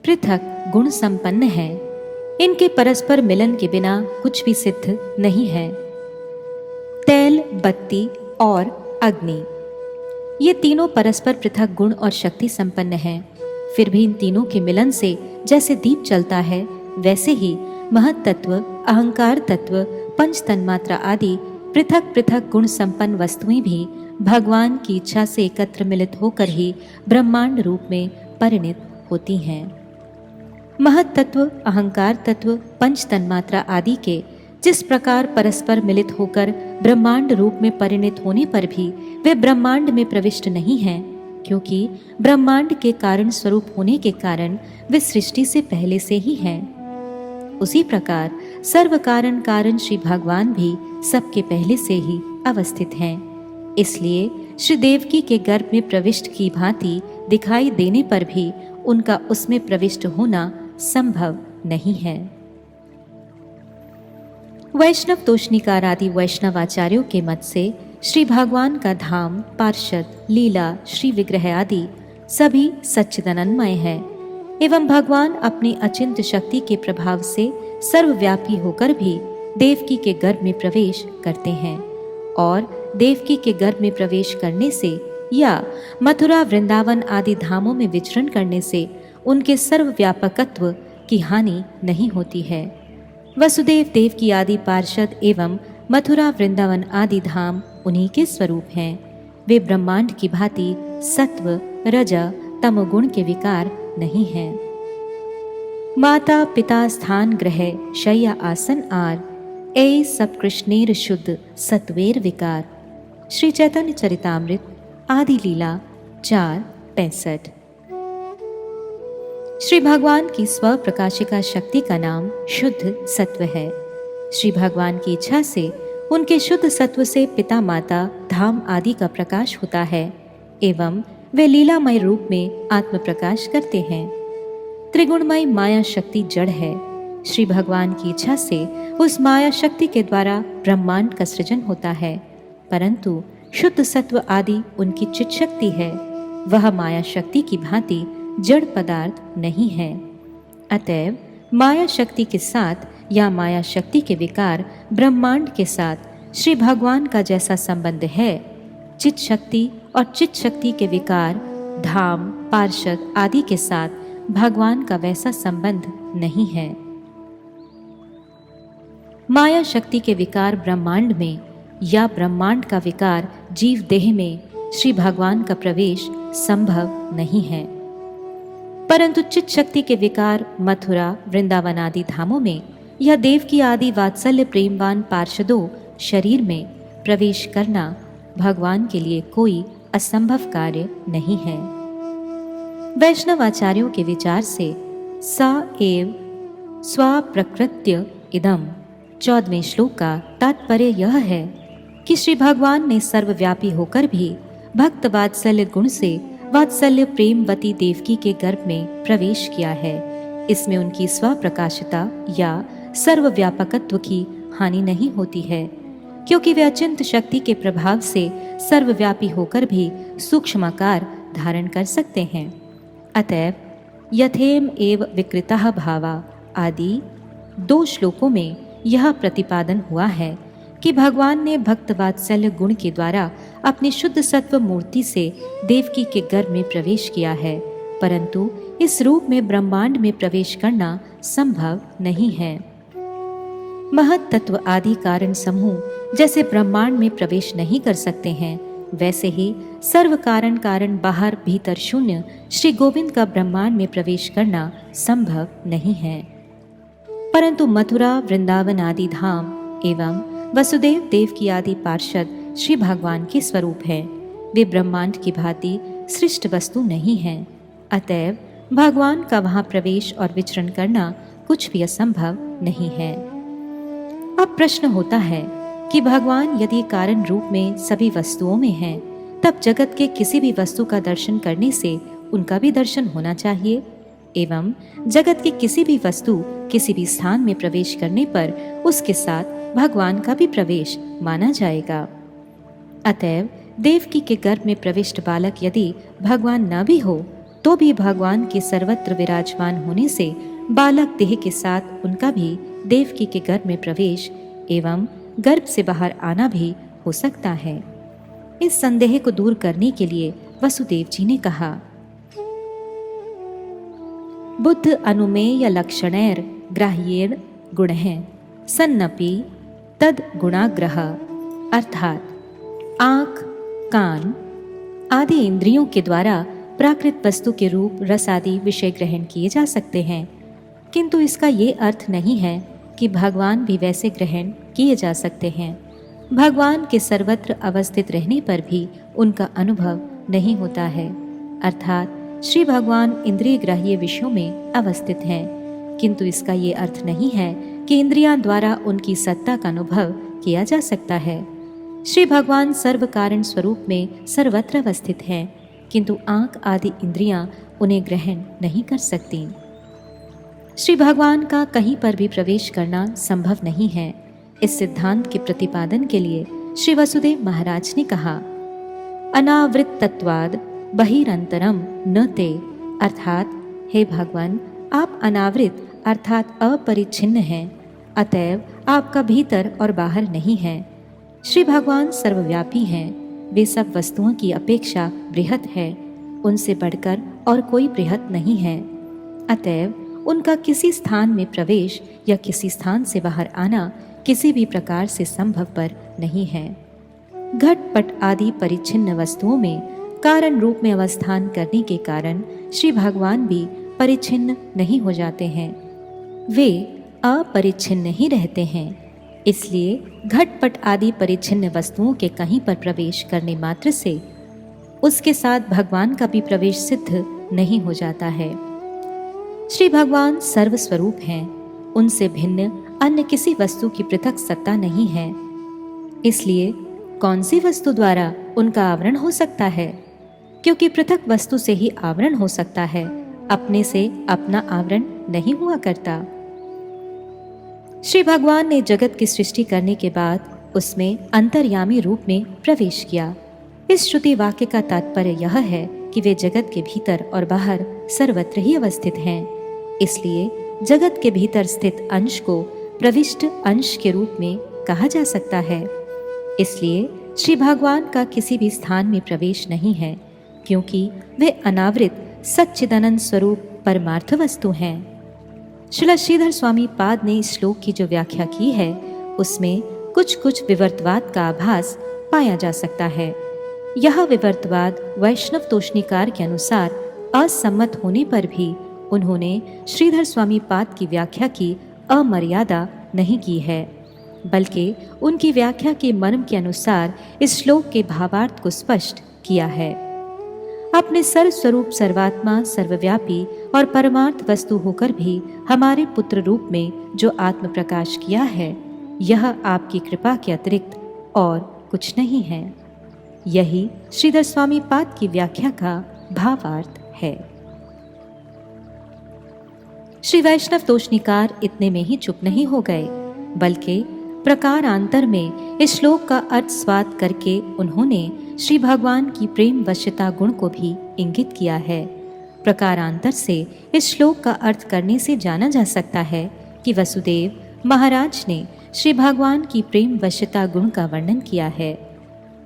[SPEAKER 1] पृथक गुण संपन्न है। इनके परस्पर मिलन के बिना कुछ भी सिद्ध नहीं है। तैल, बत्ती और अग्नि ये तीनों परस्पर पृथक गुण और शक्ति संपन्न हैं। फिर भी इन तीनों के मिलन से जैसे दीप जलता है, वैसे ही महत तत्व, अहंकार तत्व, पंच तन्मात्रा आदि पृथक पृथक गुण संपन्न वस्तुएं भी भगवान की इच्छा से एकत्र मिलित होकर ही ब्रह्मांड रूप में परिणित होती हैं। महत तत्व, अहंकार तत्व, पंच तन्मात्रा आदि के जिस प्रकार परस्पर मिलित होकर ब्रह्मांड रूप में परिणित होने पर भी वे ब्रह्मांड में प्रविष्ट नहीं हैं, क्योंकि ब्रह्मांड के कारण स्वरूप होने के कारण वे सृष्टि से पहले से ही हैं। उसी प्रकार सर्व कारण कारण श्री भगवान भी सबके पहले से ही अवस्थित हैं। इसलिए श्री देवकी के गर्भ में प्रविष्ट की भांति दिखाई देने पर भी उनका उसमें प्रविष्ट होना संभव नहीं है। वैष्णव तोषनिकार आदि वैष्णव आचार्यों के मत से श्री भगवान का धाम, पार्षद, लीला, श्री विग्रह आदि सभी सच्चिदानंदमय है एवं भगवान अपनी अचिंत्य शक्ति के प्रभाव से सर्वव्यापी होकर भी देवकी के गर्भ में प्रवेश करते हैं और देवकी के गर्भ में प्रवेश करने से या मथुरा, वृंदावन आदि धामों में विचरण करने से उनके सर्वव्यापकत्व की हानि नहीं होती है। वसुदेव देवकी आदि पार्षद एवं मथुरा, वृंदावन आदि धाम उन्हीं के स्वरूप हैं। वे ब्रह्मांड की भांति सत्व, रज, तमोगुण के विकार नहीं हैं। माता पिता स्थान ग्रह शय्या आसन आर, ए सब कृष्णेर शुद्ध सत्वेर विकार। श्री चैतन्य चरितामृत आदि लीला 4:65। श्री भगवान की स्व प्रकाशिका शक्ति का नाम शुद्ध सत्व है। श्री भगवान की इच्छा से उनके शुद्ध सत्व से पिता, माता, धाम आदि का प्रकाश होता है एवं वे लीलामय रूप में आत्म प्रकाश करते हैं। त्रिगुणमय माया शक्ति जड़ है। श्री भगवान की इच्छा से उस माया शक्ति के द्वारा ब्रह्मांड का सृजन होता है, परंतु शुद्ध सत्व आदि उनकी चित शक्ति है। वह माया शक्ति की भांति जड़ पदार्थ नहीं है। अतएव माया शक्ति के साथ या माया शक्ति के विकार ब्रह्मांड के साथ श्री भगवान का जैसा संबंध है, चित शक्ति और चित शक्ति के विकार धाम, पार्षद आदि के साथ भगवान का वैसा संबंध नहीं है। माया शक्ति के विकार ब्रह्मांड में या ब्रह्मांड का विकार जीव देह में श्री भगवान का प्रवेश संभव नहीं है, परंतु चित शक्ति के विकार मथुरा, वृंदावन आदि धामों में या देवकी आदि वात्सल्य प्रेमवान पार्षदों शरीर में प्रवेश करना भगवान के लिए कोई असंभव कार्य नहीं है। वैष्णव आचार्यों के विचार से सा एव स्वप्रकृत्य इदम 14वें श्लोक का तात्पर्य यह है कि श्री भगवान ने सर्वव्यापी होकर भी भक्त वात्सल्य गुण से वात्सल्य प्रेमवती देवकी के गर्भ में प्रवेश किया है। इसमें उनकी स्वप्रकाशिता या सर्वव्यापकत्व की हानि नहीं होती है, क्योंकि वे अचिंत शक्ति के प्रभाव से सर्वव्यापी होकर भी सूक्ष्माकार धारण कर सकते हैं। अतएव यथेम एव विकृतः भावा आदि 2 श्लोकों में यह प्रतिपादन हुआ है कि भगवान ने भक्त वात्सल्य गुण के द्वारा अपनी शुद्ध सत्व मूर्ति से देवकी के गर्भ में प्रवेश किया है, परंतु इस रूप में ब्रह्मांड में प्रवेश करना संभव नहीं है। महत तत्व आदि कारण समूह जैसे ब्रह्मांड में प्रवेश नहीं कर सकते हैं, वैसे ही सर्व कारण कारण बाहर भीतर शून्य श्री गोविंद का ब्रह्मांड में प्रवेश करना संभव नहीं है। परंतु मथुरा, वृंदावन आदि धाम एवं वसुदेव देवकी आदि पार्षद श्री भगवान के स्वरूप हैं। वे ब्रह्मांड की भांति सृष्ट वस्तु नहीं हैं। अतएव भगवान का वहां प्रवेश और विचरण करना कुछ भी असंभव नहीं है। अब प्रश्न होता है कि भगवान यदि कारण रूप में सभी वस्तुओं में हैं, तब जगत के किसी भी वस्तु का दर्शन करने से उनका भी दर्शन होना चाहिए एवं जगत की किसी भी वस्तु किसी भी स्थान में प्रवेश करने पर उसके साथ भगवान का भी प्रवेश माना जाएगा। अतएव देवकी के गर्भ में प्रविष्ट बालक यदि भगवान न भी हो तो भी भगवान के सर्वत्र विराजमान होने से बालक देह के साथ उनका भी देवकी के गर्भ में प्रवेश एवं गर्भ से बाहर आना भी हो सकता है। इस संदेह को दूर करने के लिए वसुदेव जी ने कहा, बुद्ध अनुमेय लक्षणैर ग्राह्येण गुणः सन्नपि तद गुणाग्रह, अर्थात आँख, कान आदि इंद्रियों के द्वारा प्राकृत वस्तु के रूप, रस आदि विषय ग्रहण किए जा सकते हैं, किंतु इसका ये अर्थ नहीं है कि भगवान भी वैसे ग्रहण किए जा सकते हैं। भगवान के सर्वत्र अवस्थित रहने पर भी उनका अनुभव नहीं होता है, अर्थात श्री भगवान इंद्रिय ग्राह्य विषयों में अवस्थित हैं, किंतु इसका ये अर्थ नहीं है कि इंद्रियां द्वारा उनकी सत्ता का अनुभव किया जा सकता है। श्री भगवान सर्व कारण स्वरूप में सर्वत्र अवस्थित हैं, किंतु आँख आदि इंद्रियां उन्हें ग्रहण नहीं कर सकती। श्री भगवान का कहीं पर भी प्रवेश करना संभव नहीं है। इस सिद्धांत के प्रतिपादन के लिए श्री वसुदेव महाराज ने कहा, अनावृत्तत्वाद बहिरंतरम न ते, अर्थात हे भगवान, आप अनावृत अर्थात अपरिच्छिन्न हैं, अतएव आपका भीतर और बाहर नहीं है। श्री भगवान सर्वव्यापी हैं, वे सब वस्तुओं की अपेक्षा बृहत है, उनसे बढ़कर और कोई बृहत नहीं है, अतएव उनका किसी स्थान में प्रवेश या किसी स्थान से बाहर आना किसी भी प्रकार से संभव पर नहीं है। घटपट आदि परिच्छिन्न वस्तुओं में कारण रूप में अवस्थान करने के कारण श्री भगवान भी परिच्छिन्न नहीं हो जाते हैं, वे अपरिच्छिन्न ही रहते हैं। इसलिए घटपट आदि परिच्छिन्न वस्तुओं के कहीं पर प्रवेश करने मात्र से उसके साथ भगवान का भी प्रवेश सिद्ध नहीं हो जाता है। श्री भगवान सर्वस्वरूप हैं, उनसे भिन्न अन्य किसी वस्तु की पृथक सत्ता नहीं है। इसलिए कौन सी वस्तु द्वारा उनका आवरण हो सकता है, क्योंकि पृथक वस्तु से ही आवरण हो सकता है, अपने से अपना आवरण नहीं हुआ करता। श्री भगवान ने जगत की सृष्टि करने के बाद उसमें अंतर्यामी रूप में प्रवेश किया। इस श्रुति वाक्य का तात्पर्य यह है कि वे जगत के भीतर और बाहर सर्वत्र ही अवस्थित हैं। इसलिए जगत के भीतर स्थित अंश को प्रविष्ट अंश के रूप में कहा जा सकता है। इसलिए श्री भगवान का किसी भी स्थान में प्रवेश नहीं है, क्योंकि वे अनावृत सच्चिदानंद स्वरूप परमार्थ वस्तु हैं। श्रील श्रीधर स्वामी पाद ने इस श्लोक की जो व्याख्या की है, उसमें कुछ कुछ विवर्तवाद का आभास पाया जा सकता है। यह विवर्तवाद वैष्णव तोषणीकार के अनुसार असम्मत होने पर भी उन्होंने श्रीधर स्वामी पाद की व्याख्या की अमर्यादा नहीं की है, बल्कि उनकी व्याख्या के मर्म के अनुसार इस श्लोक के भावार्थ को स्पष्ट किया है। अपने सर्वस्वरूप सर्वात्मा सर्वव्यापी और परमार्थ वस्तु होकर भी हमारे पुत्र रूप में जो आत्म प्रकाश किया है, यह आपकी कृपा के अतिरिक्त और कुछ नहीं है। यही श्रीधर स्वामी पाद की व्याख्या का भावार्थ है। श्री वैष्णव तोषणीकार इतने में ही चुप नहीं हो गए, बल्कि प्रकारांतर में इस श्लोक का अर्थ स्वाद करके उन्होंने श्री भगवान की प्रेम वश्यता गुण को भी इंगित किया है। प्रकारांतर से इस श्लोक का अर्थ करने से जाना जा सकता है कि वसुदेव महाराज ने श्री भगवान की प्रेम वश्यता गुण का वर्णन किया है।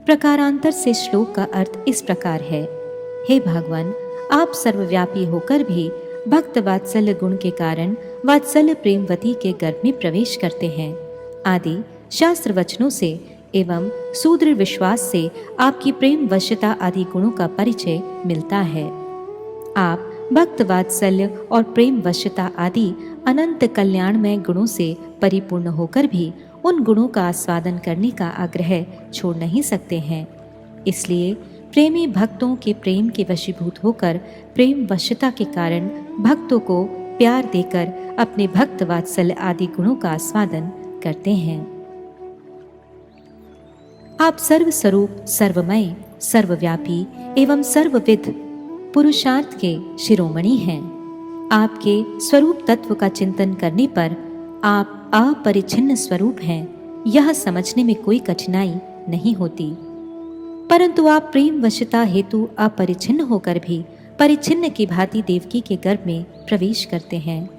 [SPEAKER 1] प्रकारांतर से श्लोक का अर्थ इस प्रकार है, हे भगवान, आप सर्वव्यापी होकर भी भक्त वात्सल्य गुण के कारण वात्सल्य प्रेमवती के गर्भ में प्रवेश करते हैं आदि शास्त्र वचनों से एवं सुदृढ़ विश्वास से आपकी प्रेम वश्यता आदि गुणों का परिचय मिलता है। आप भक्त वात्सल्य और प्रेम वश्यता आदि अनंत कल्याणमय गुणों से परिपूर्ण होकर भी उन गुणों का आस्वादन करने का आग्रह छोड़ नहीं सकते हैं। इसलिए प्रेमी भक्तों के प्रेम के वशीभूत होकर प्रेम वश्यता के कारण भक्तों को प्यार देकर अपने भक्त वात्सल्य आदि गुणों का आस्वादन करते हैं। आप सर्वस्वरूप सर्वमय सर्वव्यापी एवं सर्वविध पुरुषार्थ के शिरोमणि हैं। आपके स्वरूप तत्व का चिंतन करने पर आप अपरिच्छिन्न स्वरूप हैं, यह समझने में कोई कठिनाई नहीं होती। परंतु आप प्रेम वश्यता हेतु अपरिच्छिन्न होकर भी परिच्छिन्न की भांति देवकी के गर्भ में प्रवेश करते हैं।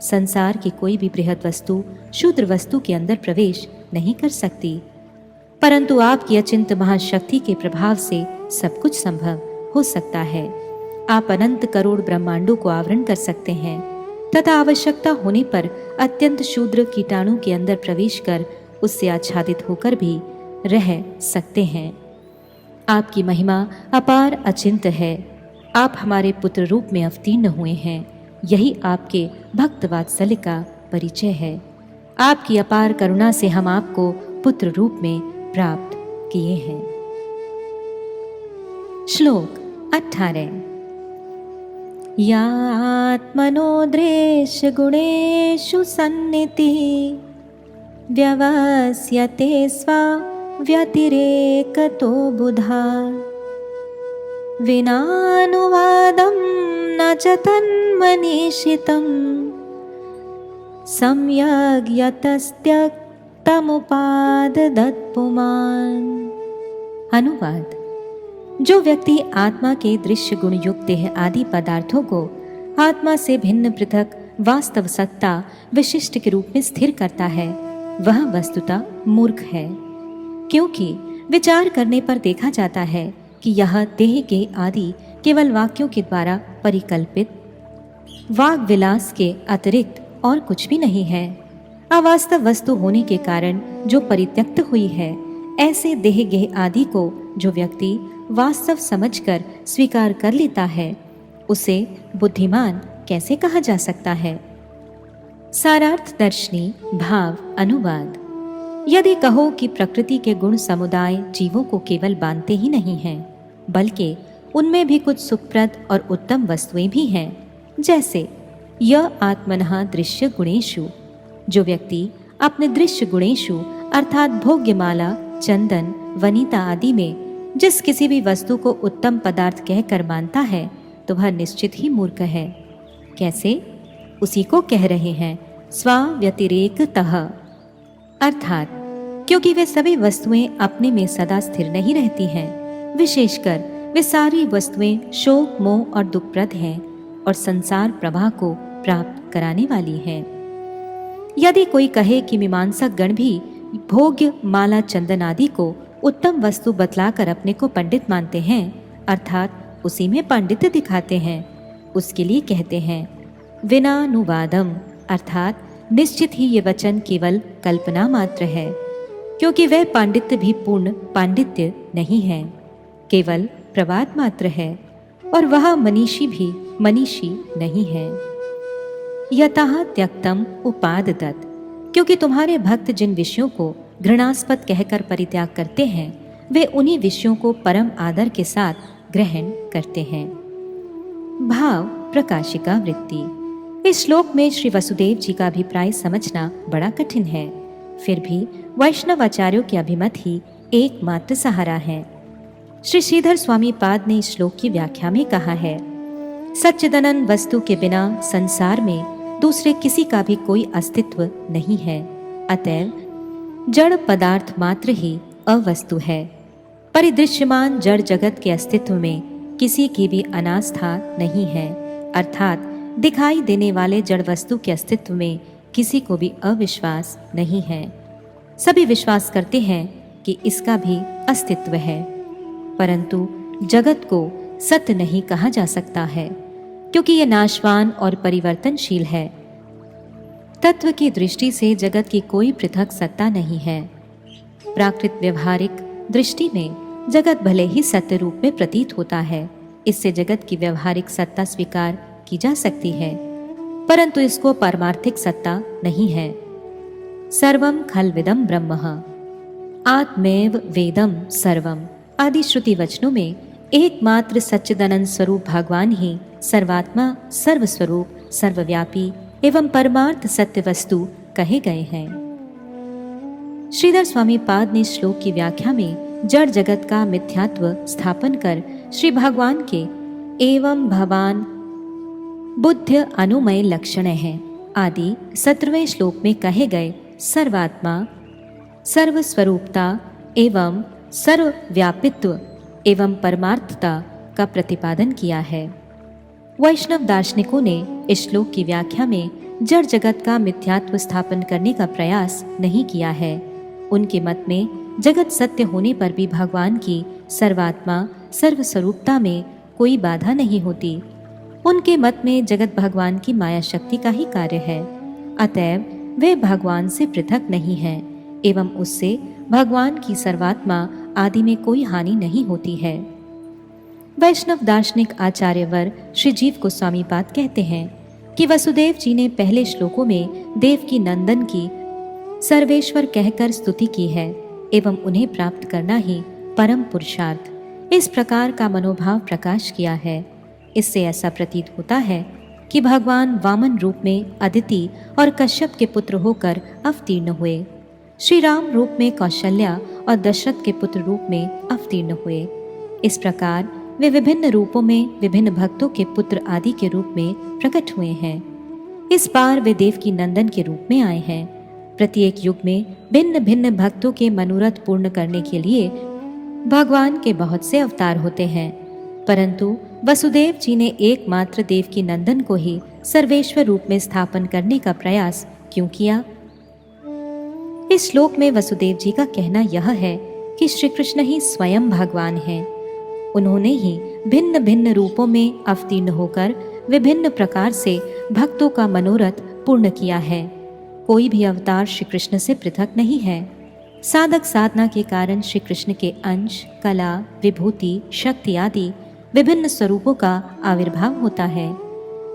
[SPEAKER 1] संसार की कोई भी बृहद वस्तु शूद्र वस्तु के अंदर प्रवेश नहीं कर सकती। परंतु आपकी अचिंत महाशक्ति के प्रभाव से सब कुछ संभव हो सकता है। आप अनंत करोड़ ब्रह्मांडों को आवरण कर सकते हैं तथा आवश्यकता होने पर अत्यंत क्षुद्र कीटाणु के अंदर प्रवेश कर उससे आच्छादित होकर भी रह सकते हैं। आपकी महिमा अपार अचिंत है। आप हमारे पुत्र रूप में अवतीर्ण हुए हैं। यही आपके भक्त वात्सल्य का परिचय है। आपकी अपार करुणा से हम आपको पुत्र रूप में प्राप्त किए हैं। श्लोक 18। या आत्मनो दृश्य गुणेषु सन्निधि व्यवस्यते स्वा व्यतिरेकतो बुधा विनानुवादं न च तन्मनीषितं सम्यग् यतस्त्यक्तमुपाददत्पुमान्। अनुवाद। जो व्यक्ति आत्मा के दृश्य गुण युक्त देह आदि पदार्थों को आत्मा से भिन्न पृथक वास्तव सत्ता विशिष्ट के रूप में स्थिर करता है वह वस्तुतः मूर्ख है, क्योंकि विचार करने पर देखा जाता है कि यह देह के आदि केवल वाक्यों के द्वारा परिकल्पित वाग विलास के अतिरिक्त और कुछ भी नहीं है। अवास्तव वस्तु होने के कारण जो परित्यक्त हुई है, ऐसे देह गेह आदि को जो व्यक्ति वास्तव समझकर स्वीकार कर लेता है उसे बुद्धिमान कैसे कहा जा सकता है। सारार्थ दर्शनी भाव अनुवाद। यदि कहो कि प्रकृति के गुण समुदाय जीवों को केवल बांधते ही नहीं हैं, बल्कि उनमें भी कुछ सुखप्रद और उत्तम वस्तुएं भी हैं, जैसे यह आत्मनः दृश्य गुणेषु, जो व्यक्ति अपने दृश्य गुणेषु अर्थात भोग्यमाला, चंदन, वनिता आदि में जिस किसी भी वस्तु को उत्तम पदार्थ कहकर मानता है तो वह निश्चित ही मूर्ख है। कैसे? उसी को कह रहे हैं स्वाव्यतिरेकतः, अर्थात क्योंकि वे सभी वस्तुएं अपने में सदा स्थिर नहीं रहती हैं। विशेषकर वे सारी वस्तुएं शोक, मोह और दुखप्रद हैं और संसार प्रवाह को प्राप्त कराने वाली हैं। यदि कोई कहे कि मीमांसक गण भी भोग्य माला, चंदन आदि को उत्तम वस्तु बतलाकर अपने को पंडित मानते हैं, अर्थात उसी में पांडित्य दिखाते हैं, उसके लिए कहते हैं विनानुवादम, अर्थात निश्चित ही ये वचन केवल कल्पना मात्र है, क्योंकि वह पांडित्य भी पूर्ण पांडित्य नहीं है, केवल प्रवाद मात्र है, और वह मनीषी भी मनीषी नहीं है। यतः त्यक्तम उपाददत्, क्योंकि तुम्हारे भक्त जिन विषयों को घृणास्पद कहकर परित्याग करते हैं वे उन्हीं विषयों को परम आदर के साथ ग्रहण करते हैं। भाव प्रकाशिका वृत्ति। इस श्लोक में श्री वसुदेव जी का अभिप्राय समझना बड़ा कठिन है, फिर भी वैष्णव आचार्यों के अभिमत ही एकमात्र सहारा है। श्री श्रीधर स्वामी पाद ने इस श्लोक की व्याख्या में कहा है, सच्चिदानंद वस्तु के बिना संसार में दूसरे किसी का भी कोई अस्तित्व नहीं है, अतएव जड़ पदार्थ मात्र ही अवस्तु है। परिदृश्यमान जड़ जगत के अस्तित्व में किसी की भी अनास्था नहीं है, अर्थात दिखाई देने वाले जड़ वस्तु के अस्तित्व में किसी को भी अविश्वास नहीं है। सभी विश्वास करते हैं कि इसका भी अस्तित्व है, परंतु जगत को सत्य नहीं कहा जा सकता है, क्योंकि ये नाशवान और परिवर्तनशील है। तत्व की दृष्टि से जगत की कोई पृथक सत्ता नहीं है। प्राकृत व्यवहारिक दृष्टि में जगत भले ही सत्य रूप में प्रतीत होता है, इससे जगत की व्यवहारिक सत्ता स्वीकार की जा सकती है, परंतु इसको पारमार्थिक सत्ता नहीं है। सर्वम खल्विदम ब्रह्मः, आत्मैव वेदम सर्वम आदि श्रुति वचनों में एकमात्र सच्चिदानंद स्वरूप भगवान ही सर्वात्मा, सर्वस्वरूप, सर्वव्यापी एवं परमार्थ सत्य वस्तु कहे गए हैं। श्रीधर स्वामी पाद ने श्लोक की व्याख्या में जड़ जगत का मिथ्यात्व स्थापन कर श्री भगवान के एवं भवान बुद्ध अनुमय लक्षण है आदि 17वें श्लोक में कहे गए सर्वात्मा, सर्वस्वरूपता एवं सर्वव्यापित्व एवं परमार्थता का प्रतिपादन किया है। वैष्णव दार्शनिकों ने इस श्लोक की व्याख्या में जड़ जगत का मिथ्यात्व स्थापन करने का प्रयास नहीं किया है। उनके मत में जगत सत्य होने पर भी भगवान की सर्वात्मा सर्वस्वरूपता में कोई बाधा नहीं होती। उनके मत में जगत भगवान की माया शक्ति का ही कार्य है, अतएव वे भगवान से पृथक नहीं है एवं उससे भगवान की सर्वात्मा आदि में कोई हानि नहीं होती है। वैष्णव दार्शनिक आचार्यवर श्री जीव गोस्वामी पाद कहते हैं कि वसुदेव जी ने पहले श्लोकों में देव की नंदन की सर्वेश्वर कहकर स्तुति की है एवं उन्हें प्राप्त करना ही परम पुरुषार्थ, इस प्रकार का मनोभाव प्रकाश किया है। इससे ऐसा प्रतीत होता है कि भगवान वामन रूप में अदिति और कश्यप के पुत्र होकर अवतीर्ण हुए, श्री राम रूप में कौशल्या और दशरथ के पुत्र रूप में अवतीर्ण हुए। इस प्रकार वे विभिन्न रूपों में विभिन्न भक्तों के पुत्र आदि के रूप में प्रकट हुए हैं। इस बार वे देव की नंदन के रूप में आए हैं। प्रत्येक युग में भिन्न भिन्न भक्तों के मनोरथ पूर्ण करने के लिए भगवान के बहुत से अवतार होते हैं, परंतु वसुदेव जी ने एकमात्र देव की नंदन को ही सर्वेश्वर रूप में स्थापन करने का प्रयास क्यों किया? इस श्लोक में वसुदेव जी का कहना यह है कि श्री कृष्ण ही स्वयं भगवान हैं। उन्होंने ही भिन्न भिन्न रूपों में अवतीर्ण होकर विभिन्न प्रकार से भक्तों का मनोरथ पूर्ण किया है। कोई भी अवतार श्री कृष्ण से पृथक नहीं है। साधक साधना के कारण श्री कृष्ण के अंश, कला, विभूति, शक्ति आदि विभिन्न स्वरूपों का आविर्भाव होता है।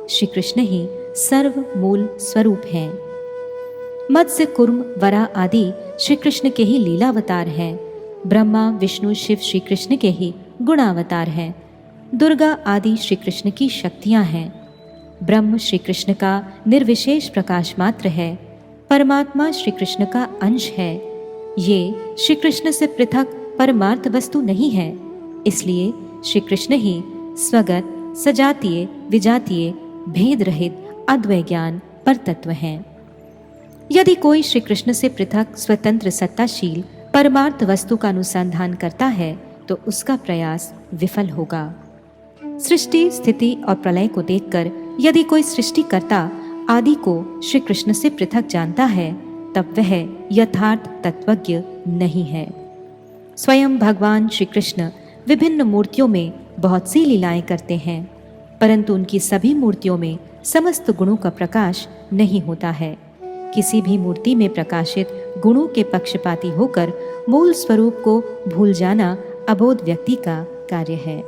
[SPEAKER 1] श्री कृष्ण ही सर्व मूल स्वरूप हैं। मत्स्य, कूर्म, वराह आदि श्री कृष्ण के ही लीलावतार हैं। ब्रह्मा, विष्णु, शिव श्री कृष्ण के ही गुणावतार हैं। दुर्गा आदि श्री कृष्ण की शक्तियां हैं। ब्रह्म श्री कृष्ण का निर्विशेष प्रकाश मात्र है। परमात्मा श्री कृष्ण का अंश है। ये श्री कृष्ण से पृथक परमार्थ वस्तु नहीं है। इसलिए श्री कृष्ण ही स्वगत, सजातीय, विजातीय, भेद रहित अद्वय ज्ञान पर तत्व हैं। यदि कोई श्री कृष्ण से पृथक स्वतंत्र सत्ताशील परमार्थ वस्तु का अनुसंधान करता है तो उसका प्रयास विफल होगा। सृष्टि, स्थिति और प्रलय को देखकर यदि कोई सृष्टिकर्ता आदि को श्री कृष्ण से पृथक जानता है तब वह यथार्थ तत्वज्ञ नहीं है। स्वयं भगवान श्री कृष्ण विभिन्न मूर्तियों में बहुत सी लीलाएं करते हैं, परंतु उनकी सभी मूर्तियों में समस्त गुणों का प्रकाश नहीं होता है। किसी भी मूर्ति में प्रकाशित गुणों के पक्षपाती होकर मूल स्वरूप को भूल जाना अबोध व्यक्ति का कार्य है।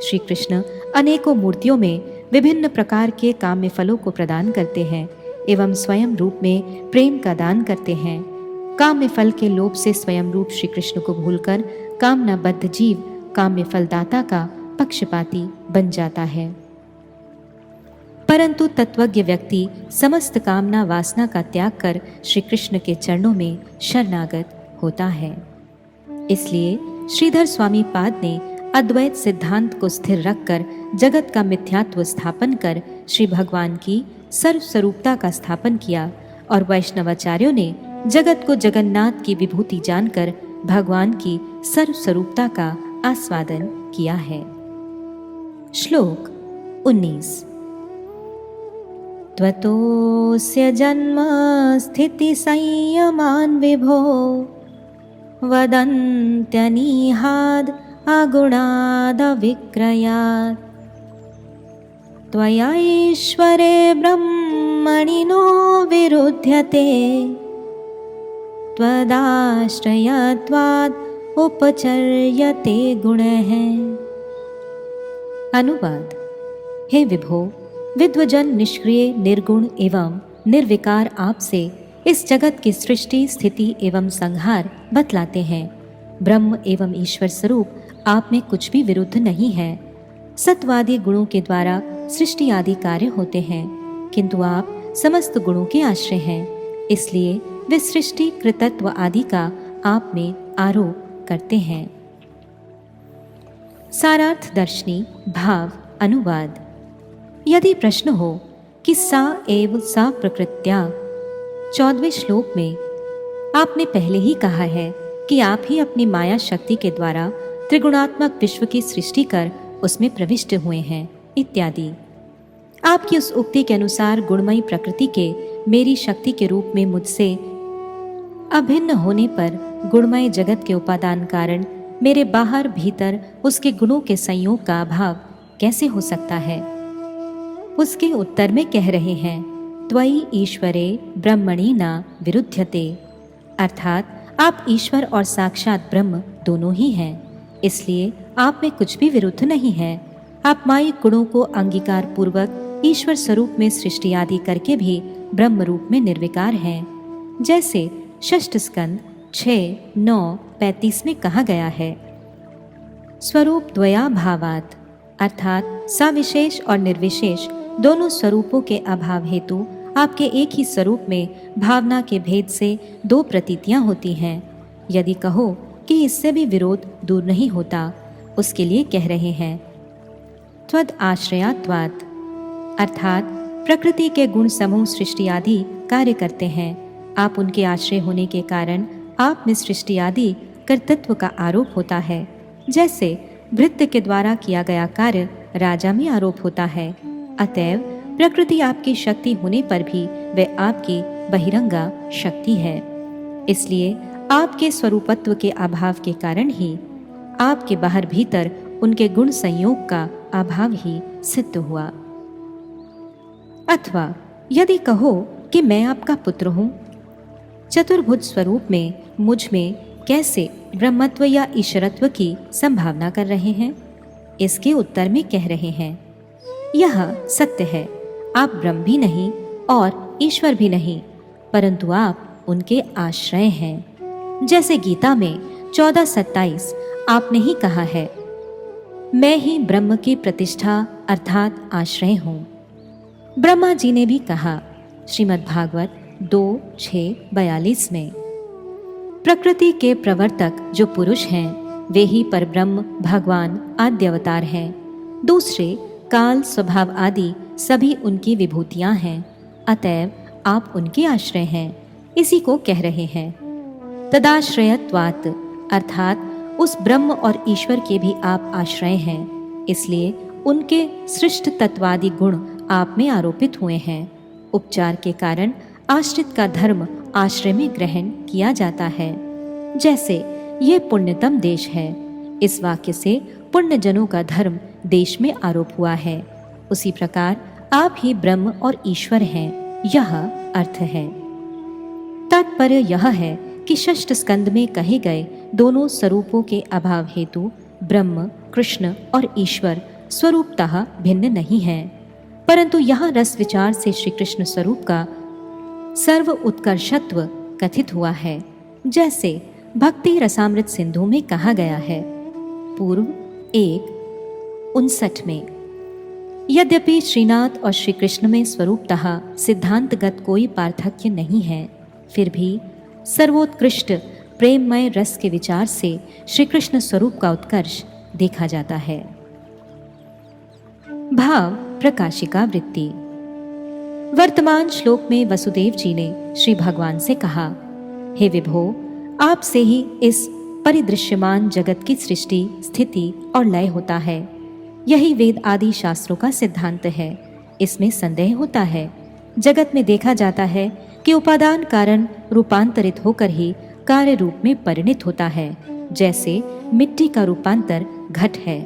[SPEAKER 1] श्री कृष्ण अनेकों मूर्तियों में विभिन्न प्रकार के काम्य फलों को प्रदान करते हैं एवं स्वयं रूप में प्रेम का दान करते हैं। काम्य फल के लोभ से स्वयं रूप श्री कृष्ण को भूलकर कामनाबद्ध जीव काम्य फलदाता का पक्षपाती बन जाता है। परंतु तत्वज्ञ व्यक्ति समस्त कामना वासना का त्याग कर श्री कृष्ण के चरणों में शरणागत होता है। इसलिए श्रीधर स्वामी पाद ने अद्वैत सिद्धांत को स्थिर रखकर जगत का मिथ्यात्व स्थापन कर श्री भगवान की सर्वस्वरूपता का स्थापन किया और वैष्णवाचार्यों ने जगत को जगन्नाथ की विभूति जानकर भगवान की सर्वस्वरूपता का आस्वादन किया है। श्लोक 19। त्वतोऽस्य जन्म स्थिति संयमान् विभो वदन्त्यनीहाद् अगुणादविक्रयात् त्वया ईश्वरे ब्रह्मणि नो विरुध्यते त्वदाश्रयत्वाद् उपचर्यते गुणः। अनुवाद। हे विभो, विद्वजन निष्क्रिय, निर्गुण एवं निर्विकार आपसे इस जगत की सृष्टि, स्थिति एवं संहार बतलाते हैं। ब्रह्म एवं ईश्वर स्वरूप आप में कुछ भी विरुद्ध नहीं है। सत्वादी गुणों के द्वारा सृष्टि आदि कार्य होते हैं, किंतु आप समस्त गुणों के आश्रय हैं, इसलिए वे सृष्टि, कृतत्व आदि का आप में आरोप करते हैं। सारार्थ दर्शनी भाव अनुवाद। यदि प्रश्न हो कि सा एव सा प्रकृत्या 14वें श्लोक में आपने पहले ही कहा है कि आप ही अपनी माया शक्ति के द्वारा त्रिगुणात्मक विश्व की सृष्टि कर उसमें प्रविष्ट हुए हैं इत्यादि। आपकी उस उक्ति के अनुसार गुणमयी प्रकृति के मेरी शक्ति के रूप में मुझसे अभिन्न होने पर गुणमय जगत के उपादान कारण मेरे बाहर भीतर उसके गुणों के संयोग का अभाव कैसे हो सकता है? उसके उत्तर में कह रहे हैं, त्वयि ईश्वरे ब्रह्मणि न विरुध्यते, अर्थात आप ईश्वर और साक्षात ब्रह्म दोनों ही हैं, इसलिए आप में कुछ भी विरुद्ध नहीं है। आप मायिक गुणों को अंगीकार पूर्वक ईश्वर स्वरूप में सृष्टि आदि करके भी ब्रह्म रूप में निर्विकार हैं। जैसे षष्ठ स्कंद 6:9-35 में कहा गया है, स्वरूप द्वया भावात, अर्थात सविशेष और निर्विशेष दोनों स्वरूपों के अभाव हेतु आपके एक ही स्वरूप में भावना के भेद से दो प्रतीतियां होती हैं। यदि कहो कि इससे भी विरोध दूर नहीं होता, उसके लिए कह रहे हैं, त्वद आश्रयात्वात्, अर्थात प्रकृति के गुण समूह सृष्टि आदि कार्य करते हैं। आप उनके आश्रय होने के कारण आप में सृष्टि आदि कर्तृत्व का आरोप होता है। जैसे भृत्य के द्वारा किया गया कार्य राजा में आरोप होता है। अतएव प्रकृति आपकी शक्ति होने पर भी वह आपकी बहिरंगा शक्ति है। इसलिए आपके स्वरूपत्व के अभाव के कारण ही आपके बाहर भीतर उनके गुण संयोग का अभाव ही सिद्ध हुआ। अथवा यदि कहो कि मैं आपका पुत्र हूँ, चतुर्भुज स्वरूप में मुझ में कैसे ब्रह्मत्व या ईश्वरत्व की संभावना कर रहे हैं? इसके उत्तर में कह रहे हैं, यह सत्य है, आप ब्रह्म भी नहीं और ईश्वर भी नहीं, परंतु आप उनके आश्रय हैं। जैसे गीता में 14:27 आपने ही कहा है, मैं ही ब्रह्म की प्रतिष्ठा अर्थात आश्रय हूँ। ब्रह्मा जी ने भी कहा श्रीमद् भागवत 2:6-42 में, प्रकृति के प्रवर्तक जो पुरुष हैं वे ही परब्रह्म भगवान आद्य अवतार हैं। दूसरे काल स्वभाव आदि सभी उनकी विभूतियां हैं, अतएव आप उनके आश्रय हैं। इसी को कह रहे हैं तदाश्रयत्वात्, अर्थात उस ब्रह्म और ईश्वर के भी आप आश्रय हैं, इसलिए उनके सृष्ट तत्वादि गुण आप में आरोपित हुए हैं। उपचार के कारण आश्रित का धर्म आश्रय में ग्रहण किया जाता है। जैसे ये पुण्यतम देश है, इस वाक्य से पुण्यजनों का धर्म देश में आरोप हुआ है। उसी प्रकार आप ही ब्रह्म और ईश्वर हैं, यह अर्थ है। तात्पर्य यह है कि षष्ठ स्कंद में कहे गए दोनों स्वरूपों के अभाव हेतु ब्रह्म, कृष्ण और ईश्वर स्वरूपतः भिन्न नहीं हैं, परंतु यहाँ रस विचार से श्री कृष्ण स्वरूप का सर्व उत्कर्षत्व कथित हुआ है। जैसे भक्ति रसामृत सिंधु में कहा गया है, पूर्व 1:59 में, यद्यपि श्रीनाथ और श्री कृष्ण में स्वरूपतः सिद्धांतगत कोई पार्थक्य नहीं है, फिर भी सर्वोत्कृष्ट प्रेममय रस के विचार से श्री कृष्ण स्वरूप का उत्कर्ष देखा जाता है। भाव प्रकाशिका वृत्ति। वर्तमान श्लोक में वसुदेव जी ने श्री भगवान से कहा, हे विभो, आपसे ही इस परिदृश्यमान जगत की सृष्टि, स्थिति और लय होता है। यही वेद आदि शास्त्रों का सिद्धांत है। इसमें संदेह होता है। जगत में देखा जाता है कि उपादान कारण रूपांतरित होकर ही कार्य रूप में परिणित होता है। जैसे मिट्टी का रूपांतर घट है।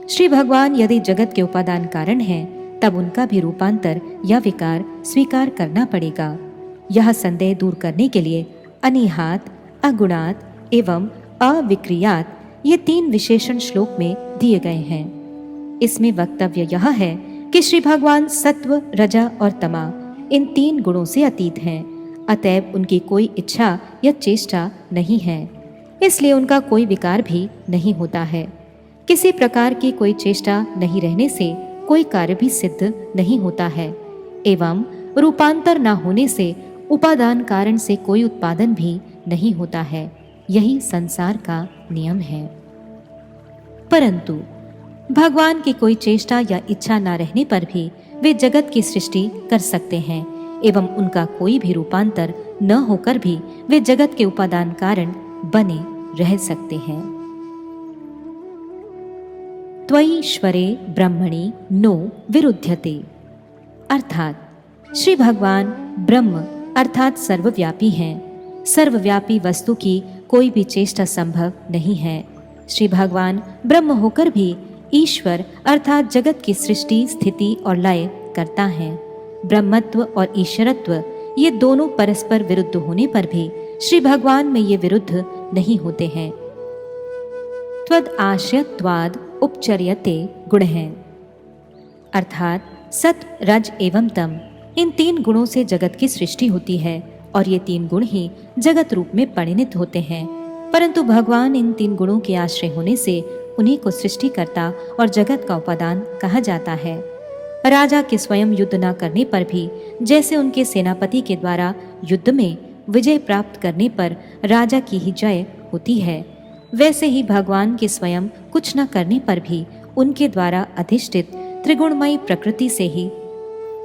[SPEAKER 1] श्री भगवान यदि जगत के उपादान कारण हैं, तब उनका भी रूपांतर या विकार स्वीकार करना पड़ेगा। यह संदेह दूर करने के लिए अनिहात, अगुणात एवं अविक्रियात ये 3 विशेषण श्लोक में दिए गए हैं। इसमें वक्तव्य यह है कि श्री भगवान सत्व, रजा और तमा इन 3 गुणों से अतीत हैं, अतएव उनकी कोई इच्छा या चेष्टा नहीं है, इसलिए उनका कोई विकार भी नहीं होता है। किसी प्रकार की कोई चेष्टा नहीं रहने से कोई कार्य भी सिद्ध नहीं होता है, एवं रूपांतर न होने से उपादान कारण से कोई उत्पादन भी नहीं होता है। यही संसार का नियम है। परंतु भगवान की कोई चेष्टा या इच्छा न रहने पर भी वे जगत की सृष्टि कर सकते हैं, एवं उनका कोई भी रूपांतर न होकर भी वे जगत के उपादान कारण बने रह सकते हैं। त्वयीश्वरे ब्रह्मणि नो विरुध्यते, अर्थात श्री भगवान ब्रह्म अर्थात सर्वव्यापी हैं। सर्वव्यापी वस्तु की कोई भी चेष्टा संभव नहीं है। श्री भगवान ब्रह्म होकर भी ईश्वर अर्थात जगत की सृष्टि, स्थिति और लय करता है। ब्रह्मत्व और ईश्वरत्व ये दोनों परस्पर विरुद्ध होने पर भी श्री भगवान में ये विरुद्ध नहीं होते हैं। त्वद आश्रयत्वाद उपचर्यते गुण हैं, अर्थात सत, रज एवं तम, इन 3 गुणों से जगत की सृष्टि होती है और ये 3 गुण ही जगत रूप में परिणित होते हैं। परंतु भगवान इन 3 गुणों के आश्रय होने से उन्हीं को सृष्टिकर्ता और जगत का उपादान कहा जाता है। राजा के स्वयं युद्ध न करने पर भी जैसे उनके सेनापति के द्वारा युद्ध में विजय प्राप्त करने पर राजा की ही जय होती है, वैसे ही भगवान के स्वयं कुछ न करने पर भी उनके द्वारा अधिष्ठित त्रिगुणमयी प्रकृति से ही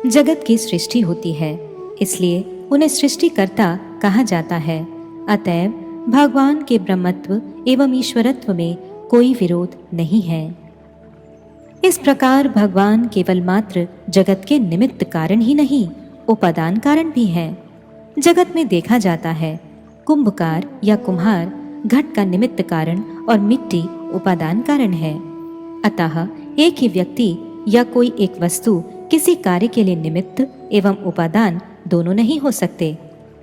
[SPEAKER 1] जगत की सृष्टि होती है। इसलिए उन्हें सृष्टिकर्ता कहा जाता है। अतएव भगवान के ब्रह्मत्व एवं ईश्वरत्व में कोई विरोध नहीं है। इस प्रकार भगवान केवल मात्र जगत के निमित्त कारण ही नहीं, उपादान कारण भी है। जगत में देखा जाता है कुंभकार या कुम्हार घट का निमित्त कारण और मिट्टी उपादान कारण है। अतः एक ही व्यक्ति या कोई एक वस्तु किसी कार्य के लिए निमित्त एवं उपादान दोनों नहीं हो सकते,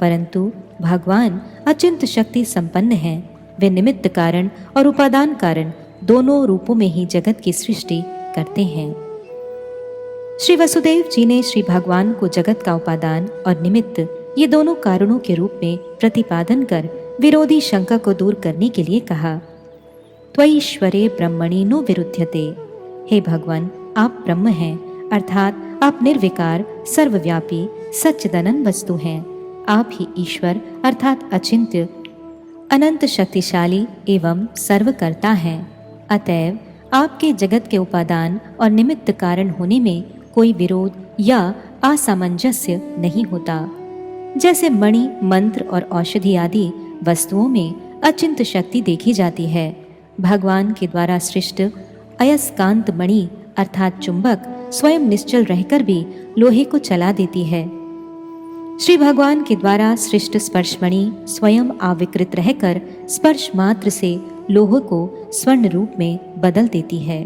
[SPEAKER 1] परंतु भगवान अचिंत शक्ति संपन्न हैं। वे निमित्त कारण और उपादान कारण दोनों रूपों में ही जगत की सृष्टि करते हैं। श्री वसुदेव जी ने श्री भगवान को जगत का उपादान और निमित्त ये दोनों कारणों के रूप में प्रतिपादन कर विरोधी शंका को दूर करने के लिए कहा। त्वईश्वरे ब्रह्मणि नो विरुध्यते, हे भगवान आप ब्रह्म हैं, अर्थात आप निर्विकार, सर्वव्यापी, सच्चिदानंद वस्तु हैं। आप ही ईश्वर अर्थात अचिंत्य, अनंत शक्तिशाली एवं सर्वकर्ता हैं। अतएव आपके जगत के उपादान और निमित्त कारण होने में कोई विरोध या असामंजस्य नहीं होता। जैसे मणि, मंत्र और औषधि आदि वस्तुओं में अचिंत शक्ति देखी जाती है, भगवान के द्वारा सृष्ट अयस्कांत मणि अर्थात चुंबक स्वयं निश्चल रहकर भी लोहे को चला देती है। श्री भगवान के द्वारा सृष्ट स्पर्शमणि स्वयं अविकृत रहकर स्पर्श मात्र से लोह को स्वर्ण रूप में बदल देती है।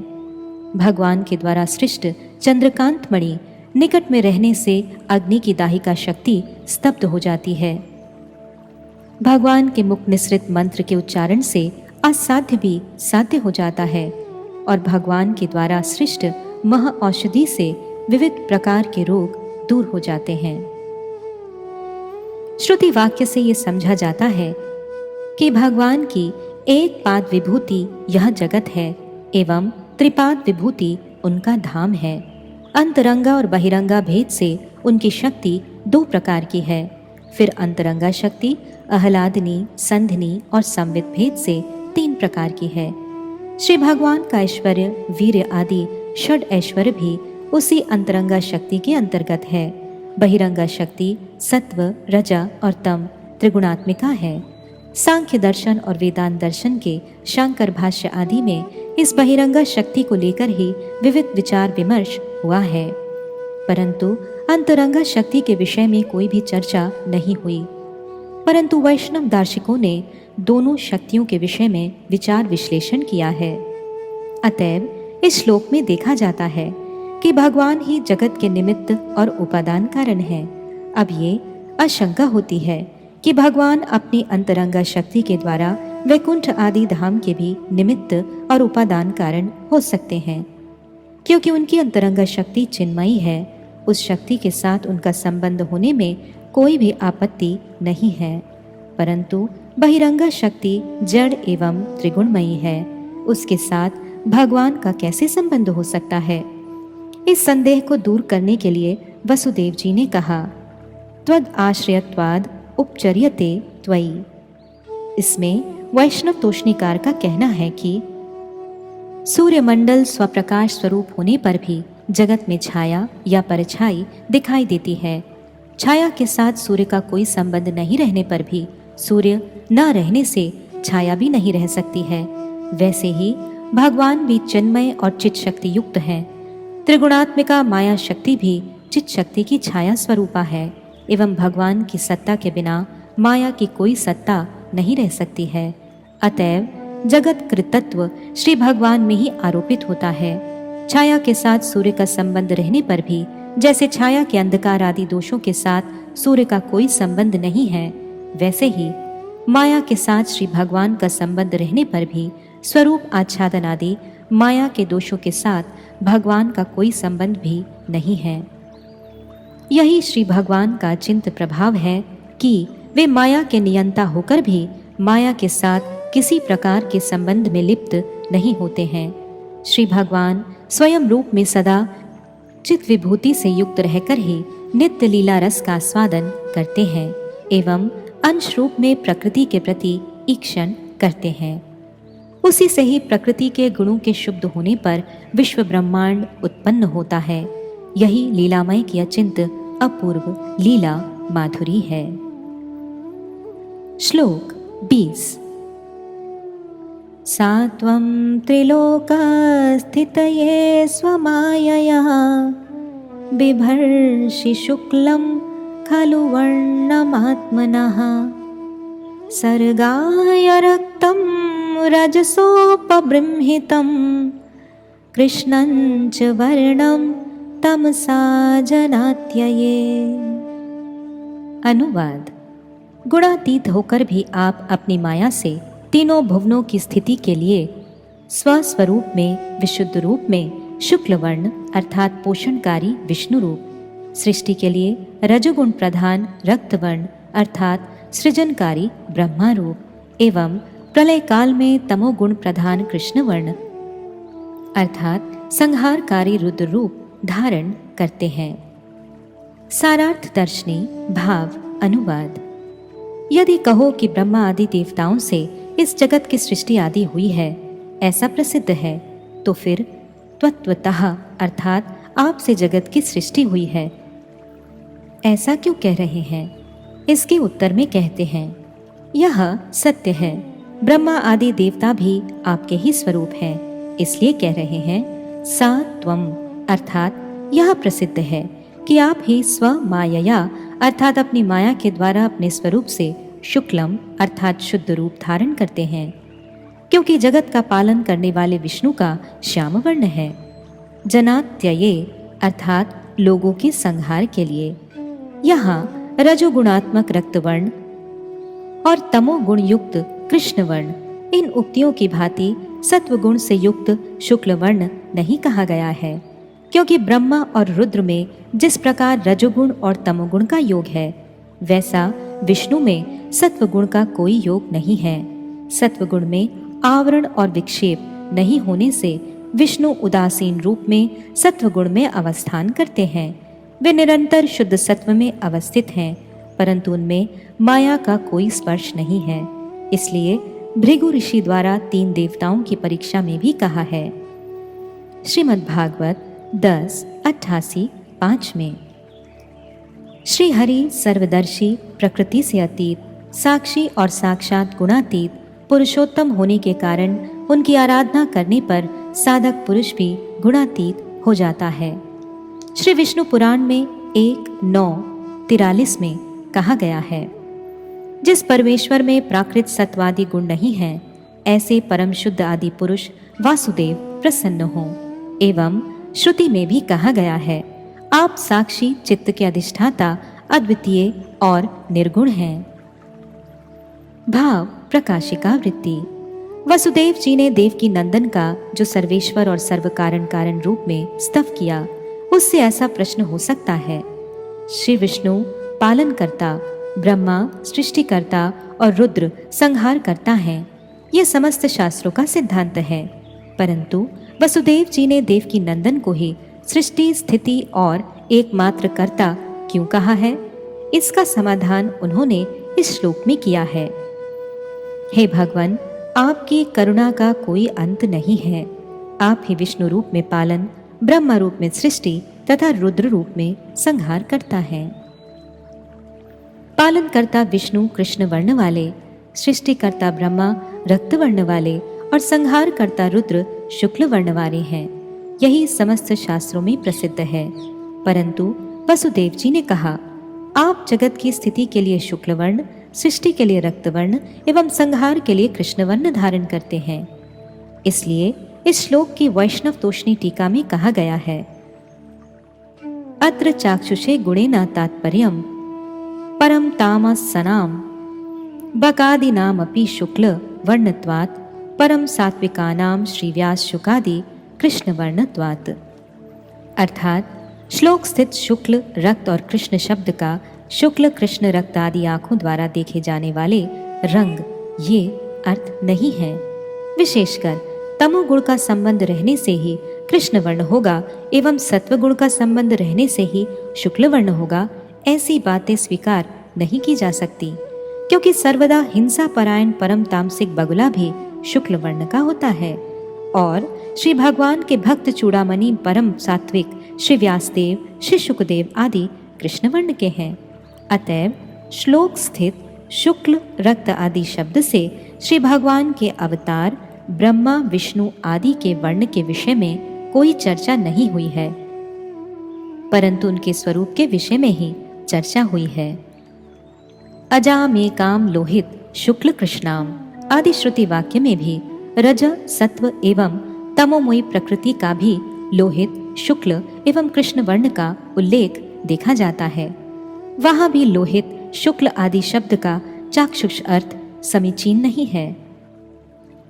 [SPEAKER 1] भगवान के द्वारा सृष्ट चंद्रकांत मणि निकट में रहने से अग्नि की दाहिका शक्ति स्तब्ध हो जाती है। भगवान के मुख निसृत मंत्र के उच्चारण से असाध्य भी साध्य हो जाता है और भगवान के द्वारा सृष्ट महा औषधि से विविध प्रकार के रोग दूर हो जाते हैं। श्रुति वाक्य से ये समझा जाता है कि भगवान की एक पाद विभूति यह जगत है एवं त्रिपाद विभूति उनका धाम है। अंतरंगा और बहिरंगा भेद से उनकी शक्ति 2 प्रकार की है। फिर अंतरंगा शक्ति आह्लादनी, संधिनी और संवित भेद से 3 प्रकार की है। श्री भगवान का ऐश्वर्य, वीर्य आदि षड ऐश्वर्य भी उसी अंतरंगा शक्ति के अंतर्गत है। बहिरंगा शक्ति सत्व, रजा और तम त्रिगुणात्मिका है। सांख्य दर्शन और वेदांत दर्शन के शंकर भाष्य आदि में इस बहिरंगा शक्ति को लेकर ही विविध विचार विमर्श हुआ है, परंतु अंतरंगा शक्ति के विषय में कोई भी चर्चा नहीं हुई। परंतु वैष्णव दार्शनिकों ने दोनों शक्तियों के विषय में विचार विश्लेषण किया है। अतएव इस श्लोक में देखा जाता है कि भगवान ही जगत के निमित्त और उपादान कारण है। अब ये आशंका होती है कि भगवान अपनी अंतरंगा शक्ति के द्वारा वैकुंठ आदि धाम के भी निमित्त और उपादान कारण हो सकते हैं, क्योंकि उनकी अंतरंगा शक्ति चिन्मयी है। उस शक्ति के साथ उनका संबंध होने में कोई भी आपत्ति नहीं है। परंतु बहिरंगा शक्ति जड़ एवं त्रिगुणमयी है, उसके साथ भगवान का कैसे संबंध हो सकता है? इस संदेह को दूर करने के लिए वसुदेव जी ने कहा, त्वद आश्रयत्वाद उपचर्यते त्वयि। इसमें वैष्णव तोषणीकार का कहना है कि सूर्यमंडल स्वप्रकाश स्वरूप होने पर भी जगत में छाया या परछाई दिखाई देती है। छाया के साथ सूर्य का कोई संबंध नहीं रहने पर भी सूर्य न रहने से छाया भी नहीं रह सकती है। वैसे ही भगवान भी चिन्मय और चित शक्ति युक्त है। त्रिगुणात्मिका माया शक्ति भी चित शक्ति की छाया स्वरूपा है एवं भगवान की सत्ता के बिना माया की कोई सत्ता नहीं रह सकती है। अतएव जगत कृतत्व श्री भगवान में ही आरोपित होता है। छाया के साथ सूर्य का संबंध रहने पर भी जैसे छाया के अंधकार आदि दोषों के साथ सूर्य का कोई संबंध नहीं है, वैसे ही माया के साथ श्री भगवान का संबंध रहने पर भी स्वरूप आच्छादन आदि माया के दोषों के साथ भगवान का कोई संबंध भी नहीं है। यही श्री भगवान का चिंत प्रभाव है कि वे माया के नियंता होकर भी माया के साथ किसी प्रकार के संबंध में लिप्त नहीं होते हैं। श्री भगवान स्वयं रूप में सदा चित विभूति से युक्त रहकर ही नित्य लीला रस का आस्वादन करते हैं एवं अंश रूप में प्रकृति के प्रति ईक्षण करते हैं। उसी से ही प्रकृति के गुणों के शुद्ध होने पर विश्व ब्रह्मांड उत्पन्न होता है। यही लीलामय की अचिंत अपूर्व लीला माधुरी है। श्लोक 20। सात्वं त्रिलोकस्थितये स्वमायया बिभर्षि शुक्लं खलु वर्णमात्मनः सर्गाय रक्तं रजसोपबृंहितं कृष्णं च वर्णं तमसा जनात्यये। अनुवाद। गुणातीत होकर भी आप अपनी माया से तीनों भुवनों की स्थिति के लिए स्वस्वरूप में विशुद्ध रूप में शुक्ल वर्ण अर्थात पोषणकारी विष्णु रूप, सृष्टि के लिए रजोगुण प्रधान रक्त वर्ण अर्थात सृजनकारी ब्रह्मा रूप एवं प्रलय काल में तमोगुण प्रधान कृष्ण वर्ण अर्थात संहारकारी रुद्र रूप धारण करते हैं। सारार्थ दर्शनी भाव अनुवाद। यदि कहो कि ब्रह्मा आदि देवताओं से इस जगत की सृष्टि आदि हुई है, ऐसा प्रसिद्ध है, तो फिर तत्वतः अर्थात आपसे जगत की सृष्टि हुई है, ऐसा क्यों कह रहे हैं? इसके उत्तर में कहते हैं, यह सत्य है, ब्रह्मा आदि देवता भी आपके ही स्वरूप हैं, इसलिए कह रहे हैं सा त्वम अर्थात यह प्रसिद्ध है कि आप ही स्व मायया अर्थात अपनी माया के द्वारा अपने स्वरूप से शुक्लम अर्थात शुद्ध रूप धारण करते हैं, क्योंकि जगत का पालन करने वाले विष्णु का श्याम वर्ण है। जनात्यये अर्थात लोगों के संहार के लिए। यहाँ रजोगुणात्मक रक्तवर्ण और तमोगुण युक्त कृष्ण वर्ण, इन उक्तियों की भांति सत्वगुण से युक्त शुक्ल वर्ण नहीं कहा गया है, क्योंकि ब्रह्मा और रुद्र में जिस प्रकार रजोगुण और तमोगुण का योग है, वैसा विष्णु में सत्वगुण का कोई योग नहीं है। सत्वगुण में आवरण और विक्षेप नहीं होने से विष्णु उदासीन रूप में सत्वगुण में अवस्थान करते हैं। वे निरंतर शुद्ध सत्व में अवस्थित हैं, परंतु उनमें माया का कोई स्पर्श नहीं है। इसलिए भृगु ऋषि द्वारा 3 देवताओं की परीक्षा में भी कहा है। श्रीमद् भागवत 10:88-5 में श्री हरि सर्वदर्शी, प्रकृति से अतीत, साक्षी और साक्षात गुणातीत पुरुषोत्तम होने के कारण उनकी आराधना करने पर साधक पुरुष भी गुणातीत हो जाता है। श्री विष्णु पुराण में 1:9-43 में कहा गया है, जिस परमेश्वर में प्राकृत सत्वादि गुण नहीं है, ऐसे परम शुद्ध आदि पुरुष वासुदेव प्रसन्न हो। एवं श्रुति में भी कहा गया है, आप साक्षी चित्त के अधिष्ठाता अद्वितीय और निर्गुण हैं। भाव प्रकाशिका वृत्ति। वसुदेव जी ने देवकी नंदन का जो सर्वेश्वर और सर्व कारण कारण रूप में स्तव किया, उससे ऐसा प्रश्न हो सकता है, श्री विष्णु पालन करता, ब्रह्मा सृष्टिकर्ता और रुद्र संहार करता है, यह समस्त शास्त्रों का सिद्धांत है, परंतु वसुदेव जी ने देवकी नंदन को ही सृष्टि स्थिति और एकमात्र कर्ता क्यों कहा है? इसका समाधान उन्होंने इस श्लोक में किया है। हे भगवान, आपकी करुणा का कोई अंत नहीं है। आप ही विष्णु रूप में पालन, ब्रह्मा रूप में सृष्टि तथा रुद्र रूप में संहार करता है। पालन करता विष्णु कृष्ण वर्ण वाले, सृष्टिकर्ता ब्रह्मा रक्त वर्ण वाले और संहार करता रुद्र शुक्ल वर्ण वाले हैं। यही समस्त शास्त्रों में प्रसिद्ध है। परंतु वसुदेव जी ने कहा, आप जगत की स्थिति के लिए शुक्ल वर्ण सृष्टि के लिए रक्तवर्ण एवं संहार के लिए कृष्णवर्ण धारण करते हैं। इसलिए इस श्लोक की वैष्णव तोषणी टीका में कहा गया है, अत्र चाक्षुषे गुणेन तात्पर्यम् परम तामसनाम बकादीनामपि शुक्ल वर्णत्वात् परम सात्विकानाम श्रीव्यास शुकादि कृष्ण वर्णत्वात्। अर्थात श्लोक स्थित शुक्ल रक्त और कृष्ण शब्द का शुक्ल कृष्ण रक्त आदि आंखों द्वारा देखे जाने वाले रंग ये अर्थ नहीं है। विशेषकर तमोगुण का संबंध रहने से ही कृष्ण वर्ण होगा एवं सत्वगुण का संबंध रहने से ही शुक्ल वर्ण होगा, ऐसी बातें स्वीकार नहीं की जा सकती, क्योंकि सर्वदा हिंसा परायण परम तामसिक बगुला भी शुक्ल वर्ण का होता है और श्री भगवान के भक्त चूड़ामणि परम सात्विक श्री व्यासदेव श्री शुकदेव आदि कृष्ण वर्ण के हैं। अतएव श्लोक स्थित शुक्ल रक्त आदि शब्द से श्री भगवान के अवतार ब्रह्मा विष्णु आदि के वर्ण के विषय में कोई चर्चा नहीं हुई है, परंतु उनके स्वरूप के विषय में ही चर्चा हुई है। अजामेकाम लोहित शुक्ल कृष्णाम आदि श्रुति वाक्य में भी रज सत्व एवं तमोमयी प्रकृति का भी लोहित शुक्ल एवं कृष्ण वर्ण का उल्लेख देखा जाता है। वहां भी लोहित शुक्ल आदि शब्द का चाक्षुष अर्थ समीचीन नहीं है।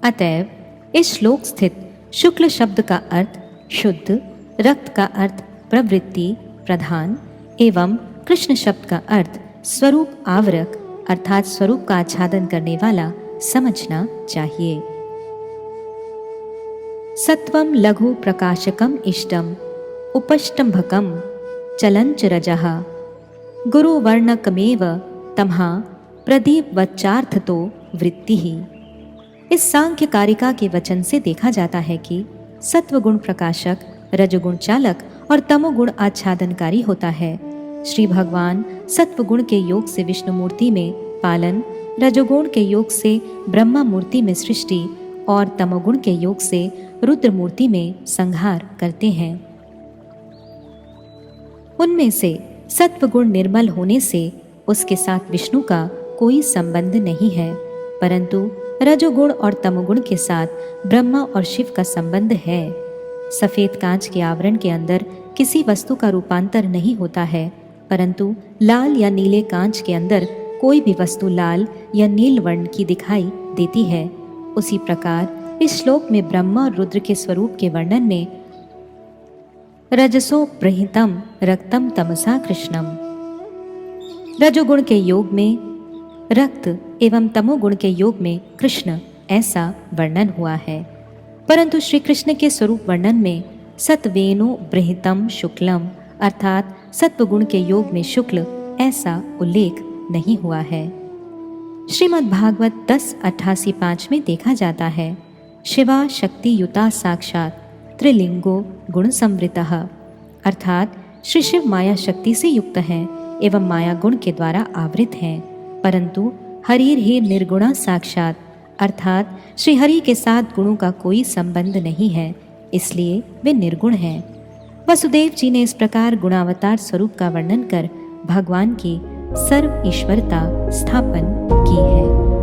[SPEAKER 1] अतएव इस श्लोक स्थित शुक्ल शब्द का अर्थ शुद्ध, रक्त का अर्थ प्रवृत्ति प्रधान एवं कृष्ण शब्द का अर्थ स्वरूप आवरक अर्थात स्वरूप का आच्छादन करने वाला समझना चाहिए। सत्वम लघु प्रकाशकम इष्टम उपष्टंभकम चलंच रजः गुरुवर्णकमेव तमहा प्रदीपवच्चार्थतो वृत्ति ही। इस सांख्य कारिका के वचन से देखा जाता है कि सत्वगुण प्रकाशक, रजगुण चालक और तमोगुण आच्छादनकारी होता है। श्री भगवान सत्वगुण के योग से विष्णु मूर्ति में पालन, रजोगुण के योग से ब्रह्मा मूर्ति में सृष्टि और तमोगुण के योग से रुद्र मूर्ति में संहार करते हैं। उनमें से सत्वगुण निर्मल होने से उसके साथ विष्णु का कोई संबंध नहीं है, परंतु रजोगुण और तमोगुण के साथ ब्रह्मा और शिव का संबंध है। सफेद कांच के आवरण के अंदर किसी वस्तु का रूपांतर नहीं होता है, परंतु लाल या नीले कांच के अंदर कोई भी वस्तु लाल या नील वर्ण की दिखाई देती है। उसी प्रकार इस श्लोक में ब्रह्मा और रुद्र के स्वरूप के वर्णन में रजसो प्रहितम रक्तम तमसा कृष्णम, रजोगुण के योग में रक्त एवं तमोगुण के योग में कृष्ण ऐसा वर्णन हुआ है, परंतु श्री कृष्ण के स्वरूप वर्णन में सत्वेनु बृहितम शुक्लम अर्थात सत्वगुण के योग में शुक्ल ऐसा उल्लेख नहीं हुआ है। श्रीमद् भागवत 10:88-5 में देखा जाता है, शिवा शक्ति युता साक्षात त्रिलिंगो गुण संवृतः अर्थात श्री शिव माया शक्ति से युक्त हैं एवं माया गुण के द्वारा आवृत हैं, परंतु हरि ही निर्गुणा साक्षात अर्थात श्री हरि के साथ गुणों का कोई संबंध नहीं है, इसलिए वे निर्गुण हैं। वसुदेव जी ने इस प्रकार गुणावतार स्वरूप का वर्णन कर भगवान की सर्व ईश्वरता स्थापन की है।